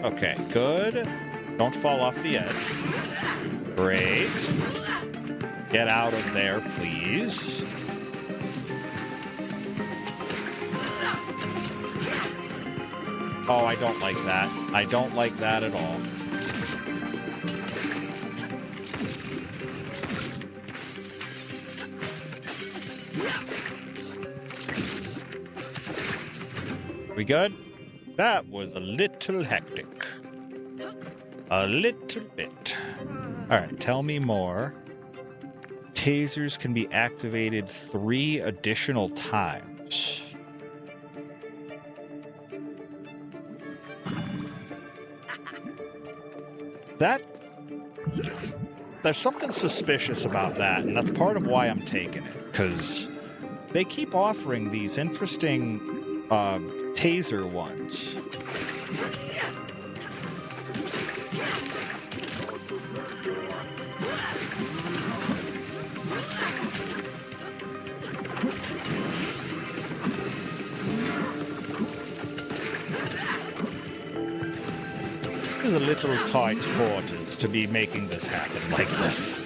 Okay, good. Don't fall off the edge. Great. Get out of there, please. Oh, I don't like that. I don't like that at all. We good? That was a little hectic. A little bit. All right, tell me more. Tasers can be activated 3 additional times. There's something suspicious about that, and that's part of why I'm taking it, because they keep offering these interesting taser ones. It's a little tight quarters to be making this happen like this.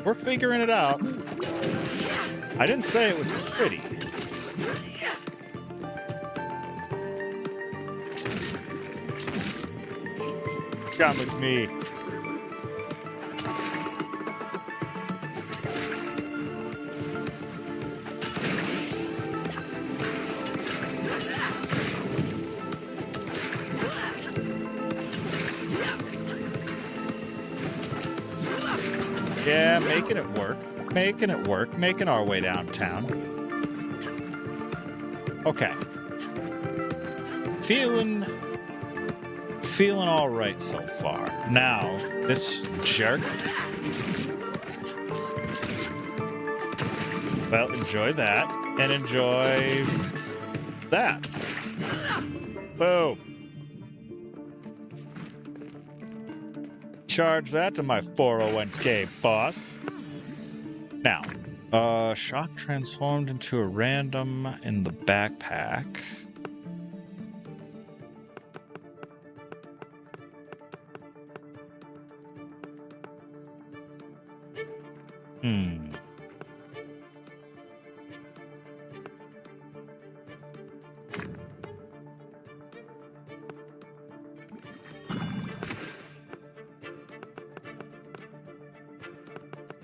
We're figuring it out. I didn't say it was pretty. Come with me. Yeah, making it work. Making it work. Making our way downtown. Okay. Feeling all right so far. Now, this jerk. Well, enjoy that. And enjoy that. Boom. Charge that to my 401k, boss. Now, shock transformed into a random in the backpack.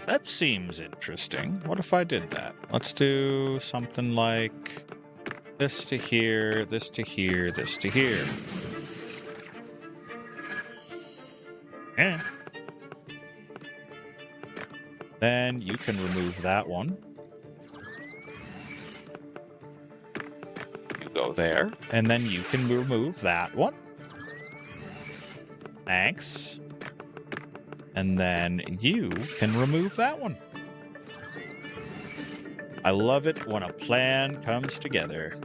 That seems interesting. What if I did that? Let's do something like this to here, this to here, this to here. Yeah. Then you can remove that one. You go there, and then you can remove that one. Thanks. And then you can remove that one. I love it when a plan comes together.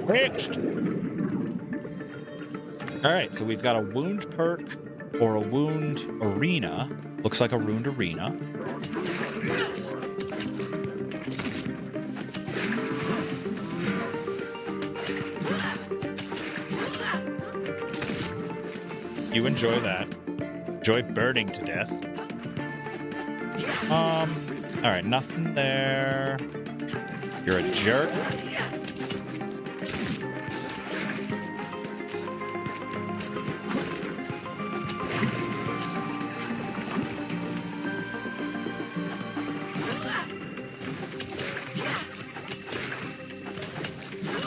Fixed! Alright, so we've got a wound perk or a wound arena. Looks like a wound arena. You enjoy that. Enjoy burning to death. Alright, nothing there. You're a jerk.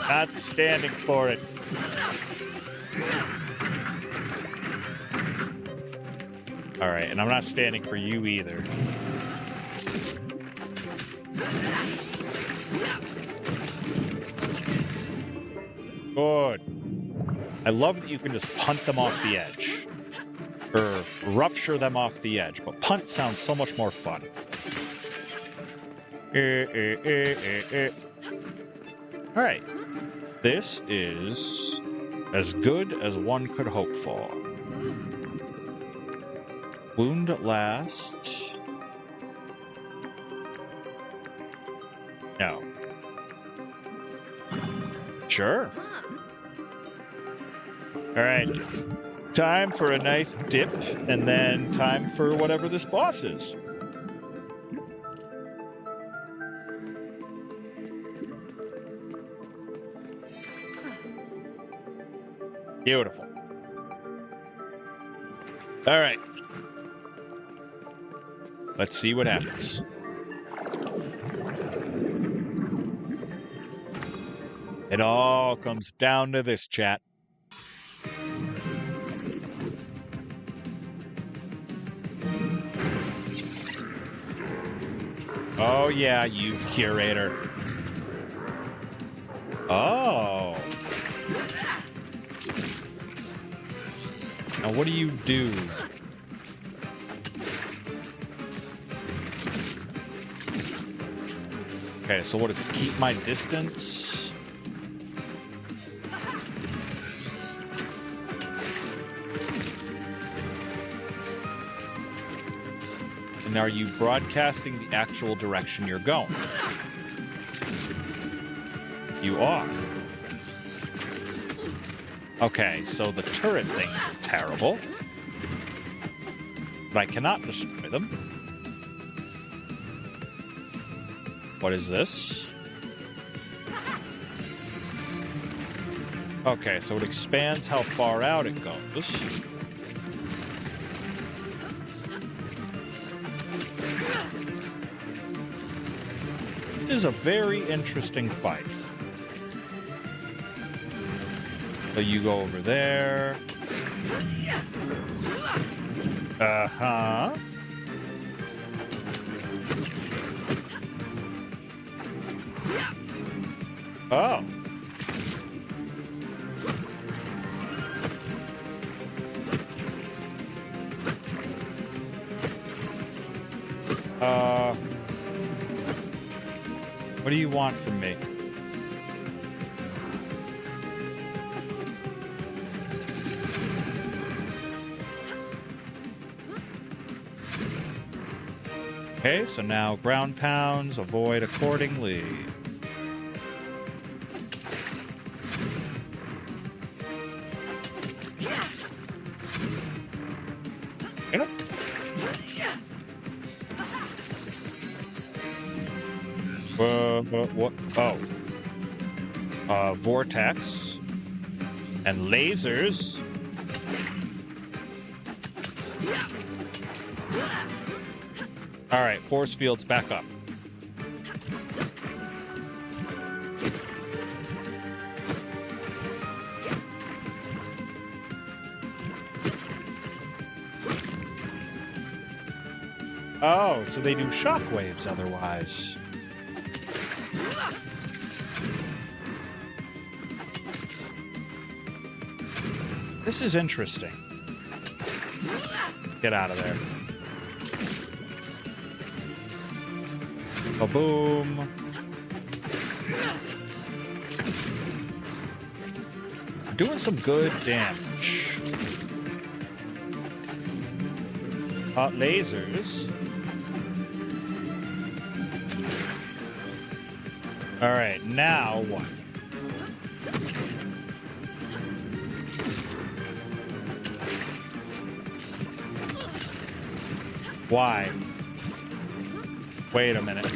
Not standing for it. Alright, and I'm not standing for you either. Good. I love that you can just punt them off the edge. Or rupture them off the edge, but punt sounds so much more fun. Alright. This is as good as one could hope for. Wound at last. No. Sure. Alright. Time for a nice dip, and then time for whatever this boss is. Beautiful. Alright. Let's see what happens. It all comes down to this, chat. Oh, yeah, you curator. Oh. Now, what do you do? Okay, so what does it? Keep my distance? And are you broadcasting the actual direction you're going? You are. Okay, so the turret things are terrible. But I cannot destroy them. What is this? Okay, so it expands how far out it goes. This is a very interesting fight. So you go over there. Uh-huh. Oh. What do you want from me? Okay, so now ground pounds, avoid accordingly. What? Oh. Vortex. And lasers. Alright, force fields back up. Oh, so they do shockwaves otherwise. This is interesting. Get out of there. Ba-boom. Doing some good damage. Lasers. Alright, now what? Why? Wait a minute.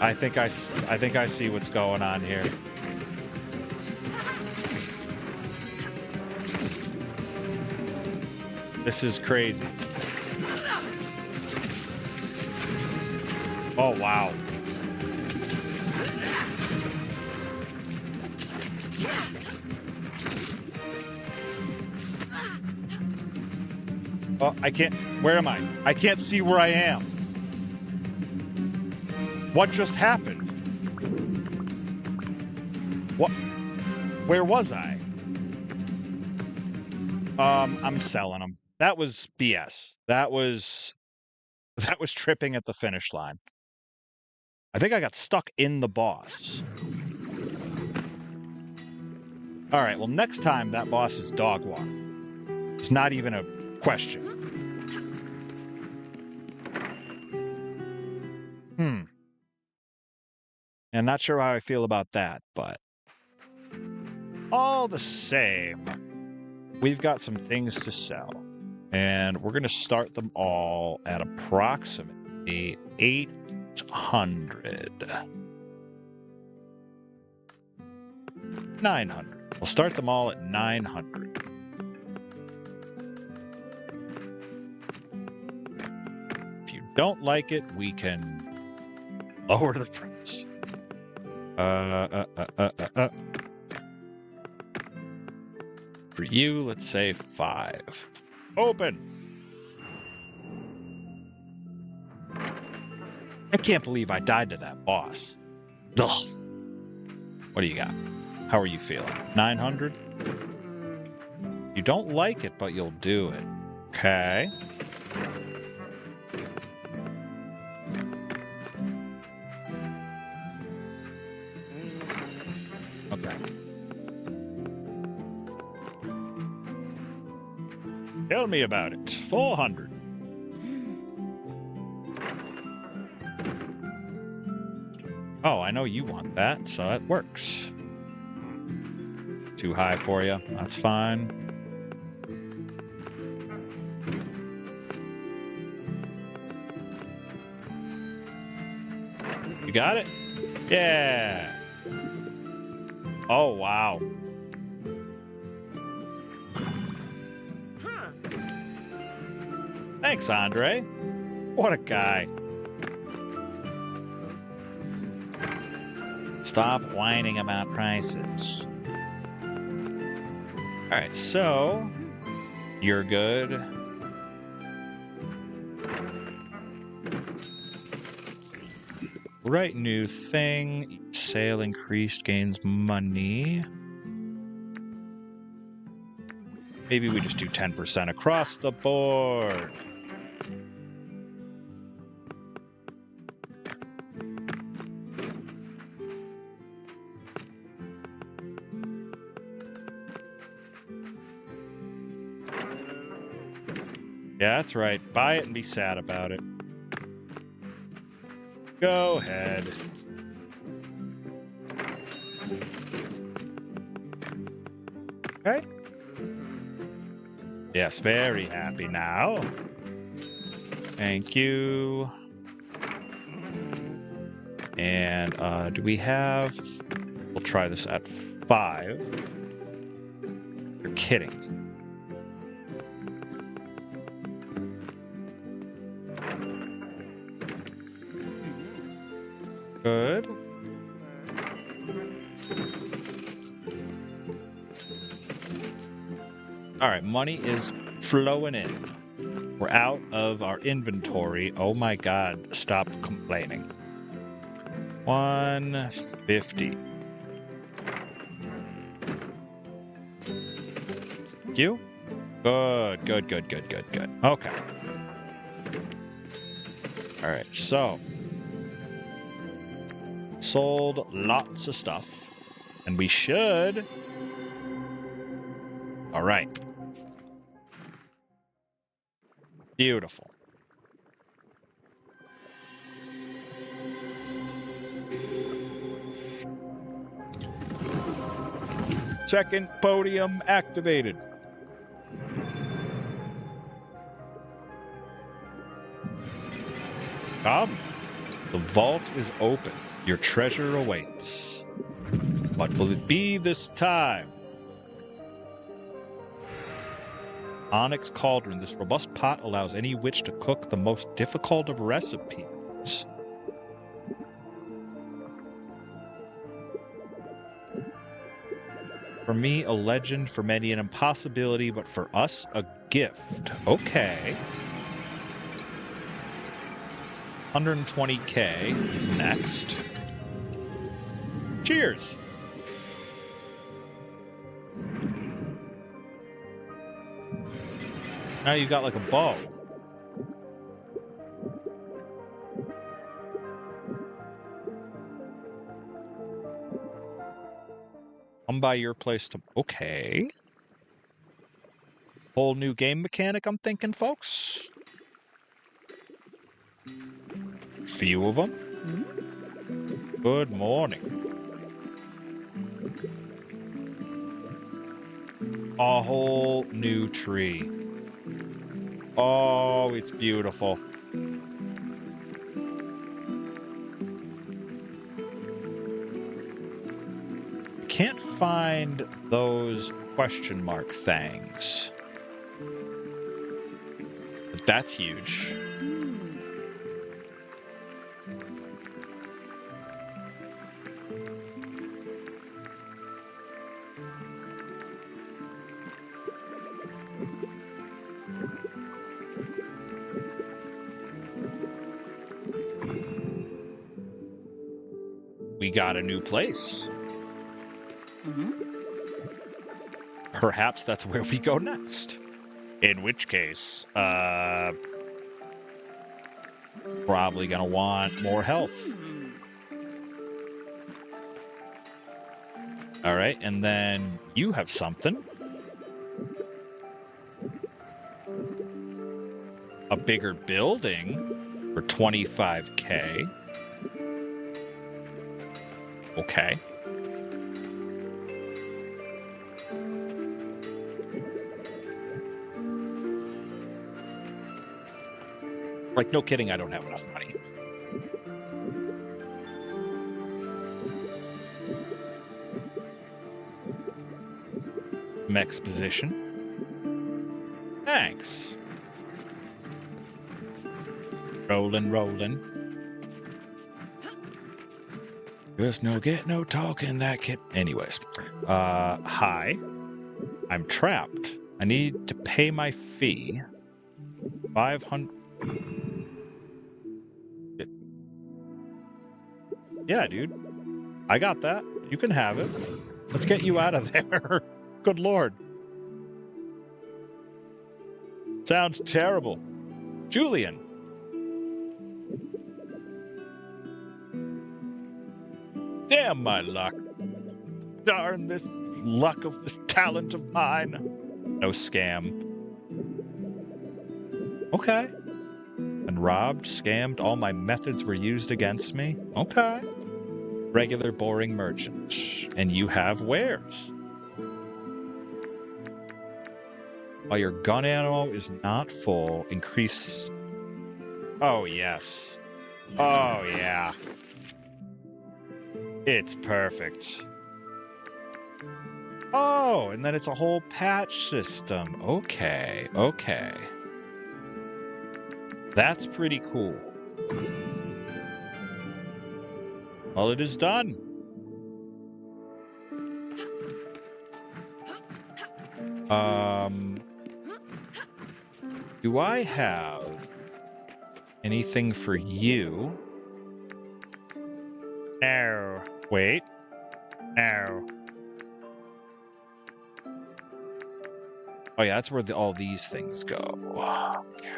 I think I see what's going on here. This is crazy. Oh, wow. Oh, I can't. Where am I? I can't see where I am. What just happened? What? Where was I? I'm selling them. That was BS. That was tripping at the finish line. I think I got stuck in the boss. All right, well, next time that boss is dog water. It's not even a question. I'm not sure how I feel about that, but all the same, we've got some things to sell. And we're going to start them all at approximately 800. 900. We'll start them all at 900. If you don't like it, we can lower the price. For you, let's say 5. Open! I can't believe I died to that boss. Ugh. What do you got? How are you feeling? 900? You don't like it, but you'll do it. Okay. Okay. Tell me about it. 400. Oh, I know you want that, so it works. Too high for you. That's fine. You got it? Yeah. Oh, wow. Thanks, Andre. What a guy. Stop whining about prices. All right, so you're good. Right, new thing. Each sale increased gains money. Maybe we just do 10% across the board. Yeah, that's right. Buy it and be sad about it. Go ahead. Okay. Yes, very happy now. Thank you. And do we have... We'll try this at 5. You're kidding. Good. All right, money is flowing in. We're out of our inventory. Oh my God, stop complaining. 150. Thank you. Good, good, good, good, good, good. Okay. All right, so sold lots of stuff, and we should. All right. Beautiful. Second podium activated. Come. The vault is open. Your treasure awaits. What will it be this time? Onyx Cauldron. This robust pot allows any witch to cook the most difficult of recipes. For me, a legend. For many, an impossibility. But for us, a gift. Okay. 120k is next. Cheers! Now you got like a bow. Come by your place to... Okay. Whole new game mechanic, I'm thinking, folks. Few of them. Good morning. A whole new tree. Oh, it's beautiful. Can't find those question mark things. But that's huge. We got a new place. Perhaps that's where we go next. In which case, probably gonna want more health. All right, and then you have something. A bigger building for 25k. Okay. Like, no kidding, I don't have enough money. some exposition. Thanks. Rollin'. There's no get no talking that kid. Anyways. Hi. I'm trapped. I need to pay my fee. 500. Yeah, dude. I got that. You can have it. Let's get you out of there. Good lord. Sounds terrible. Julian. Damn my luck. Darn this luck of this talent of mine. No scam. Okay. And robbed, scammed, all my methods were used against me. Okay. Regular boring merchant. And you have wares. While your gun ammo is not full, increase... Oh, yes. Oh, yeah. It's perfect. Oh, and then it's a whole patch system. Okay. That's pretty cool. Well, it is done. Do I have anything for you? No. Wait. No. Oh yeah, that's where all these things go. Okay.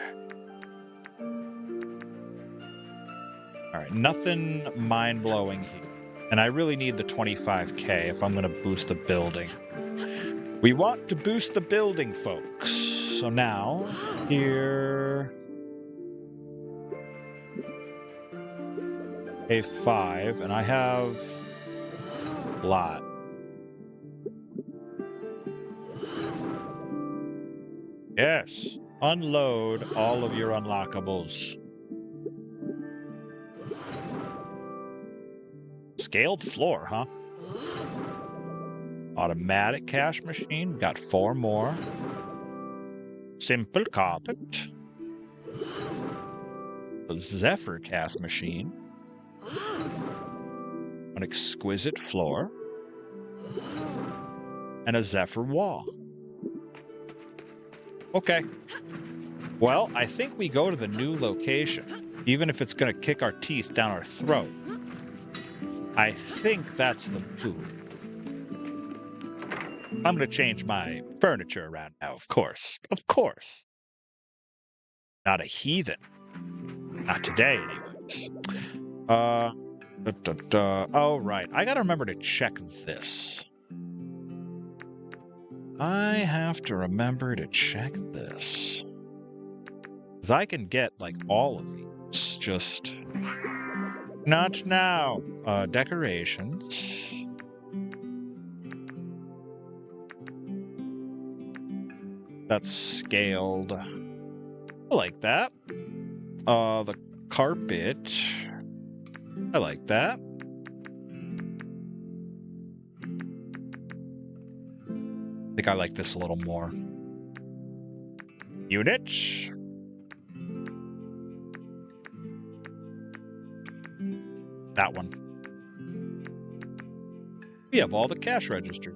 Alright, nothing mind-blowing here. And I really need the 25k if I'm going to boost the building. We want to boost the building, folks. So now, here... A5, and I have... a lot. Yes, unload all of your unlockables. Scaled floor, huh? Automatic cash machine. Got 4 more. Simple carpet. A Zephyr cast machine. An exquisite floor. And a Zephyr wall. Okay. Well, I think we go to the new location, even if it's going to kick our teeth down our throat. I think that's the move. I'm going to change my furniture around now, of course. Of course. Not a heathen. Not today, anyways. Oh, right. I got to remember to check this. I have to remember to check this. Because I can get, like, all of these. Just... not now. Decorations. That's scaled. I like that. The carpet. I like that. I think I like this a little more. Units. That one. We have all the cash registered.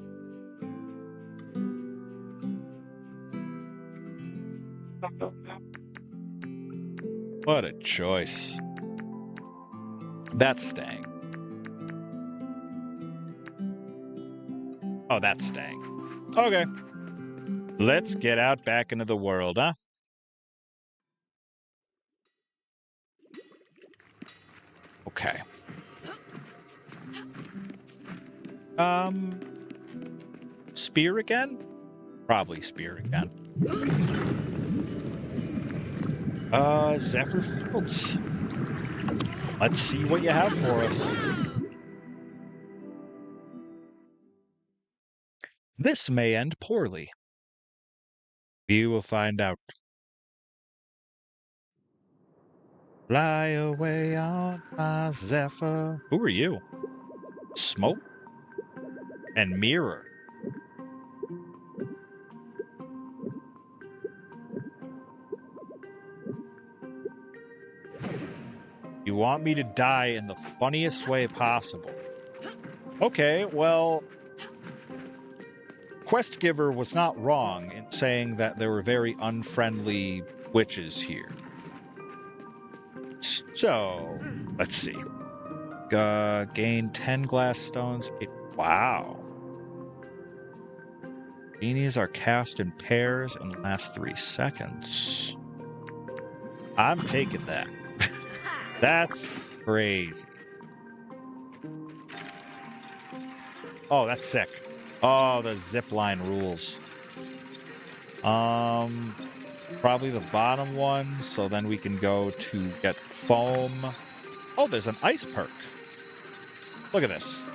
What a choice. That's staying. Oh, that's staying. Okay. Let's get out back into the world, huh? Okay. Spear again? Probably spear again. Zephyr Fields. Let's see what you have for us. This may end poorly. We will find out. Fly away on my Zephyr. Who are you? Smoke? And mirror. You want me to die in the funniest way possible. Okay, well, Quest Giver was not wrong in saying that there were very unfriendly witches here. So, let's see. Gain 10 glass stones. Wow. Genies are cast in pairs and last 3 seconds. I'm taking that. That's crazy. Oh, that's sick. Oh, the zip line rules. Probably the bottom one, so then we can go to get foam. Oh, there's an ice perk. Look at this.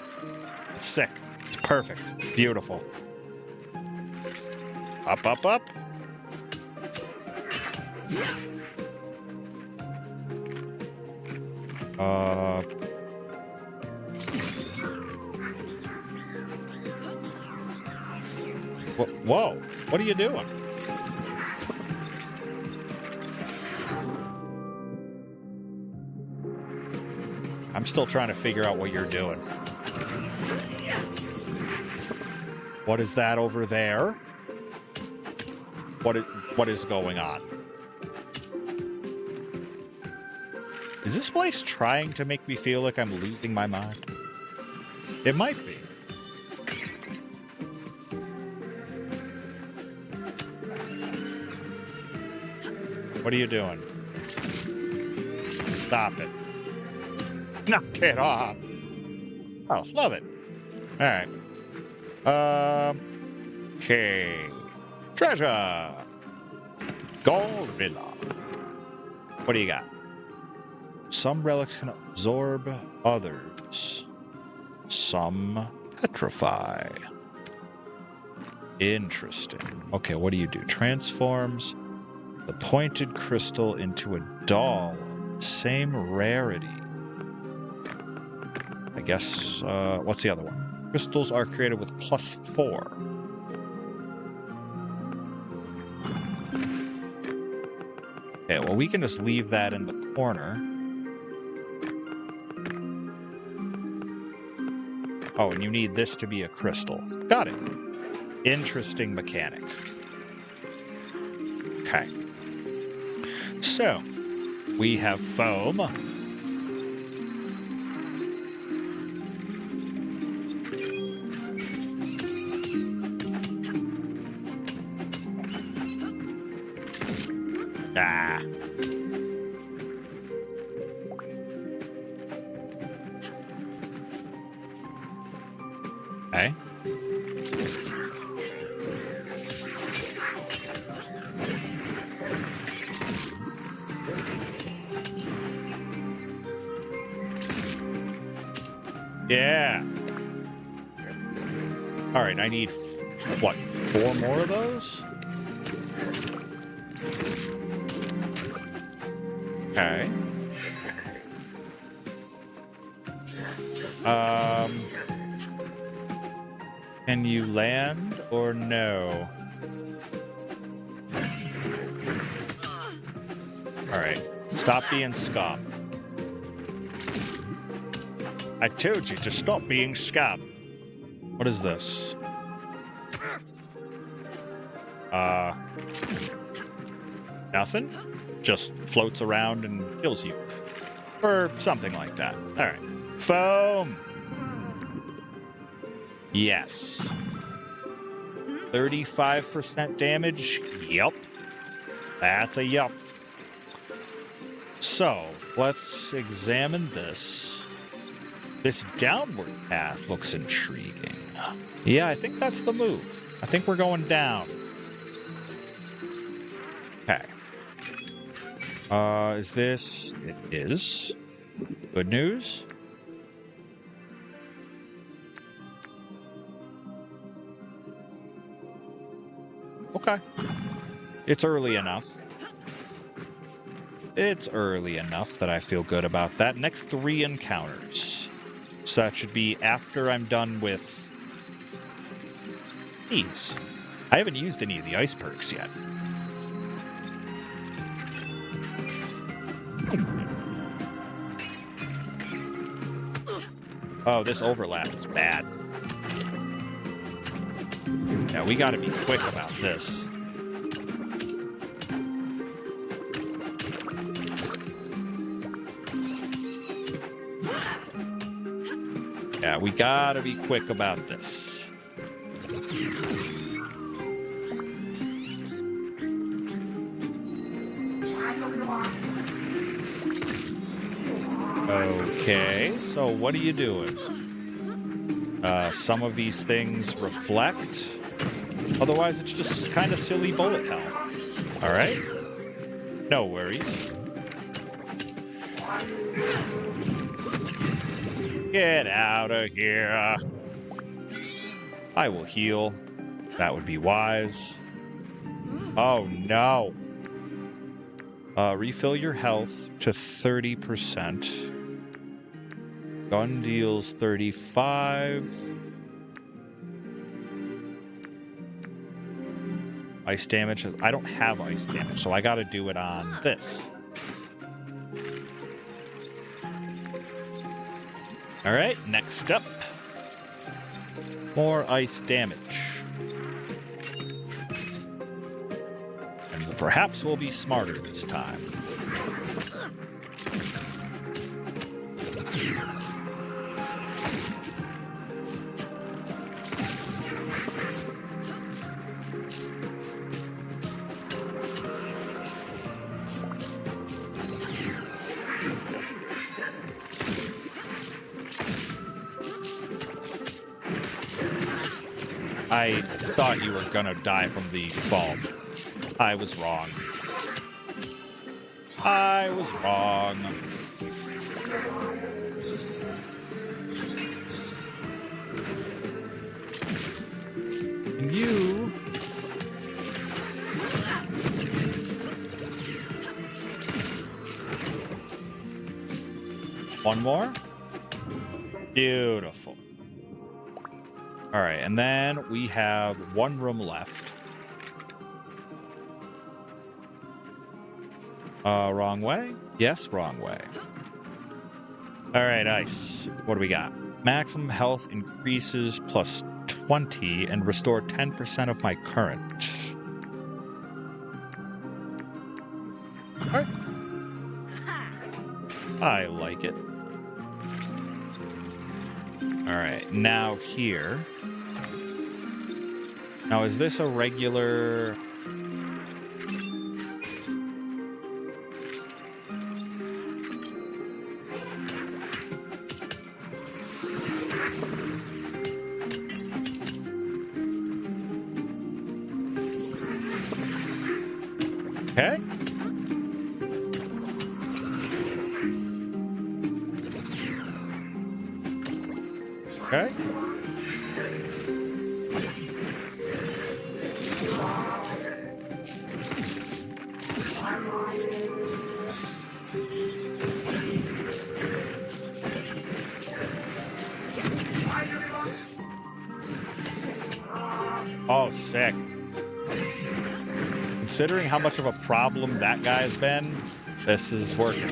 It's sick. It's perfect. Beautiful. Up, up, up. Whoa. What are you doing? I'm still trying to figure out what you're doing. What is that over there? What is going on? Is this place trying to make me feel like I'm losing my mind? It might be. What are you doing? Stop it. Knock it off. Oh, love it. All right. Okay. Treasure. Gorilla. What do you got? Some relics can absorb others. Some petrify. Interesting. Okay, what do you do? Transforms the pointed crystal into a doll. Same rarity. I guess, what's the other one? Crystals are created with +4. Okay, well, we can just leave that in the corner. Oh, and you need this to be a crystal. Got it. Interesting mechanic. Okay. So, we have foam. Ah. Okay. Yeah. All right, I need, what, 4 more of those? Okay. Can you land or no? All right. Stop being scum. I told you to stop being scum. What is this? Nothing? Just floats around and kills you. Or something like that. All right. Foam. Yes. 35% damage? Yup. That's a yup. So, let's examine this. This downward path looks intriguing. Yeah, I think that's the move. I think we're going down. Okay. Is this... It is. Good news. Okay. It's early enough. It's early enough that I feel good about that. Next 3 encounters. So that should be after I'm done with these. I haven't used any of the ice perks yet. Oh, this overlap is bad. Yeah, we gotta be quick about this. Yeah, we gotta be quick about this. Okay, so what are you doing? Some of these things reflect. Otherwise, it's just kind of silly bullet hell. All right? No worries. Get out of here. I will heal. That would be wise. Oh, no. Refill your health to 30%. Gun deals 35. Ice damage. I don't have ice damage, so I gotta do it on this. Alright, next step. More ice damage. And perhaps we'll be smarter this time. I thought you were gonna die from the foam. I was wrong. I was wrong. And you... One more? Beautiful. All right, and then we have one room left. Wrong way? Yes, wrong way. All right, ice. What do we got? Maximum health increases plus 20 and restore 10% of my current. All right. I like it. All right, now here. Now, is this a regular... Okay. Okay. Oh, sick. Considering how much of a problem that guy's been, this is working.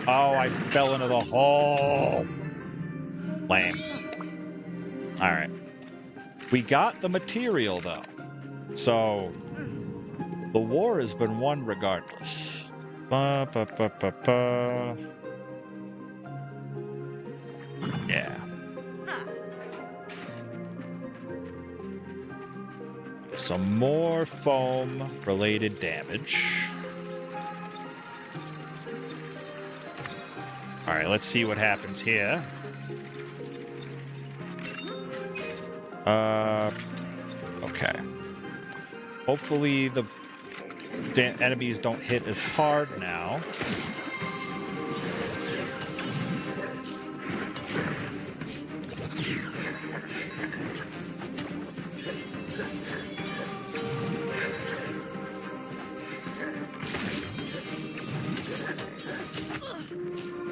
Oh, I fell into the hole. Lame. All right. We got the material, though. So, the war has been won regardless. Ba, ba, ba, ba, ba. Yeah. Some more foam-related damage. All right, let's see what happens here. Okay. Hopefully the enemies don't hit as hard now.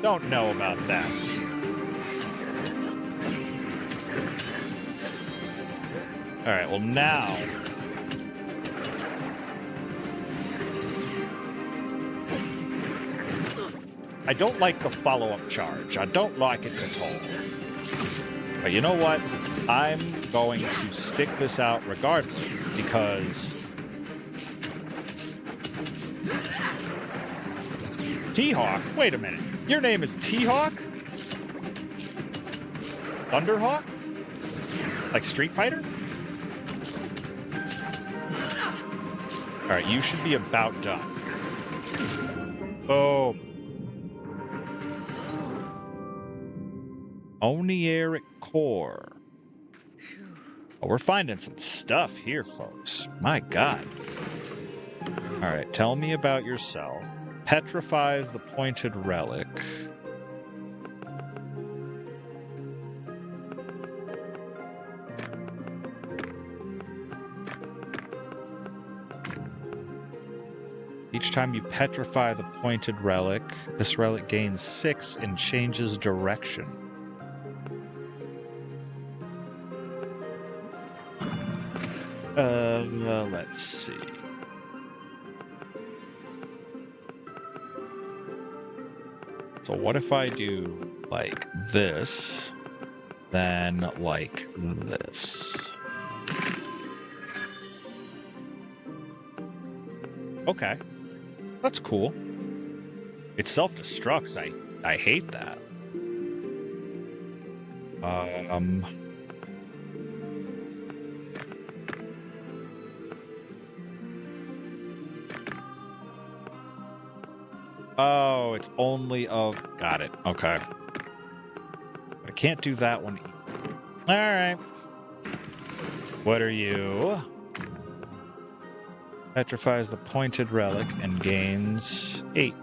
Don't know about that. All right, well now... I don't like the follow-up charge. I don't like it at all. But you know what? I'm going to stick this out regardless, because T-Hawk? Wait a minute. Your name is T-Hawk? Thunderhawk? Like Street Fighter? Alright, you should be about done. Oh. Onieric core. Oh, we're finding some stuff here, folks. My God. Alright, tell me about yourself. Petrifies the pointed relic. Each time you petrify the pointed relic, this relic gains 6 and changes direction. Let's see. So what if I do like this, then like this? Okay. That's cool. It self-destructs. I hate that. Oh, it's only of... Got it. Okay. I can't do that one either. All right. What are you? Petrifies the pointed relic and gains 8.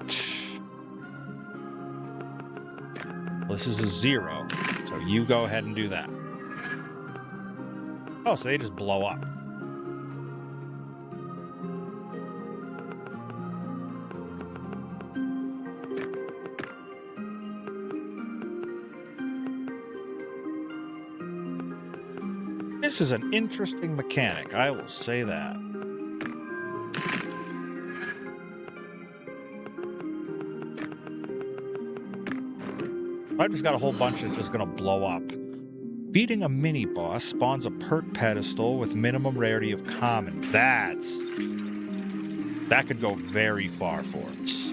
This is a 0, so you go ahead and do that. Oh, so they just blow up. This is an interesting mechanic, I will say that. I've just got a whole bunch that's just going to blow up. Beating a mini-boss spawns a perk pedestal with minimum rarity of common. That could go very far for us.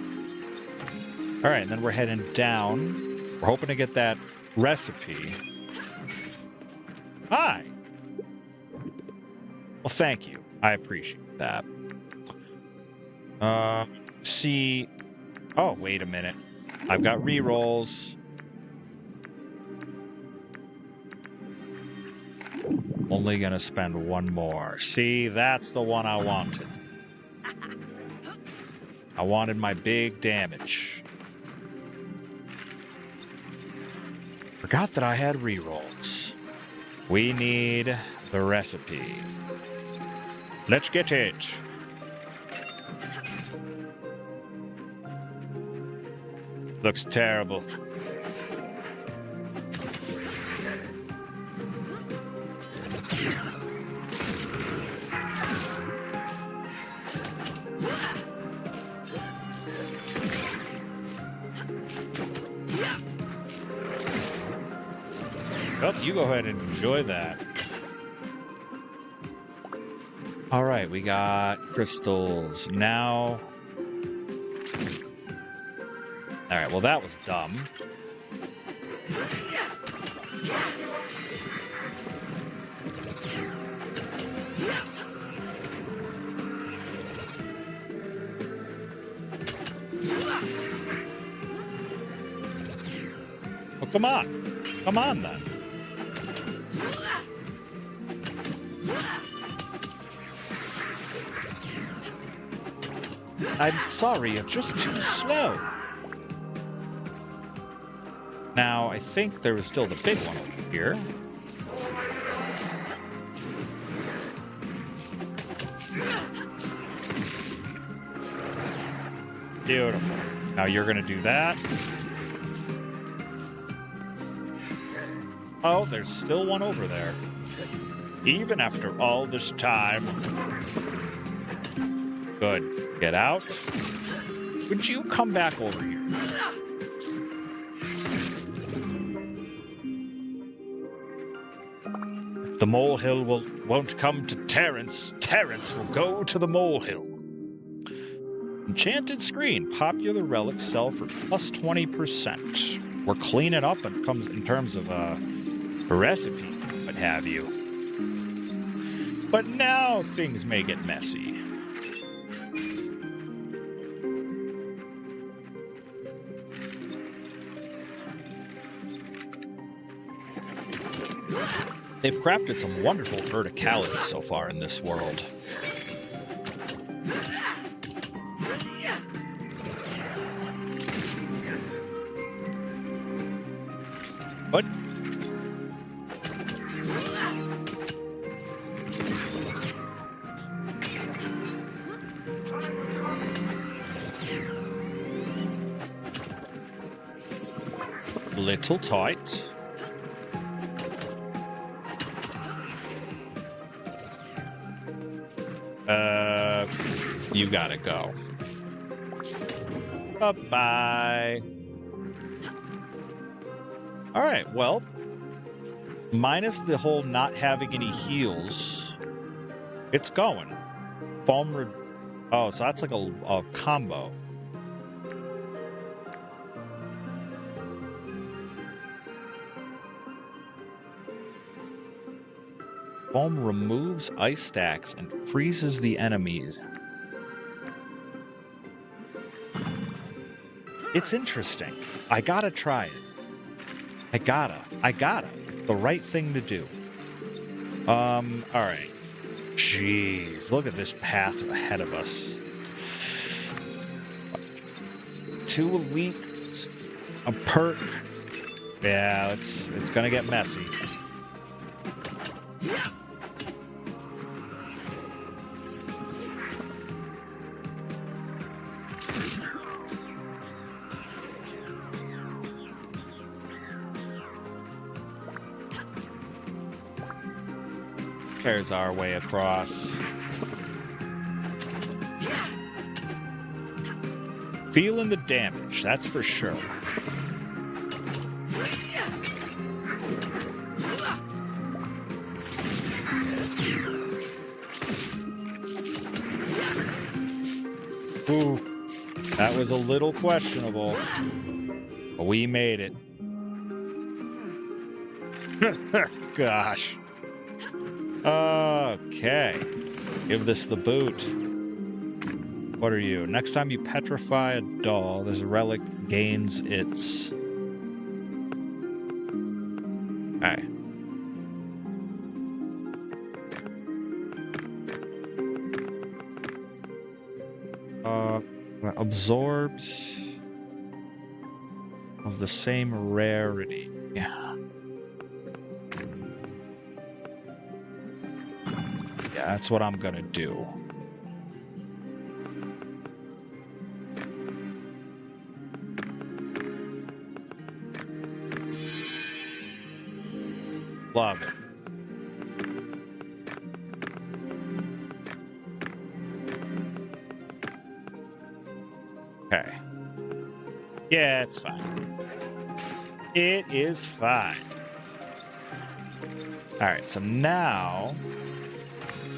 Alright, and then we're heading down. We're hoping to get that recipe. Hi! Well, thank you. I appreciate that. See... Oh, wait a minute. I've got rerolls. Only gonna spend one more. See, that's the one I wanted. I wanted my big damage. Forgot that I had rerolls. We need the recipe. Let's get it. Looks terrible. Well, you go ahead and enjoy that. All right, we got crystals. Now... All right, well, that was dumb. Well, come on. Come on, then. I'm sorry, you're just too slow. Now, I think there was still the big one over here. Beautiful. Now you're gonna do that. Oh, there's still one over there. Even after all this time. Good. Get out. Would you come back over here? The molehill won't come to Terrence. Terrence will go to the molehill. Enchanted screen. Popular relics sell for plus 20%. We're cleaning up when it comes in terms of a recipe, what have you. But now things may get messy. They've crafted some wonderful verticality so far in this world. But little tight. You gotta go. Bye-bye. All right, well, minus the whole not having any heals, it's going. Oh, so that's like a combo. Foam removes ice stacks and freezes the enemies. It's interesting. I gotta try it. I gotta. The right thing to do. All right. Jeez, look at this path ahead of us. 2 elites, a perk. Yeah, it's gonna get messy. There's our way across. Feeling the damage, that's for sure. Ooh, that was a little questionable, but we made it. Gosh. Okay. Give this the boot. What are you? Next time you petrify a doll, this relic gains its... Okay. Absorbs of the same rarity. Yeah. Yeah, that's what I'm gonna do. Love it. Okay. Yeah, it's fine. It is fine. All right, so now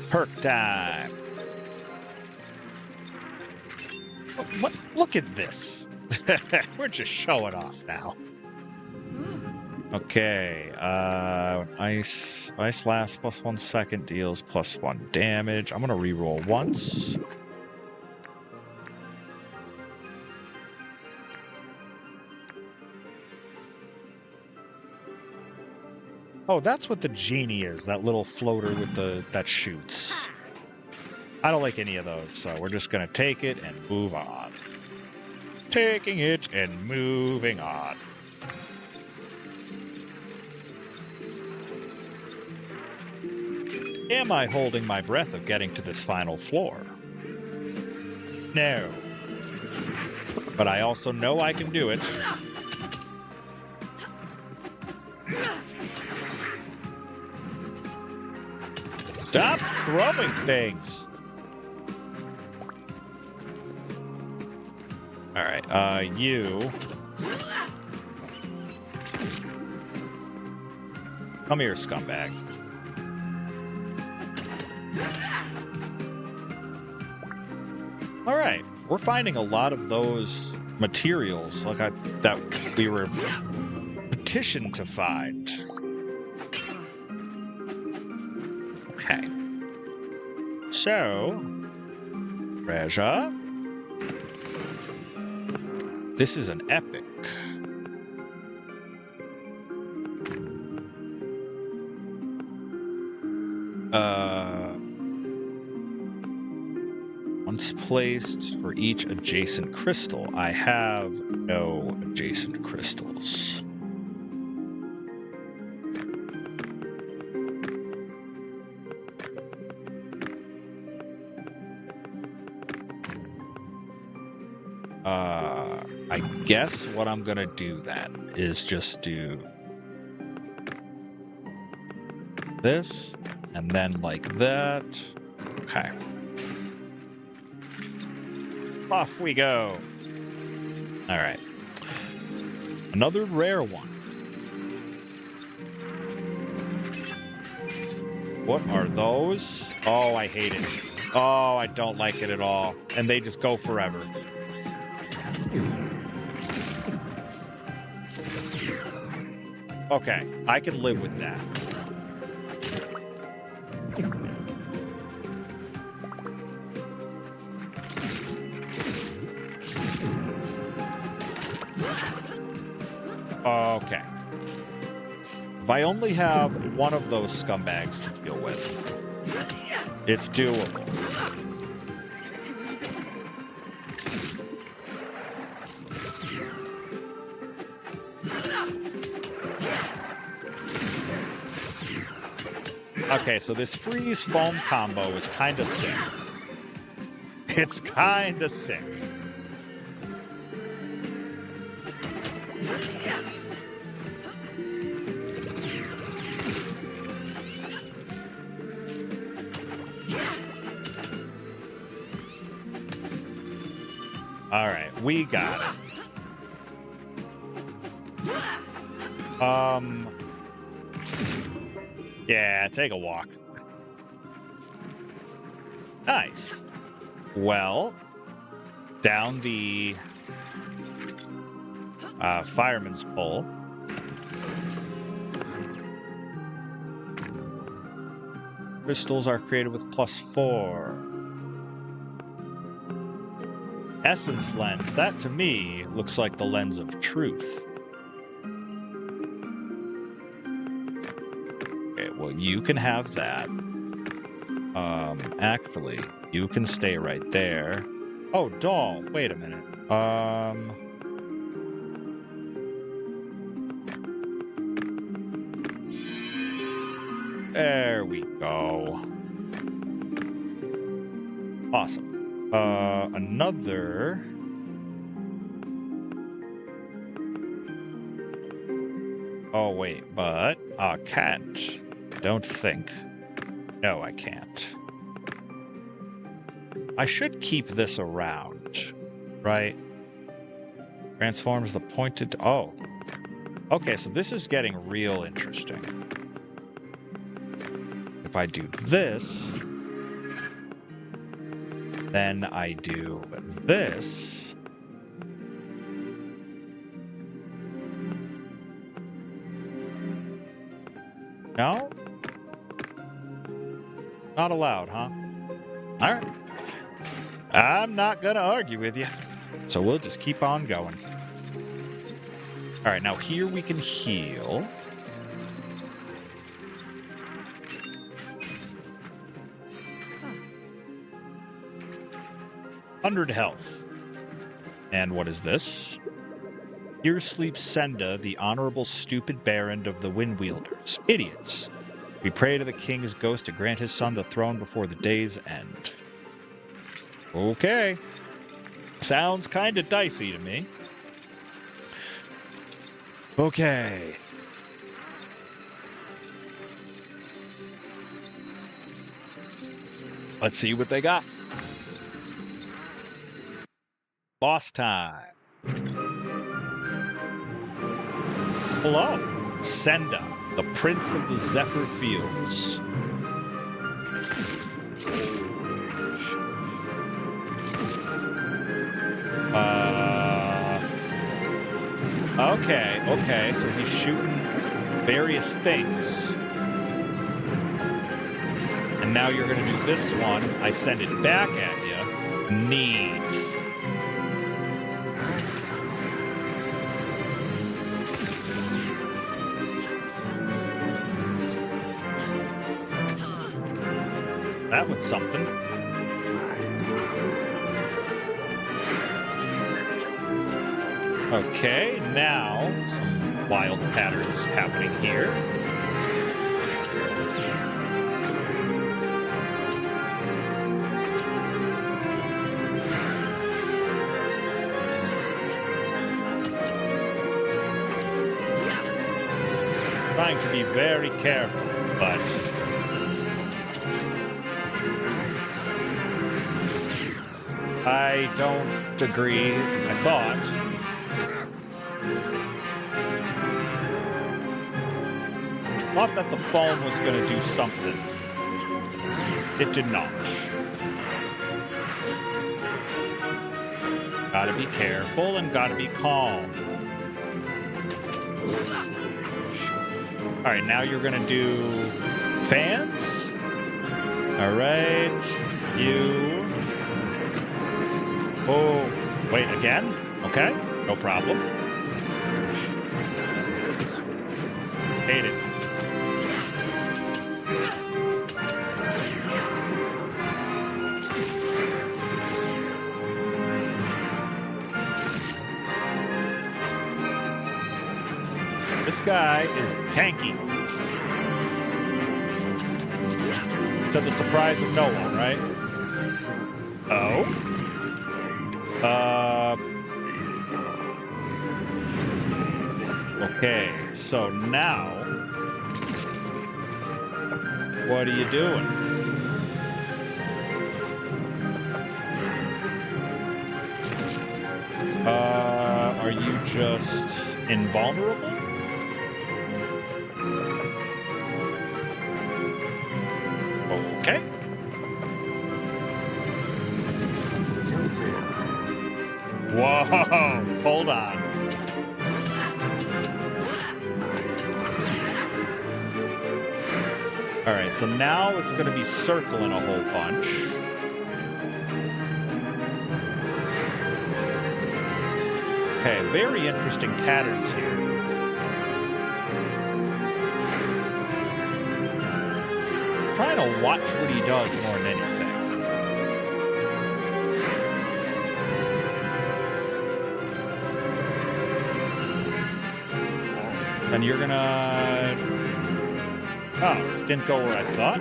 perk time. What? Look at this. We're just showing off now. Okay, ice lasts plus 1 second, deals plus 1 damage. I'm gonna reroll once. Oh, that's what the genie is, that little floater with that shoots. I don't like any of those, so we're just gonna take it and move on. Taking it and moving on. Am I holding my breath of getting to this final floor? No. But I also know I can do it. Stop throwing things! Alright, you... Come here, scumbag. All right, we're finding a lot of those materials that we were petitioned to find. Okay. So, treasure. This is an epic. Once placed for each adjacent crystal. I have no adjacent crystals. I guess what I'm gonna do then is just do this, and then like that. Okay. Off we go. All right. Another rare one. What are those? Oh, I hate it. Oh, I don't like it at all. And they just go forever. Okay, I can live with that. Okay. If I only have one of those scumbags to deal with, it's doable. Okay, so this freeze foam combo is kind of sick. It's kind of sick. All right, we got it. Yeah, take a walk. Nice. Well, down the fireman's pole. Crystals are created with +4. Essence lens. That, to me, looks like the lens of truth. Okay, well, you can have that. Actually, you can stay right there. Oh, doll. Wait a minute. There we go. Awesome. Another... Oh, wait, but I can't. Don't think. No, I can't. I should keep this around, right? Transforms the pointed... Oh. Okay, so this is getting real interesting. If I do this... Then I do this. No? Not allowed, huh? All right. I'm not gonna argue with you. So we'll just keep on going. All right, now here we can heal. $100 health. And what is this? Here sleeps Senda, the honorable stupid Baron of the Windwielders. Idiots. We pray to the king's ghost to grant his son the throne before the day's end. Okay. Sounds kind of dicey to me. Okay. Let's see what they got. Boss time. Hello, Senda, the Prince of the Zephyr Fields. okay, so he's shooting various things. And now you're going to do this one. I send it back at you. Neat. That was something. Okay, now some wild patterns happening here. Trying to be very careful, but I don't agree. I thought that the foam was going to do something. It did not. Gotta be careful and gotta be calm. All right, now you're going to do fans. All right, you. Oh, wait, again? Okay, no problem. Hate it. This guy is tanky. To the surprise of no one, right? Oh? Okay, so now, what are you doing? Are you just invulnerable? Okay. Whoa, hold on. All right, so now it's going to be circling a whole bunch. Okay, very interesting patterns here. Trying to watch what he does more than anything. And you're gonna... Oh, didn't go where I thought.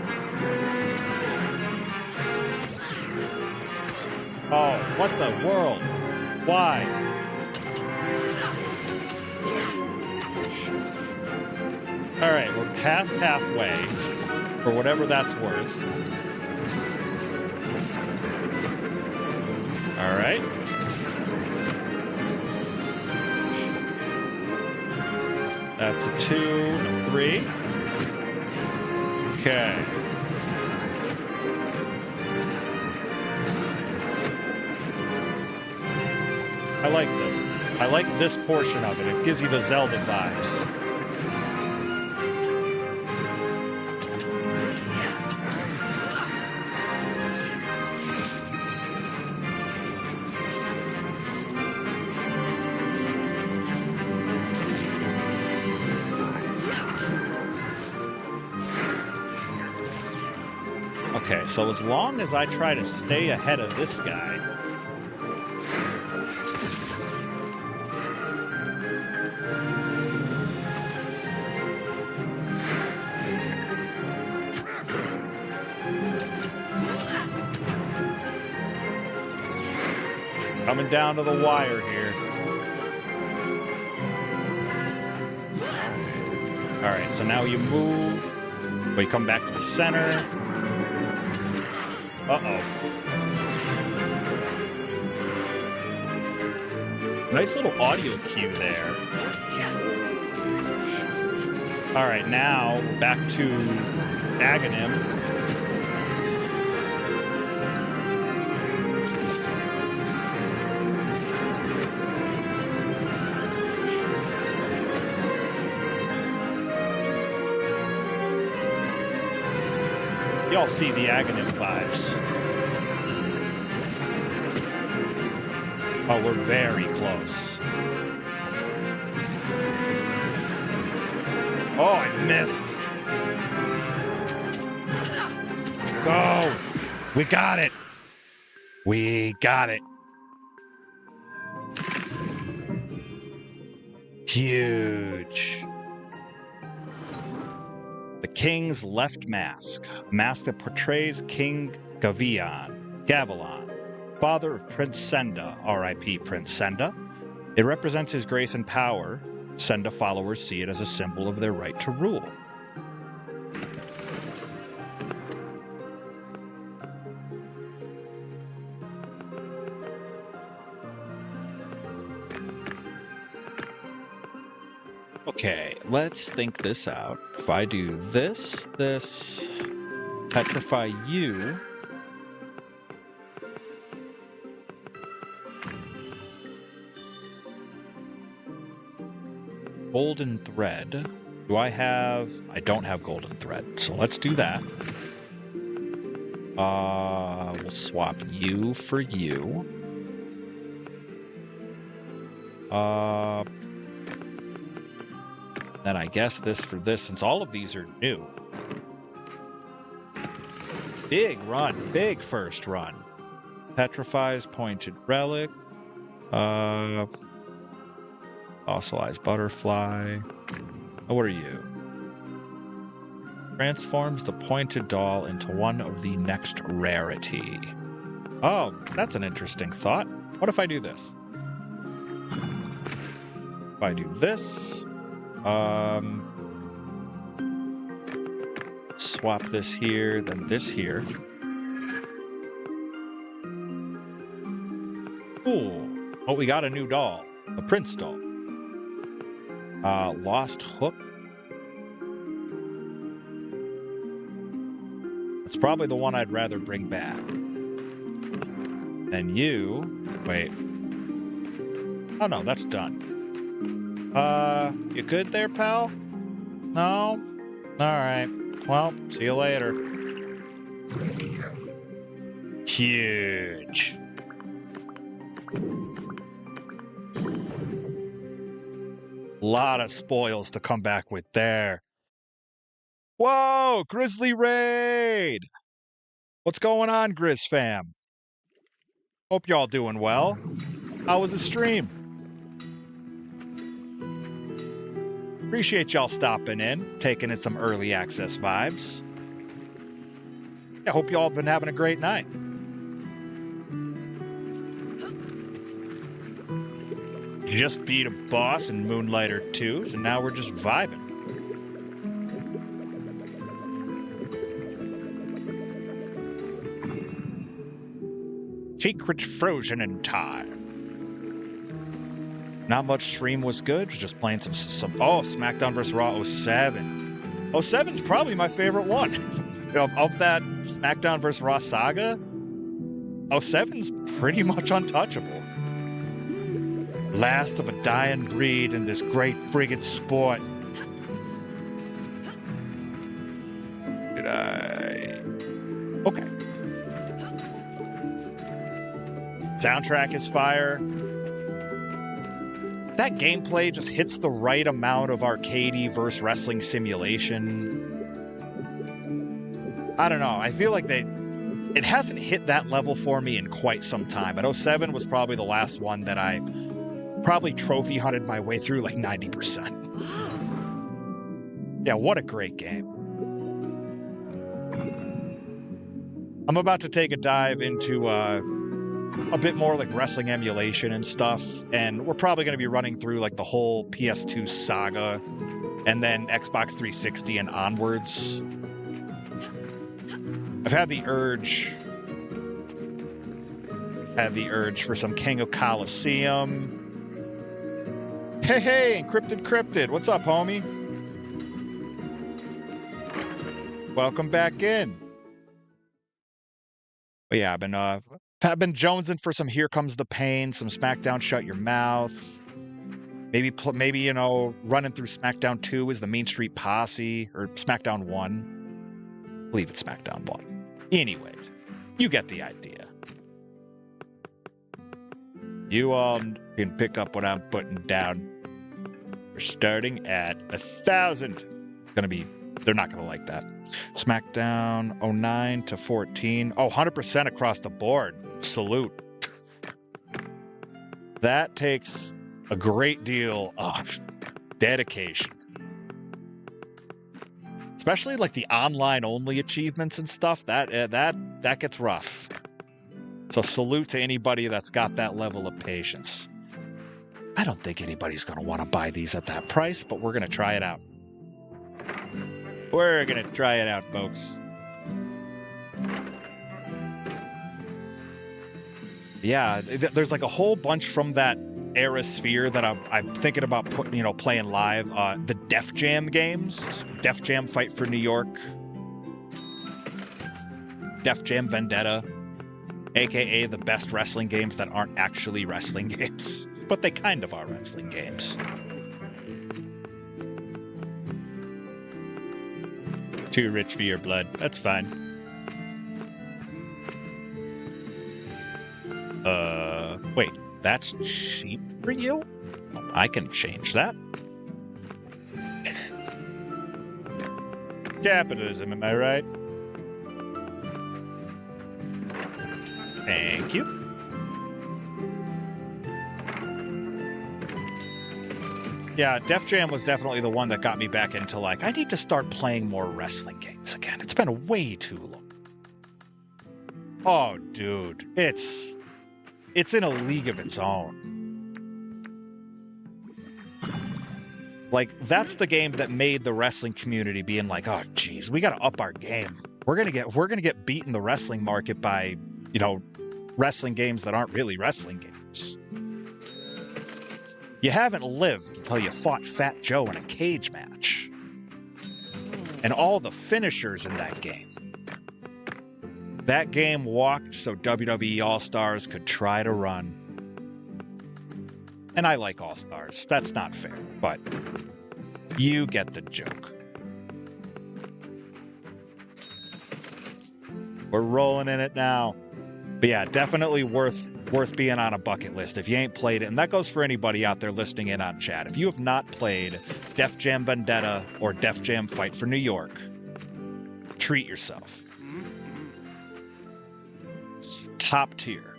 Oh, what the world? Why? All right, we're past halfway, for whatever that's worth. All right. That's a 2, a 3. Okay. I like this. I like this portion of it. It gives you the Zelda vibes. Okay, so as long as I try to stay ahead of this guy... Coming down to the wire here. All right, so now you move. We come back to the center. Uh-oh. Nice little audio cue there. All right, now back to Aghanim. Y'all see the Aghanim vibes. Oh, we're very close. Oh, I missed. Go! We got it! We got it. Huge. The King's Left Mask. A mask that portrays King Gavilan, father of Prince Senda, R.I.P. Prince Senda. It represents his grace and power. Senda followers see it as a symbol of their right to rule. Okay, let's think this out. If I do this, petrify you. Golden thread. Do I have... I don't have golden thread, so let's do that. We'll swap you for you. Then I guess this for this, since all of these are new. Big run, big first run. Petrifies pointed relic. Fossilized butterfly. Oh, what are you? Transforms the pointed doll into one of the next rarity. Oh, that's an interesting thought. What if I do this? If I do this, swap this here, then this here. Cool. Oh, we got a new doll. A prince doll. Lost hook. It's probably the one I'd rather bring back. And you... Wait. Oh, no, that's done. You good there, pal? No? Alright. Well, see you later. Huge. Lot of spoils to come back with there. Whoa, Grizzly Raid! What's going on, Grizz fam? Hope y'all doing well. How was the stream? Appreciate y'all stopping in, taking in some early access vibes. I hope y'all been having a great night. Just beat a boss in Moonlighter 2, so now we're just vibing. Secret frozen in time. Not much stream was good. Just playing some. Oh, SmackDown vs. Raw 07. 07's probably my favorite one of that SmackDown vs. Raw saga. 07's pretty much untouchable. Last of a dying breed in this great friggin' sport. Did I? Okay. Soundtrack is fire. That gameplay just hits the right amount of arcadey versus wrestling simulation. I don't know. I feel like it hasn't hit that level for me in quite some time. But 07 was probably the last one that I probably trophy hunted my way through like 90%. Yeah, what a great game. I'm about to take a dive into a bit more like wrestling emulation and stuff, and we're probably going to be running through like the whole PS2 saga and then Xbox 360 and onwards. I've had the urge for some King of Colosseum. Hey, Encrypted Cryptid, what's up, homie? Welcome back in. But yeah, I've been jonesing for some Here Comes the Pain, some SmackDown Shut Your Mouth. Maybe running through SmackDown 2 as the Main Street Posse, or SmackDown 1. believe it's SmackDown 1. Anyways, you get the idea. You all can pick up what I'm putting down. We're starting at 1,000. They're not gonna like that. SmackDown 09 to 14. Oh, 100% across the board. Salute. That takes a great deal of dedication. Especially like the online only achievements and stuff. That gets rough. So salute to anybody that's got that level of patience. I don't think anybody's going to want to buy these at that price, but we're going to try it out. We're going to try it out, folks. Yeah, there's like a whole bunch from that era sphere that I'm thinking about playing live. The Def Jam games, Def Jam Fight for New York, Def Jam Vendetta, aka the best wrestling games that aren't actually wrestling games, but they kind of are wrestling games. Too rich for your blood. That's fine. Wait, that's cheap for you? I can change that. Capitalism, am I right? Thank you. Yeah, Def Jam was definitely the one that got me back into, like, I need to start playing more wrestling games again. It's been way too long. Oh, dude. It's in a league of its own. Like, that's the game that made the wrestling community being like, oh, geez, we got to up our game. We're gonna get beat in the wrestling market by, wrestling games that aren't really wrestling games. You haven't lived until you fought Fat Joe in a cage match. And all the finishers in that game. That game walked so WWE All-Stars could try to run. And I like All-Stars. That's not fair, but you get the joke. We're rolling in it now. But yeah, definitely worth being on a bucket list if you ain't played it. And that goes for anybody out there listening in on chat. If you have not played Def Jam Vendetta or Def Jam Fight for New York, treat yourself. It's top tier.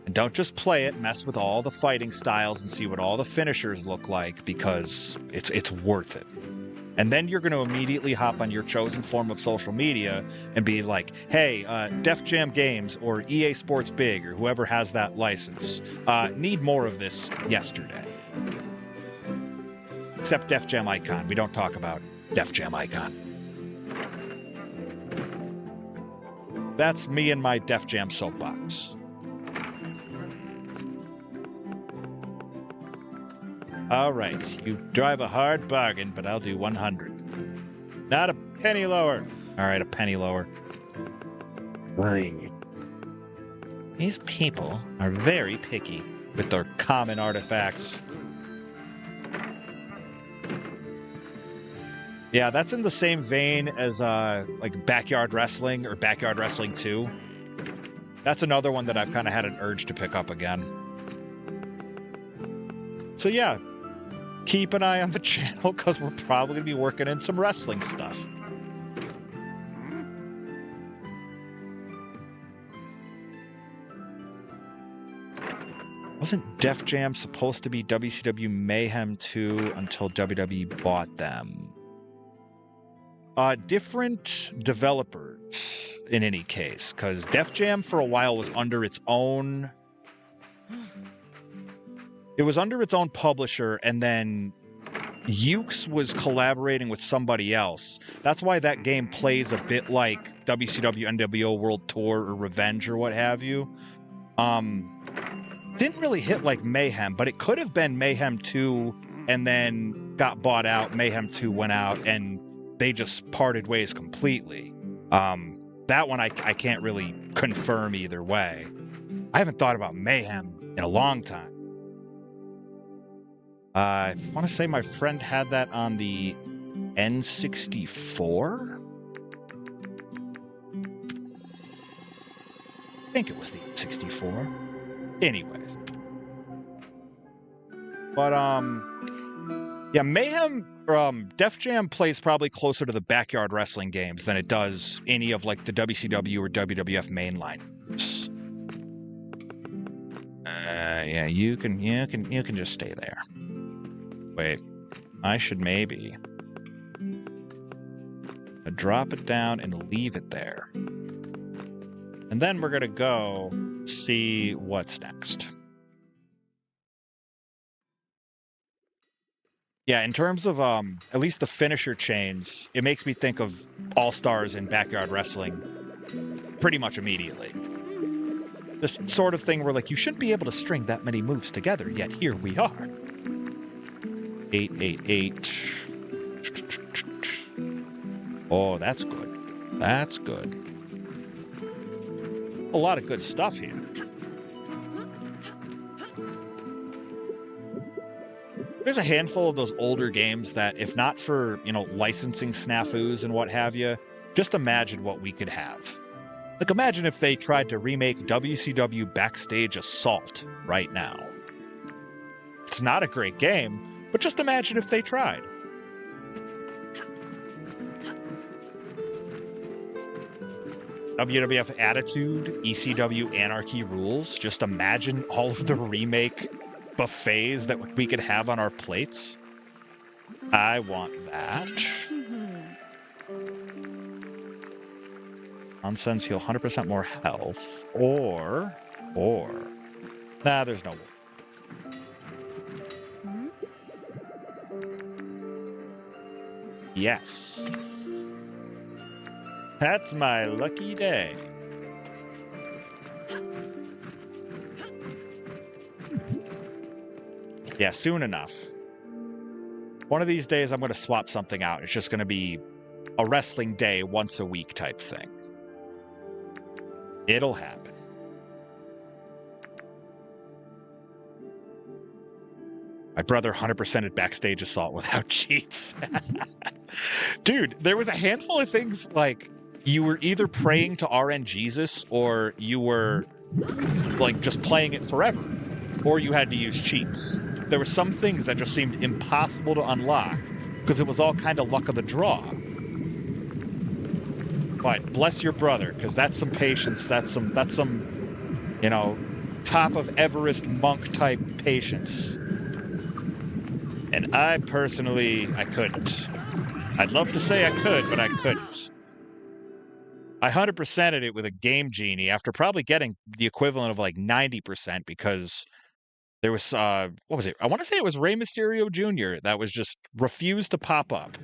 And don't just play it, mess with all the fighting styles and see what all the finishers look like, because it's worth it. And then you're going to immediately hop on your chosen form of social media and be like, hey, Def Jam Games or EA Sports Big or whoever has that license, need more of this yesterday. Except Def Jam Icon. We don't talk about Def Jam Icon. That's me and my Def Jam soapbox. All right, you drive a hard bargain, but I'll do 100. Not a penny lower. All right, a penny lower. Fine. These people are very picky with their common artifacts. Yeah, that's in the same vein as like Backyard Wrestling or Backyard Wrestling 2. That's another one that I've kind of had an urge to pick up again. So yeah, keep an eye on the channel because we're probably going to be working in some wrestling stuff. Wasn't Def Jam supposed to be WCW Mayhem 2 until WWE bought them? Different developers in any case, because Def Jam for a while was under its own... It was under its own publisher, and then Ukes was collaborating with somebody else. That's why that game plays a bit like WCW NWO World Tour or Revenge or what have you. Didn't really hit like Mayhem, but it could have been Mayhem 2 and then got bought out. Mayhem 2 went out and they just parted ways completely. That one I can't really confirm either way. I haven't thought about Mayhem in a long time. I want to say my friend had that on the N64? I think it was the N64. Anyways. But, yeah, Mayhem, Def Jam plays probably closer to the backyard wrestling games than it does any of, like, the WCW or WWF mainline. Yeah, you can just stay there. Wait, I should maybe drop it down and leave it there. And then we're gonna go see what's next. Yeah, in terms of at least the finisher chains, it makes me think of All-Stars in backyard wrestling pretty much immediately. This sort of thing where, like, you shouldn't be able to string that many moves together, yet here we are. 888. Oh, that's good. That's good. A lot of good stuff here. There's a handful of those older games that, if not for, you know, licensing snafus and what have you, just imagine what we could have. Like, imagine if they tried to remake WCW Backstage Assault right now. It's not a great game, but just imagine if they tried. WWF Attitude, ECW Anarchy Rules. Just imagine all of the remake buffets that we could have on our plates. I want that. Nonsense, heal 100% more health. Or... Nah, there's no more. Yes. That's my lucky day. Yeah, soon enough. One of these days I'm going to swap something out. It's just going to be a wrestling day once a week type thing. It'll happen. My brother 100%ed Backstage Assault without cheats. Dude, there was a handful of things like you were either praying to RN Jesus or you were like just playing it forever, or you had to use cheats. There were some things that just seemed impossible to unlock because it was all kind of luck of the draw. But bless your brother, because that's some patience. That's some, you know, top of Everest monk type patience. And I personally, I couldn't. I'd love to say I could, but I couldn't. I 100%ed it with a Game Genie after probably getting the equivalent of like 90% because there was, what was it? I want to say it was Rey Mysterio Jr. that was just refused to pop up.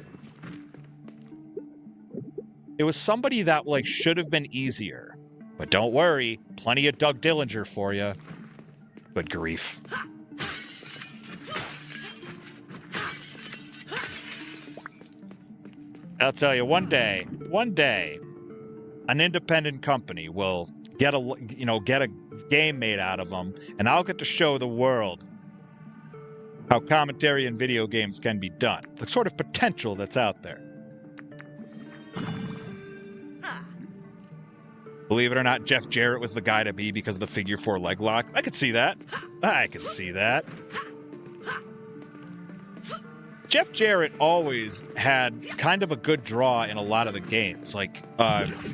It was somebody that, like, should have been easier. But don't worry, plenty of Doug Dillinger for you. Good grief. I'll tell you, one day, an independent company will get a game made out of them, and I'll get to show the world how commentary in video games can be done. The sort of potential that's out there. Believe it or not, Jeff Jarrett was the guy to be because of the figure 4 leg lock. I could see that. I could see that. Jeff Jarrett always had kind of a good draw in a lot of the games. Like,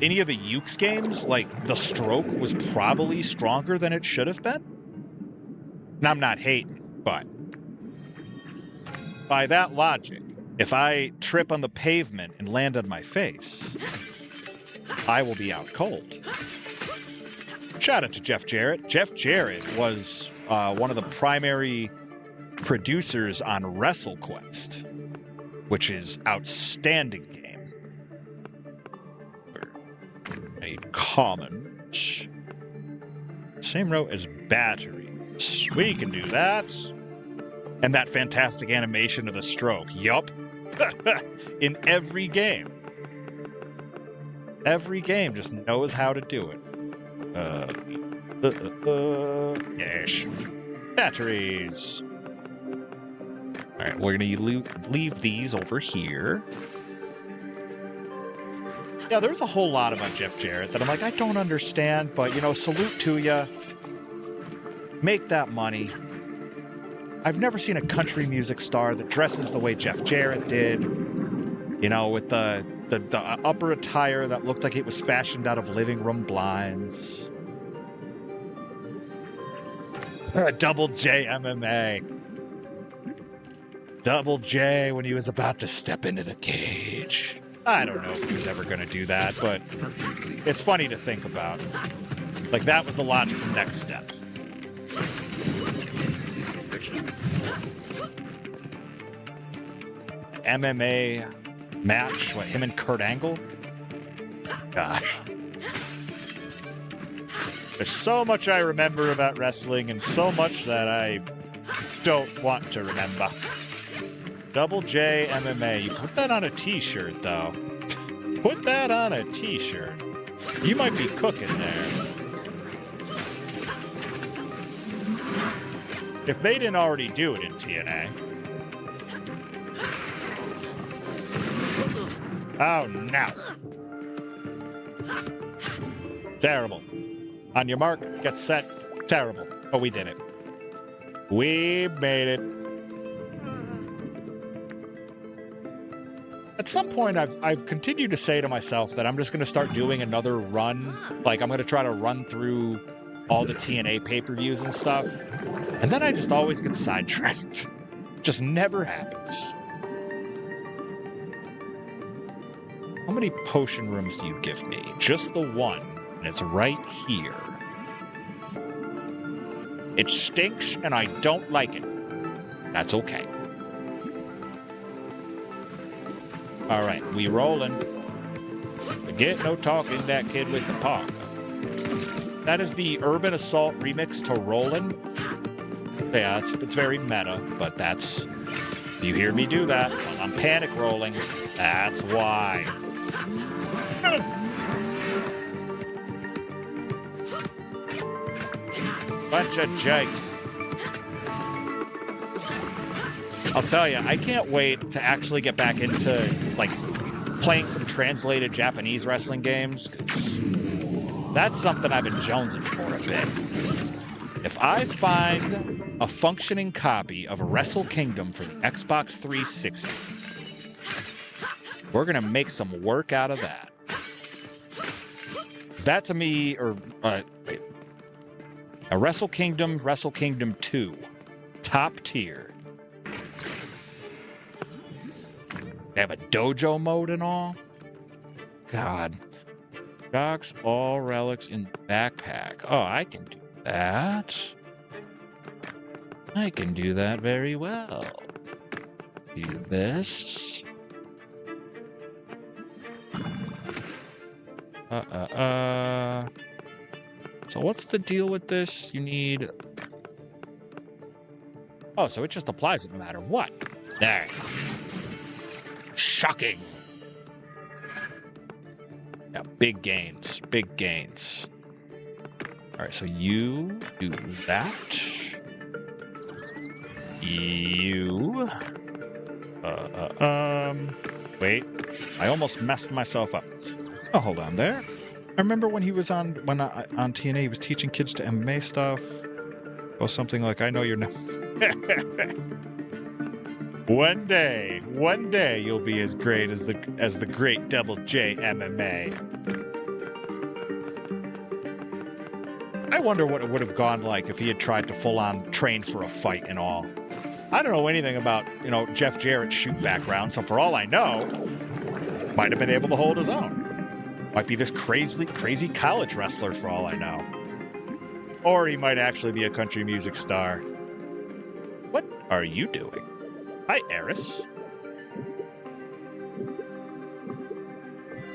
any of the Ukes games, like, the stroke was probably stronger than it should have been. And I'm not hating, but by that logic, if I trip on the pavement and land on my face, I will be out cold. Shout out to Jeff Jarrett. Jeff Jarrett was one of the primary producers on WrestleQuest, which is outstanding game. I need comments. Same row as batteries. We can do that. And that fantastic animation of the stroke. Yup. In every game. Every game just knows how to do it. Yes. Batteries. All right, we're going to leave these over here. Yeah, there's a whole lot about Jeff Jarrett that I'm like, I don't understand, but, you know, salute to you. Make that money. I've never seen a country music star that dresses the way Jeff Jarrett did. You know, with the upper attire that looked like it was fashioned out of living room blinds. Double J MMA. Double J when he was about to step into the cage. I don't know if he was ever going to do that, but it's funny to think about. Like, that was the logical next step. MMA match, what, him and Kurt Angle? God. There's so much I remember about wrestling and so much that I don't want to remember. Double J MMA. You put that on a t-shirt, though. Put that on a t-shirt. You might be cooking there. If they didn't already do it in TNA. Oh, no. Terrible. On your mark, get set. Terrible. Oh, we did it. We made it. At some point, I've continued to say to myself that I'm just going to start doing another run. Like, I'm going to try to run through all the TNA pay-per-views and stuff. And then I just always get sidetracked. Just never happens. How many potion rooms do you give me? Just the one. And it's right here. It stinks, and I don't like it. That's okay. All right, we rolling. Forget no talking, that kid with the parka. That is the Urban Assault remix to Rollin. Yeah, it's very meta, but that's... You hear me do that, I'm panic rolling. That's why. Bunch of jakes. I'll tell you, I can't wait to actually get back into, like, playing some translated Japanese wrestling games, 'cause that's something I've been jonesing for a bit. If I find a functioning copy of Wrestle Kingdom for the Xbox 360, we're gonna make some work out of that. That to me, or wait. A Wrestle Kingdom 2, top tier. They have a dojo mode and all? God. Stocks all relics in backpack. Oh, I can do that. I can do that very well. Do this. So what's the deal with this? You need... Oh, so it just applies no matter what. There. Shocking. Yeah, big gains. Big gains. All right, so you do that. You... Wait. I almost messed myself up. Oh, hold on there. I remember when he was on TNA, he was teaching kids to MMA stuff. Or something like, I know you're not... One day you'll be as great as the great Double J MMA. I wonder what it would have gone like if he had tried to full-on train for a fight and all. I don't know anything about, you know, Jeff Jarrett's shoot background, so for all I know, might have been able to hold his own. Might be this crazy college wrestler for all I know. Or he might actually be a country music star. What are you doing? Hi, Eris.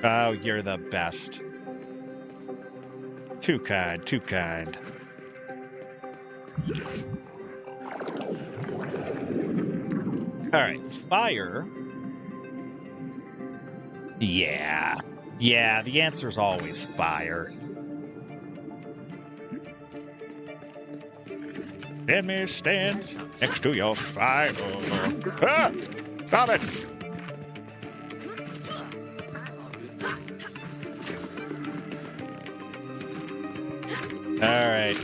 Oh, you're the best. Too kind, too kind. All right, fire. Yeah, the answer's always fire. Let me stand next to your fire. Ah! Stop it! All right.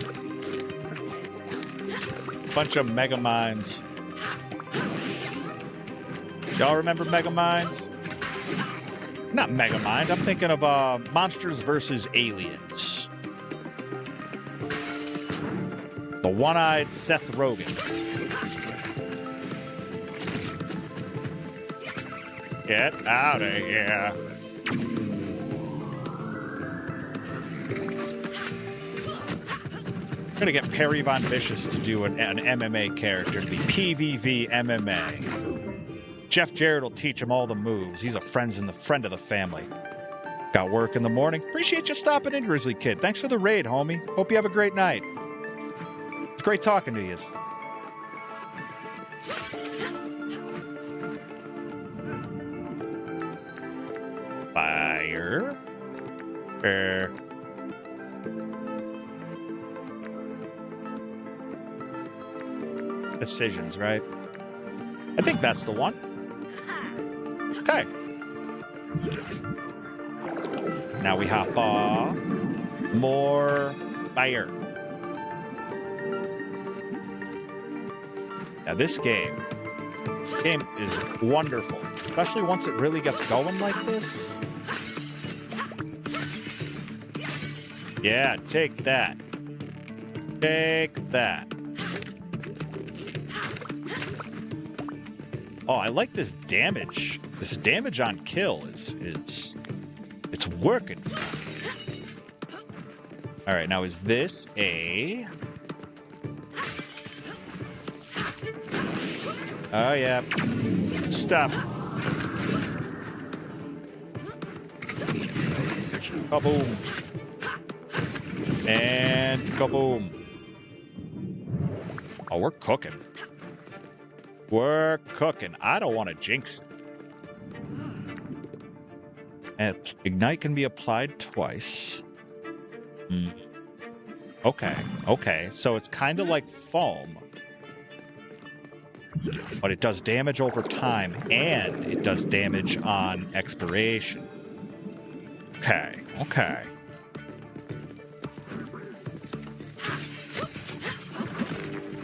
Bunch of mega mines. Y'all remember mega mines? Not mega mind. I'm thinking of Monsters vs. Aliens. The one-eyed Seth Rogen. Get out of here. I'm gonna get Perry Von Vicious to do an MMA character to be PVV MMA. Jeff Jarrett will teach him all the moves. He's a friend of the family. Got work in the morning. Appreciate you stopping in, Grizzly Kid. Thanks for the raid, homie. Hope you have a great night. It's great talking to you. Fire. Decisions, right? I think that's the one. Okay. Now we hop off. More fire. Now this game is wonderful, especially once it really gets going like this. Yeah, take that. Take that. Oh, I like this damage. This damage on kill is it's working. All right, now is this a... Oh, yeah. Stop. Kaboom. And kaboom. Oh, we're cooking. We're cooking. I don't want to jinx it. And ignite can be applied twice. Okay. Okay. So it's kind of like foam. But it does damage over time, and it does damage on expiration. Okay. Okay.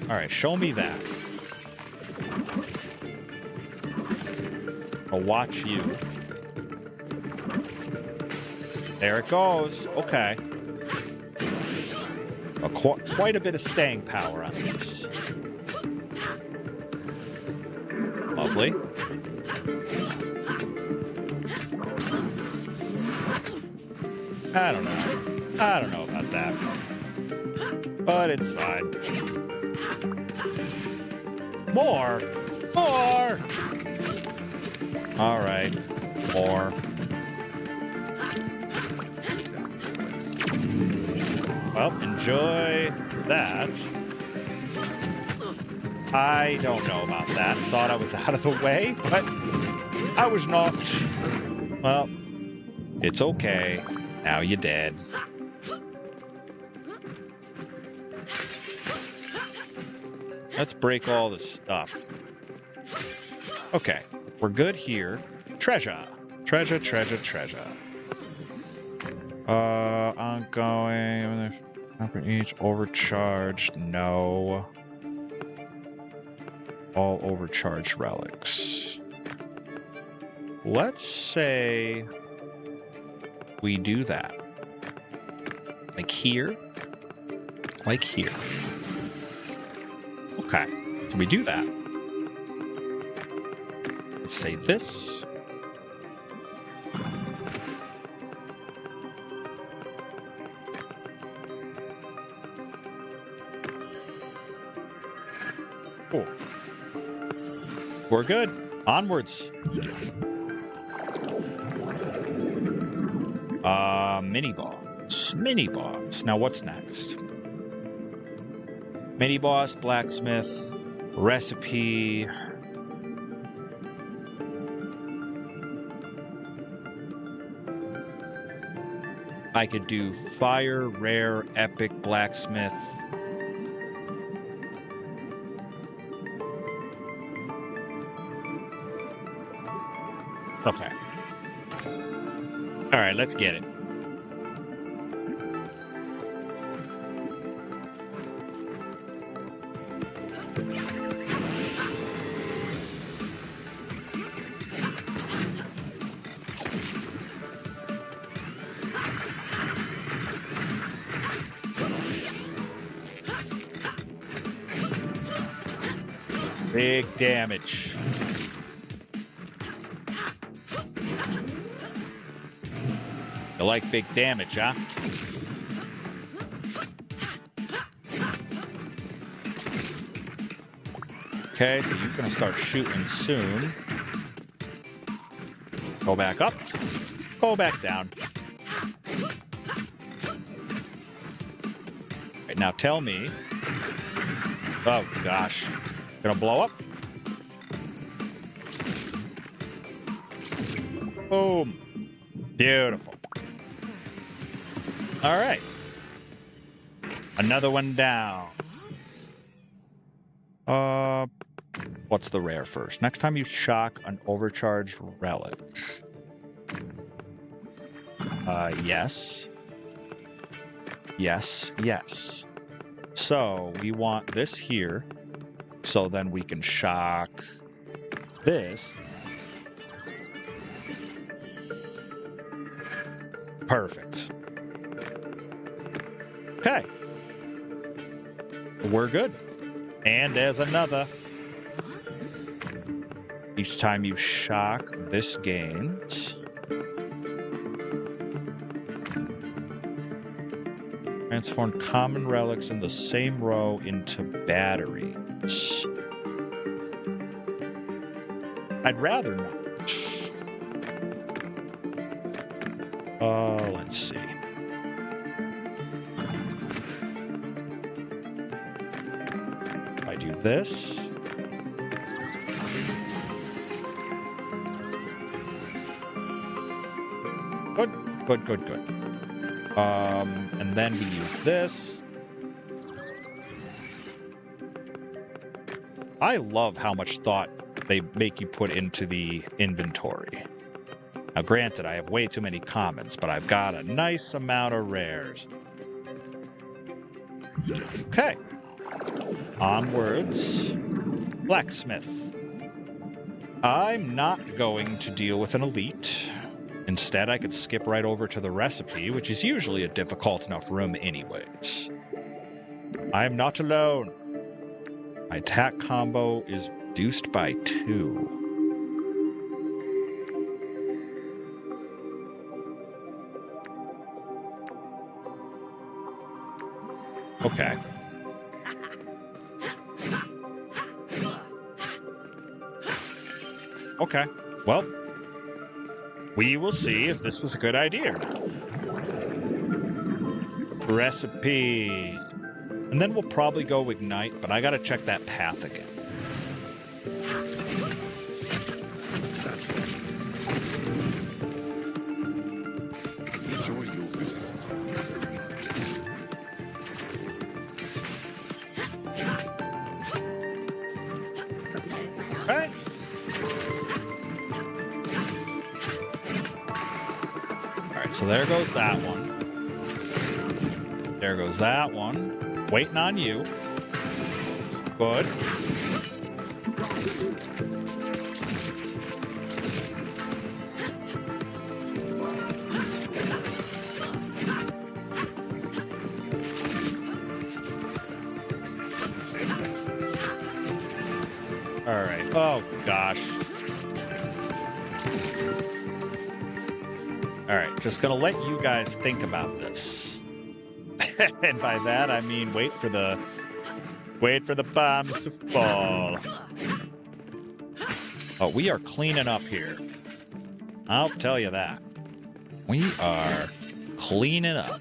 All right. Show me that. I'll watch you. There it goes. Okay. Quite a bit of staying power on this. Lovely. I don't know. I don't know about that. But it's fine. More. More. All right. More. Well, enjoy that. I don't know about that. Thought I was out of the way, but I was not. Well, it's okay. Now you're dead. Let's break all this stuff. Okay, we're good here. Treasure. Treasure, treasure, treasure. Ongoing. After each overcharged. No. All overcharged relics. Let's say we do that. Like here. Like here. Okay. So we do that. Let's say this. Cool. We're good. Onwards. Mini boss. Mini boss. Now what's next? Mini boss, blacksmith, recipe. I could do fire, rare, epic, blacksmith. Okay. All right, let's get it. Big damage. You like big damage, huh? Okay, so you're gonna start shooting soon. Go back up. Go back down. Right, now tell me. Oh, gosh. Gonna blow up. Boom. Beautiful. All right. Another one down. What's the rare first? Next time you shock an overcharged relic. Yes. Yes, yes. So we want this here. So then we can shock this. Perfect. Okay. We're good. And there's another. Each time you shock, this gains. Transform common relics in the same row into batteries. I'd rather not. Let's see. If I do this. Good, good, good, good. And then we use this. I love how much thought they make you put into the inventory. Now, granted, I have way too many commons, but I've got a nice amount of rares. Okay. Onwards. Blacksmith. I'm not going to deal with an elite. Instead, I could skip right over to the recipe, which is usually a difficult enough room anyways. I'm not alone. My attack combo is reduced by 2. Okay. Okay. Well, we will see if this was a good idea or not. Recipe. And then we'll probably go ignite, but I gotta check that path again. Enjoy your visit. Okay. Alright, so there goes that one. There goes that one. Waiting on you. Good. All right. Oh, gosh. All right. Just going to let you guys think about this. And by that, I mean wait for the bombs to fall. Oh, we are cleaning up here. I'll tell you that. We are cleaning up.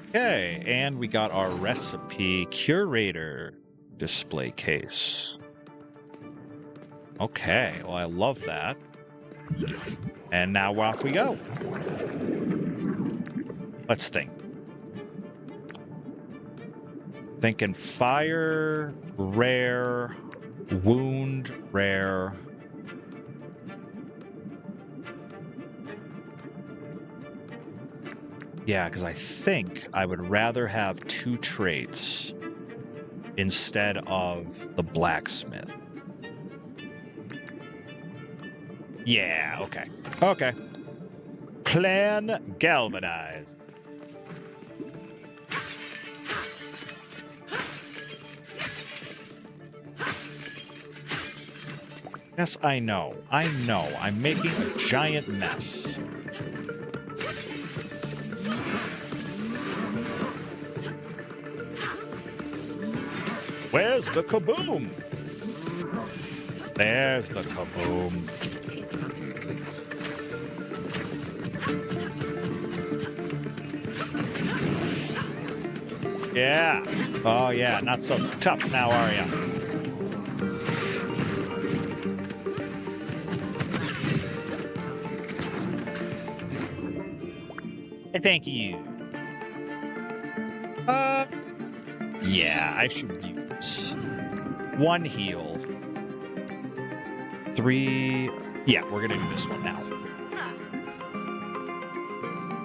Okay, and we got our recipe curator display case. Okay, well, I love that. And now off we go. Let's think. Thinking fire, rare, Wound, rare. Yeah, because I think I would rather have 2 traits instead of the blacksmith. Yeah, okay. Okay. Plan galvanized. Yes, I know. I know. I'm making a giant mess. Where's the kaboom? There's the kaboom. Yeah. Oh, yeah. Not so tough now, are ya? Thank you. Yeah, I should use 1 heal. 3. Yeah, we're gonna do this one now.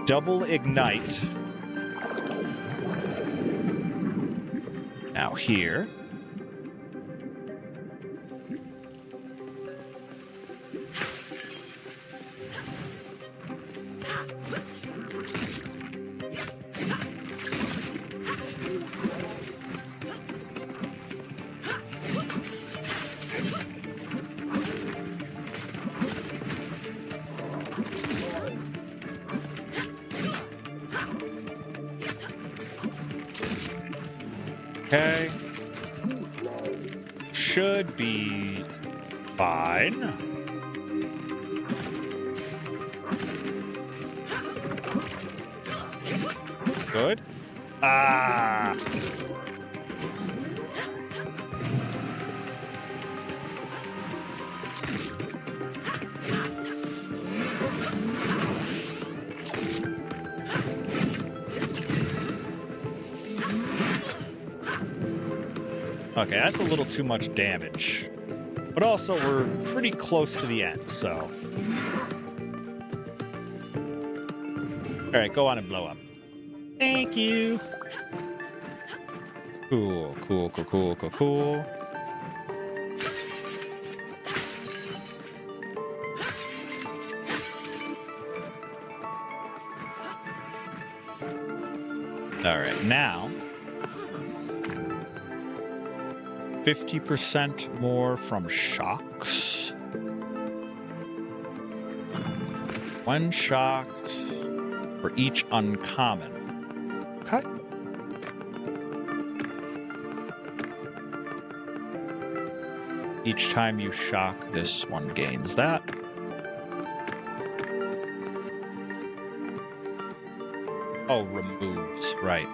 Double ignite. Now here. Okay. Should be fine. Good. Ah. Okay, that's a little too much damage. But also, we're pretty close to the end, so... Alright, go on and blow up. Thank you! Cool, cool, cool, cool, cool, cool. Alright, now... 50% more from shocks. When shocked for each uncommon. Okay. Each time you shock, this one gains that. Oh, removes, right.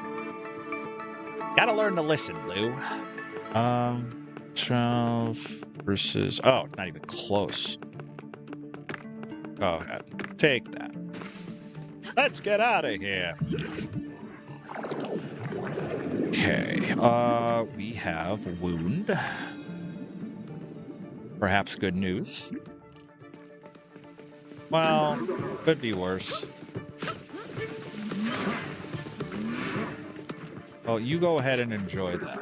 Gotta learn to listen, Lou. 12 versus... Oh, not even close. Go ahead. Take that. Let's get out of here. Okay. We have wound. Perhaps good news. Well, could be worse. Well, you go ahead and enjoy that.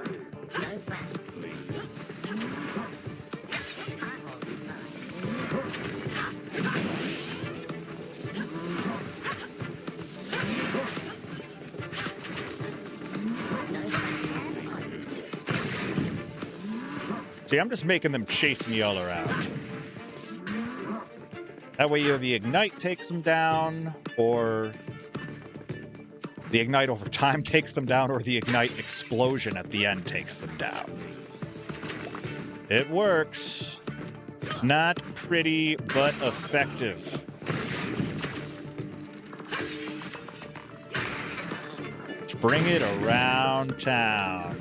See, I'm just making them chase me all around. That way either the Ignite takes them down, or the Ignite over time takes them down, or the Ignite explosion at the end takes them down. It works. Not pretty, but effective. Let's bring it around town.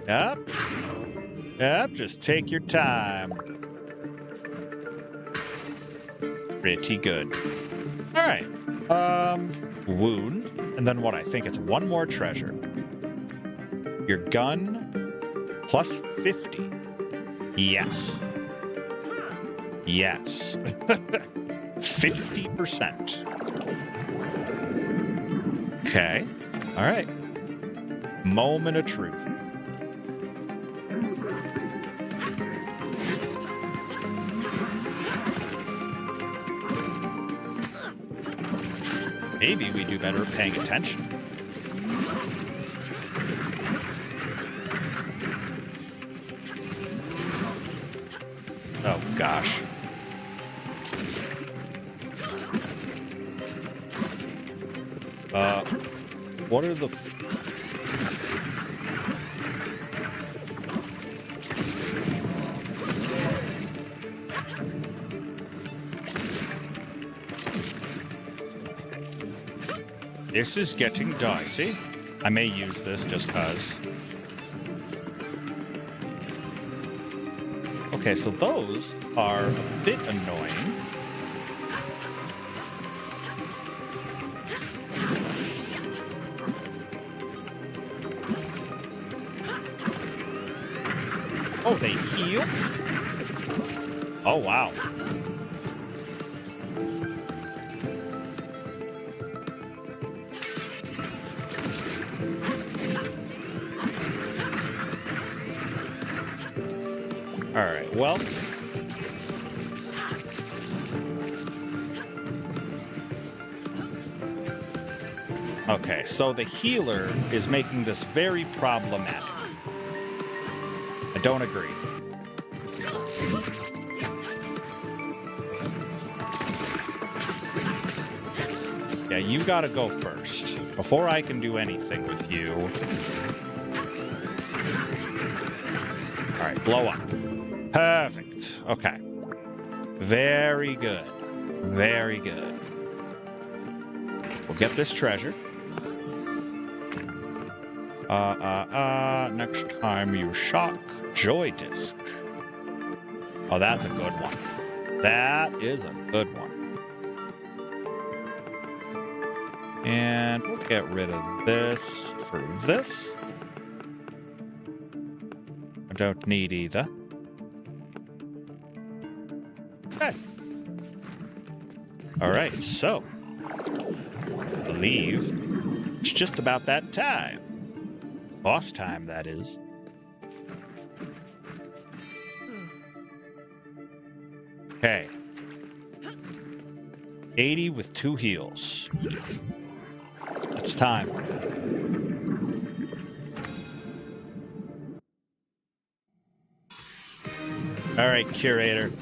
Yep. Yep, just take your time. Pretty good. All right. Wound, and then what? I think it's one more treasure. Your gun plus 50. Yes. Yes. 50%. Okay. All right. Moment of truth. Maybe we do better at paying attention. Oh, gosh. What are the... This is getting dicey. I may use this just cause. Okay, so those are a bit annoying. Oh, they heal? Oh, wow. All right, well. Okay, so the healer is making this very problematic. I don't agree. Yeah, you gotta go first. Before I can do anything with you. All right, blow up. Perfect. Okay. Very good. Very good. We'll get this treasure. Next time you shock, joy disc. Oh, that's a good one. That is a good one. And we'll get rid of this for this. I don't need either. Okay. All right, so I believe it's just about that time. Boss time, that is. Okay. 80 with 2 heals. It's time. All right, curator.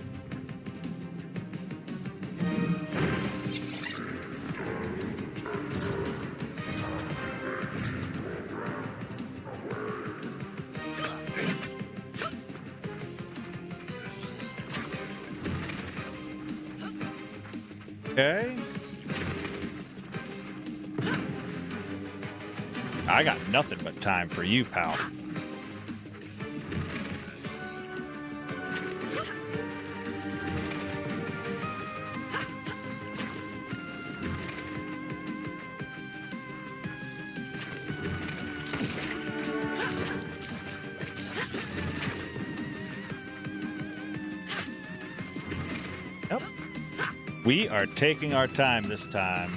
Okay. I got nothing but time for you, pal. Yep. We are taking our time this time.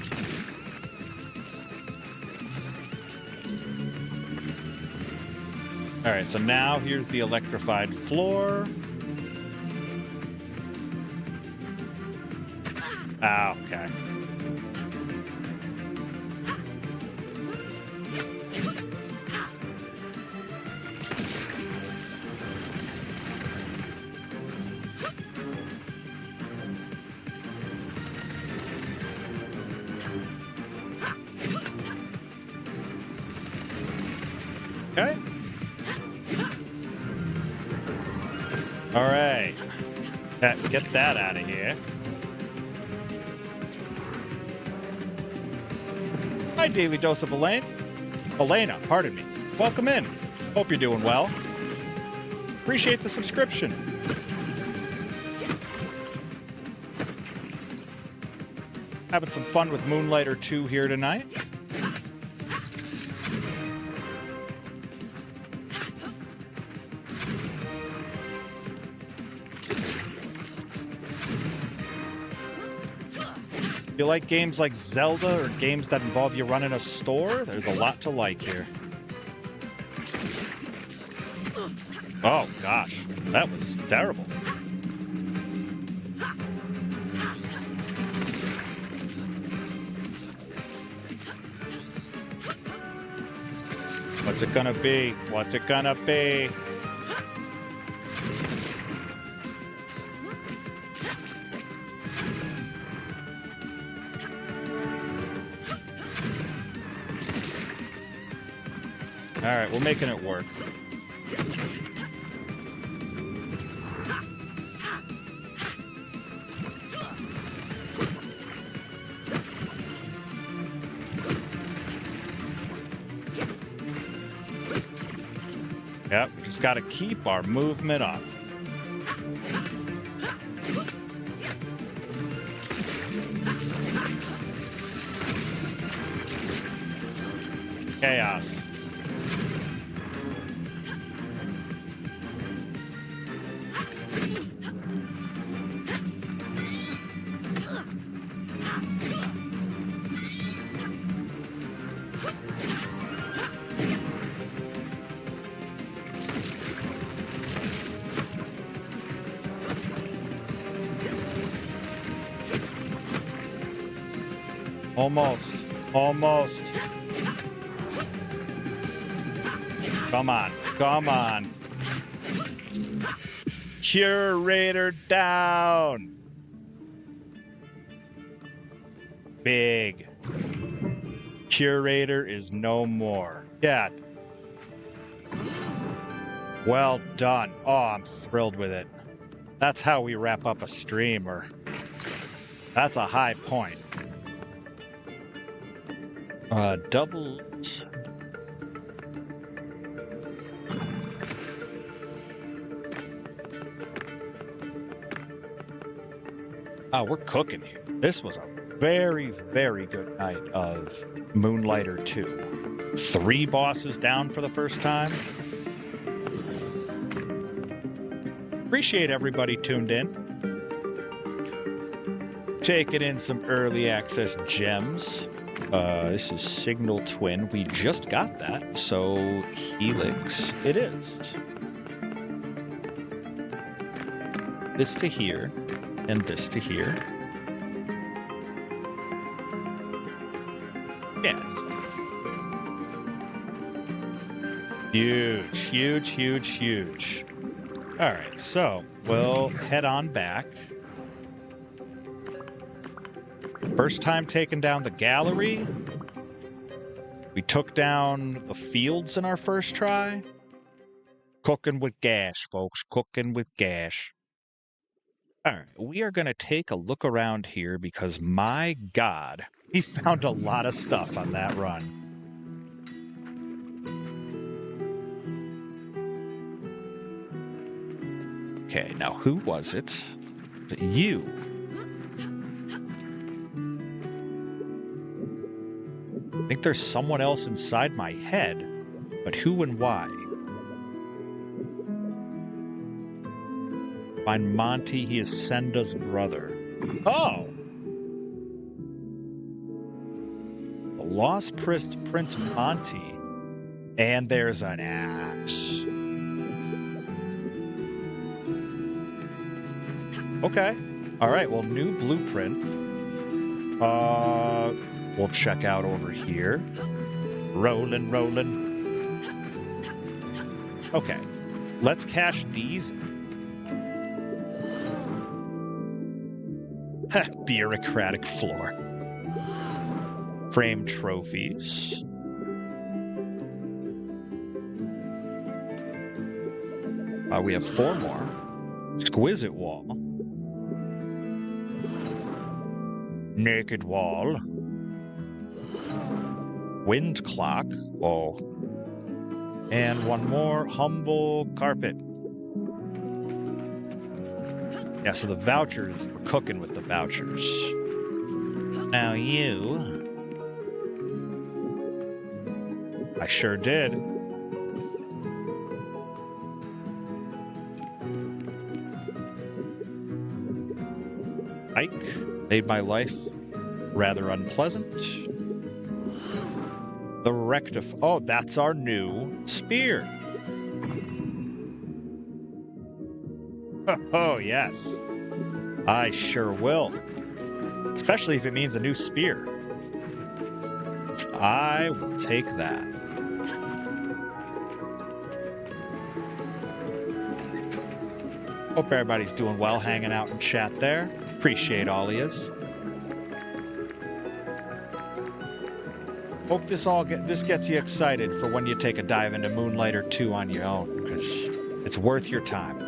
All right, so now here's the electrified floor. Ah, okay. Okay. All right. Get that out of here. Hi, Daily Dose of Elaine. Elena, pardon me. Welcome in. Hope you're doing well. Appreciate the subscription. Having some fun with Moonlighter 2 here tonight. If you like games like Zelda or games that involve you running a store, there's a lot to like here. Oh, gosh. That was terrible. What's it gonna be? What's it gonna be? All right, we're making it work. Yep, we just got to keep our movement up. Chaos. Almost. Almost. Come on. Come on. Curator down. Big. Curator is no more. Yeah. Well done. Oh, I'm thrilled with it. That's how we wrap up a stream, or that's a high point. Doubles. Oh, we're cooking here. This was a very, very good night of Moonlighter 2. 3 bosses down for the first time. Appreciate everybody tuned in. Taking in some early access gems. This is Signal Twin. We just got that, so Helix it is. This to here, and this to here. Yes. Huge, huge, huge, huge. All right, so we'll head on back. First time taking down the gallery. We took down the fields in our first try. Cooking with gas, folks. Cooking with gas. All right, we are going to take a look around here because, my God, we found a lot of stuff on that run. Okay, now who was it? Was it you? I think there's someone else inside my head, but who and why? Find Monty, he is Senda's brother. Oh! The Lost Prince Monty. And there's an axe. Okay. All right, well, new blueprint. We'll check out over here. Rollin. Okay, let's cache these. Bureaucratic floor. Frame trophies. We have 4 more. Exquisite wall. Naked wall. Wind clock. Oh. And 1 more. Humble carpet. Yeah, so the vouchers, we're cooking with the vouchers. Now you... I sure did. Ike made my life rather unpleasant. The oh, that's our new spear. Oh, yes. I sure will. Especially if it means a new spear. I will take that. Hope everybody's doing well hanging out in chat there. Appreciate all of yous. Hope this gets you excited for when you take a dive into Moonlighter 2 on your own, because it's worth your time.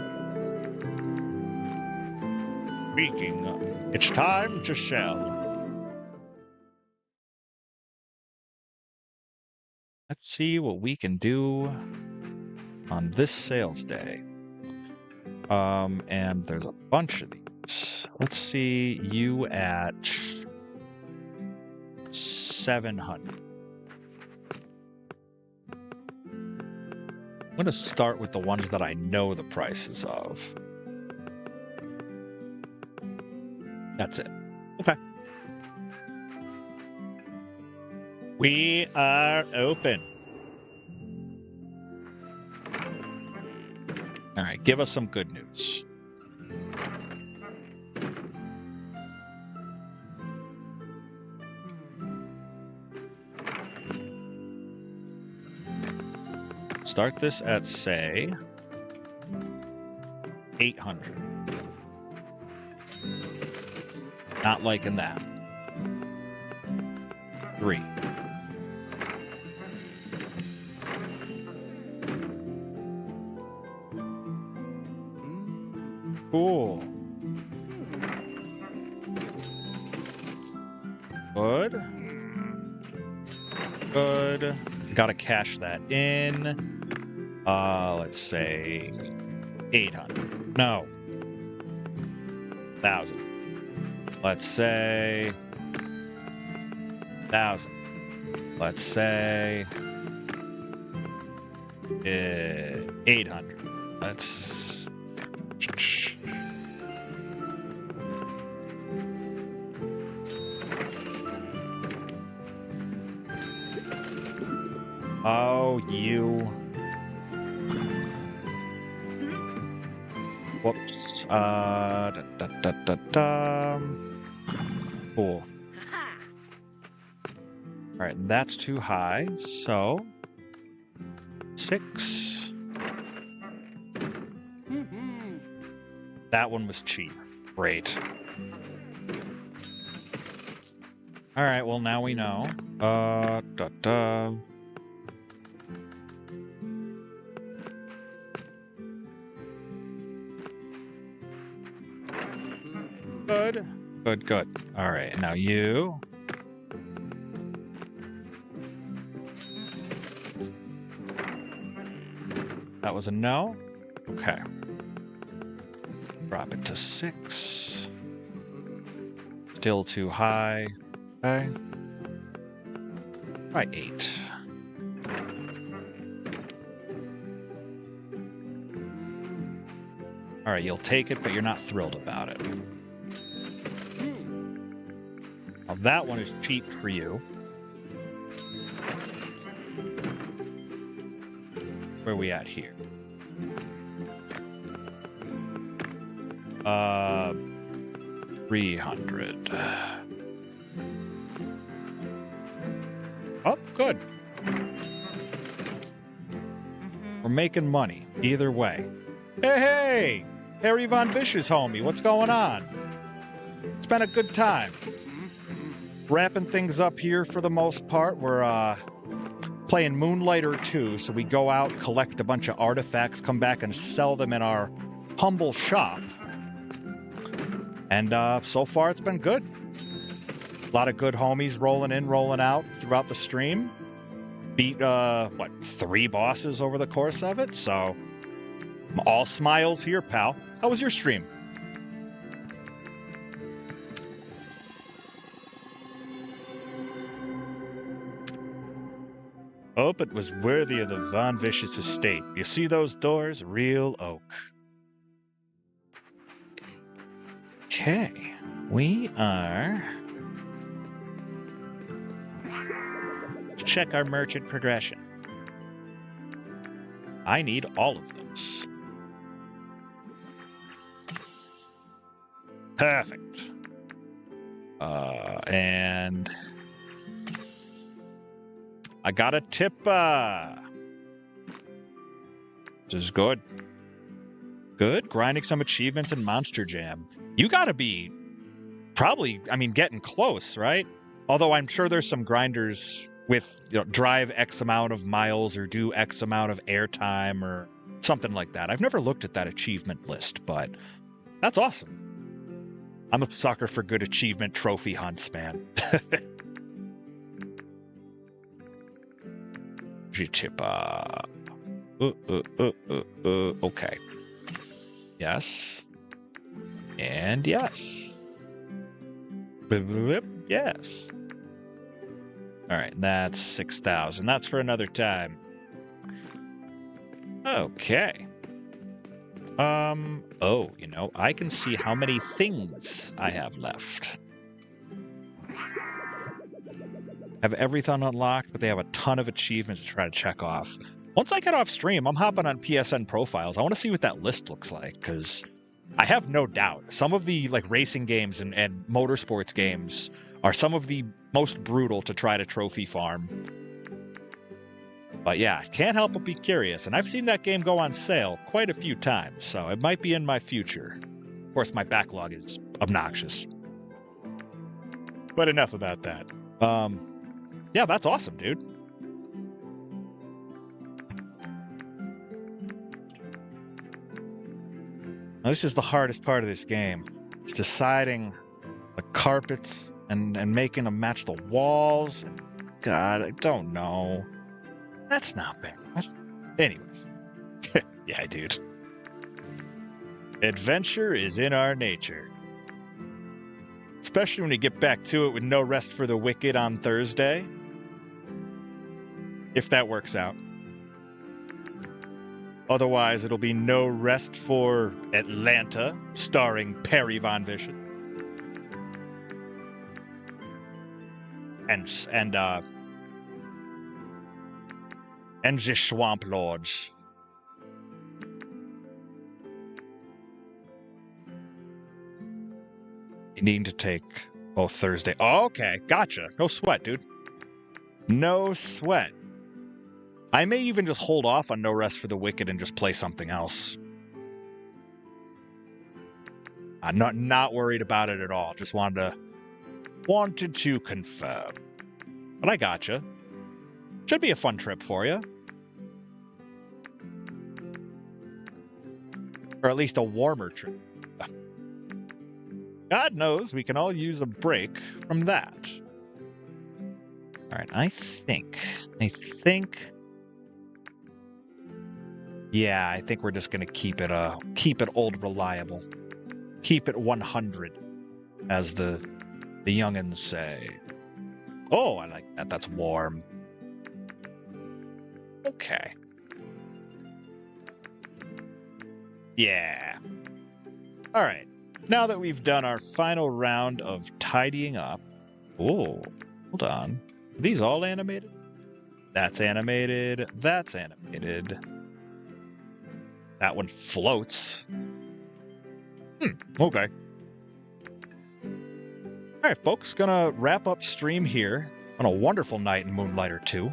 Speaking of, it's time to sell. Let's see what we can do on this sales day. And there's a bunch of these. Let's see you at 700. I'm going to start with the ones that I know the prices of. That's it. Okay. We are open. All right, give us some good news. Start this at, say, 800. Not liking that. 3. Cool. Good. Good. Gotta cash that in. Let's say 800. No. 1,000. Let's say 1,000. Let's say 800. Let's... Oh, you... Whoops. Cool. Alright, that's too high, so... 6. That one was cheap. Great. Alright, well now we know. Good. Good, good. All right, now you. That was a no. Okay. Drop it to 6. Still too high. Okay. Try 8. All right, you'll take it, but you're not thrilled about it. Now that one is cheap for you. Where are we at here? 300. Oh, good. We're making money either way. Hey, Harry Von Vicious, homie, what's going on? It's been a good time. Wrapping things up here for the most part. We're playing Moonlighter 2, so we go out, collect a bunch of artifacts, come back and sell them in our humble shop. And so far it's been good. A lot of good homies rolling in, rolling out throughout the stream. Beat, 3 bosses over the course of it, so I'm all smiles here, pal. How was your stream? Hope it was worthy of the Von Vicious estate. You see those doors? Real oak. Okay. We are... Let's check our merchant progression. I need all of those. Perfect. And... I got a tipper. This is good. Good. Grinding some achievements in Monster Jam. You gotta be probably, I mean, getting close, right? Although I'm sure there's some grinders with, you know, drive X amount of miles or do X amount of airtime or something like that. I've never looked at that achievement list, but that's awesome. I'm a sucker for good achievement trophy hunts, man. Okay. Yes. And yes. Yes. All right, that's 6,000. That's for another time. Okay. Oh, you know, I can see how many things I have left. Have everything unlocked, but they have a ton of achievements to try to check off. Once I get off stream, I'm hopping on PSN profiles. I want to see what that list looks like, because I have no doubt some of the like racing games and motorsports games are some of the most brutal to try to trophy farm. But yeah, can't help but be curious, and I've seen that game go on sale quite a few times, so it might be in my future. Of course, my backlog is obnoxious. But enough about that. Yeah, that's awesome, dude. Now, this is the hardest part of this game. It's deciding the carpets and making them match the walls. God, I don't know. That's not bad. Anyways. Yeah, dude. Adventure is in our nature. Especially when you get back to it with no rest for the wicked on Thursday. If that works out. Otherwise, it'll be no rest for Atlanta, starring Perry Von Vicious. And the Swamp Lords. You need to take both Thursday. Oh, okay, gotcha. No sweat, dude. No sweat. I may even just hold off on No Rest for the Wicked and just play something else. I'm not worried about it at all. Just wanted to confirm. But I gotcha. Should be a fun trip for you. Or at least a warmer trip. God knows we can all use a break from that. All right, I think. Yeah, I think we're just gonna keep it old reliable. Keep it 100, as the youngins say. Oh, I like that. That's warm. Okay. Yeah. All right. Now that we've done our final round of tidying up. Oh, hold on. Are these all animated? That's animated. That's animated. That one floats. Okay. All right, folks. Gonna wrap up stream here on a wonderful night in Moonlighter 2.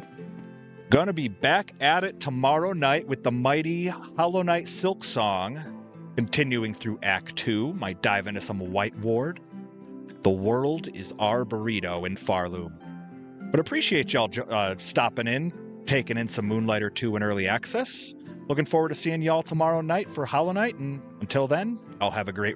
Gonna be back at it tomorrow night with the mighty Hollow Knight Silk Song, continuing through Act 2, my dive into some White Ward. The world is our burrito in Farloom. But appreciate y'all stopping in, taking in some Moonlighter 2 in early access. Looking forward to seeing y'all tomorrow night for Hollow Knight, and until then, I'll have a great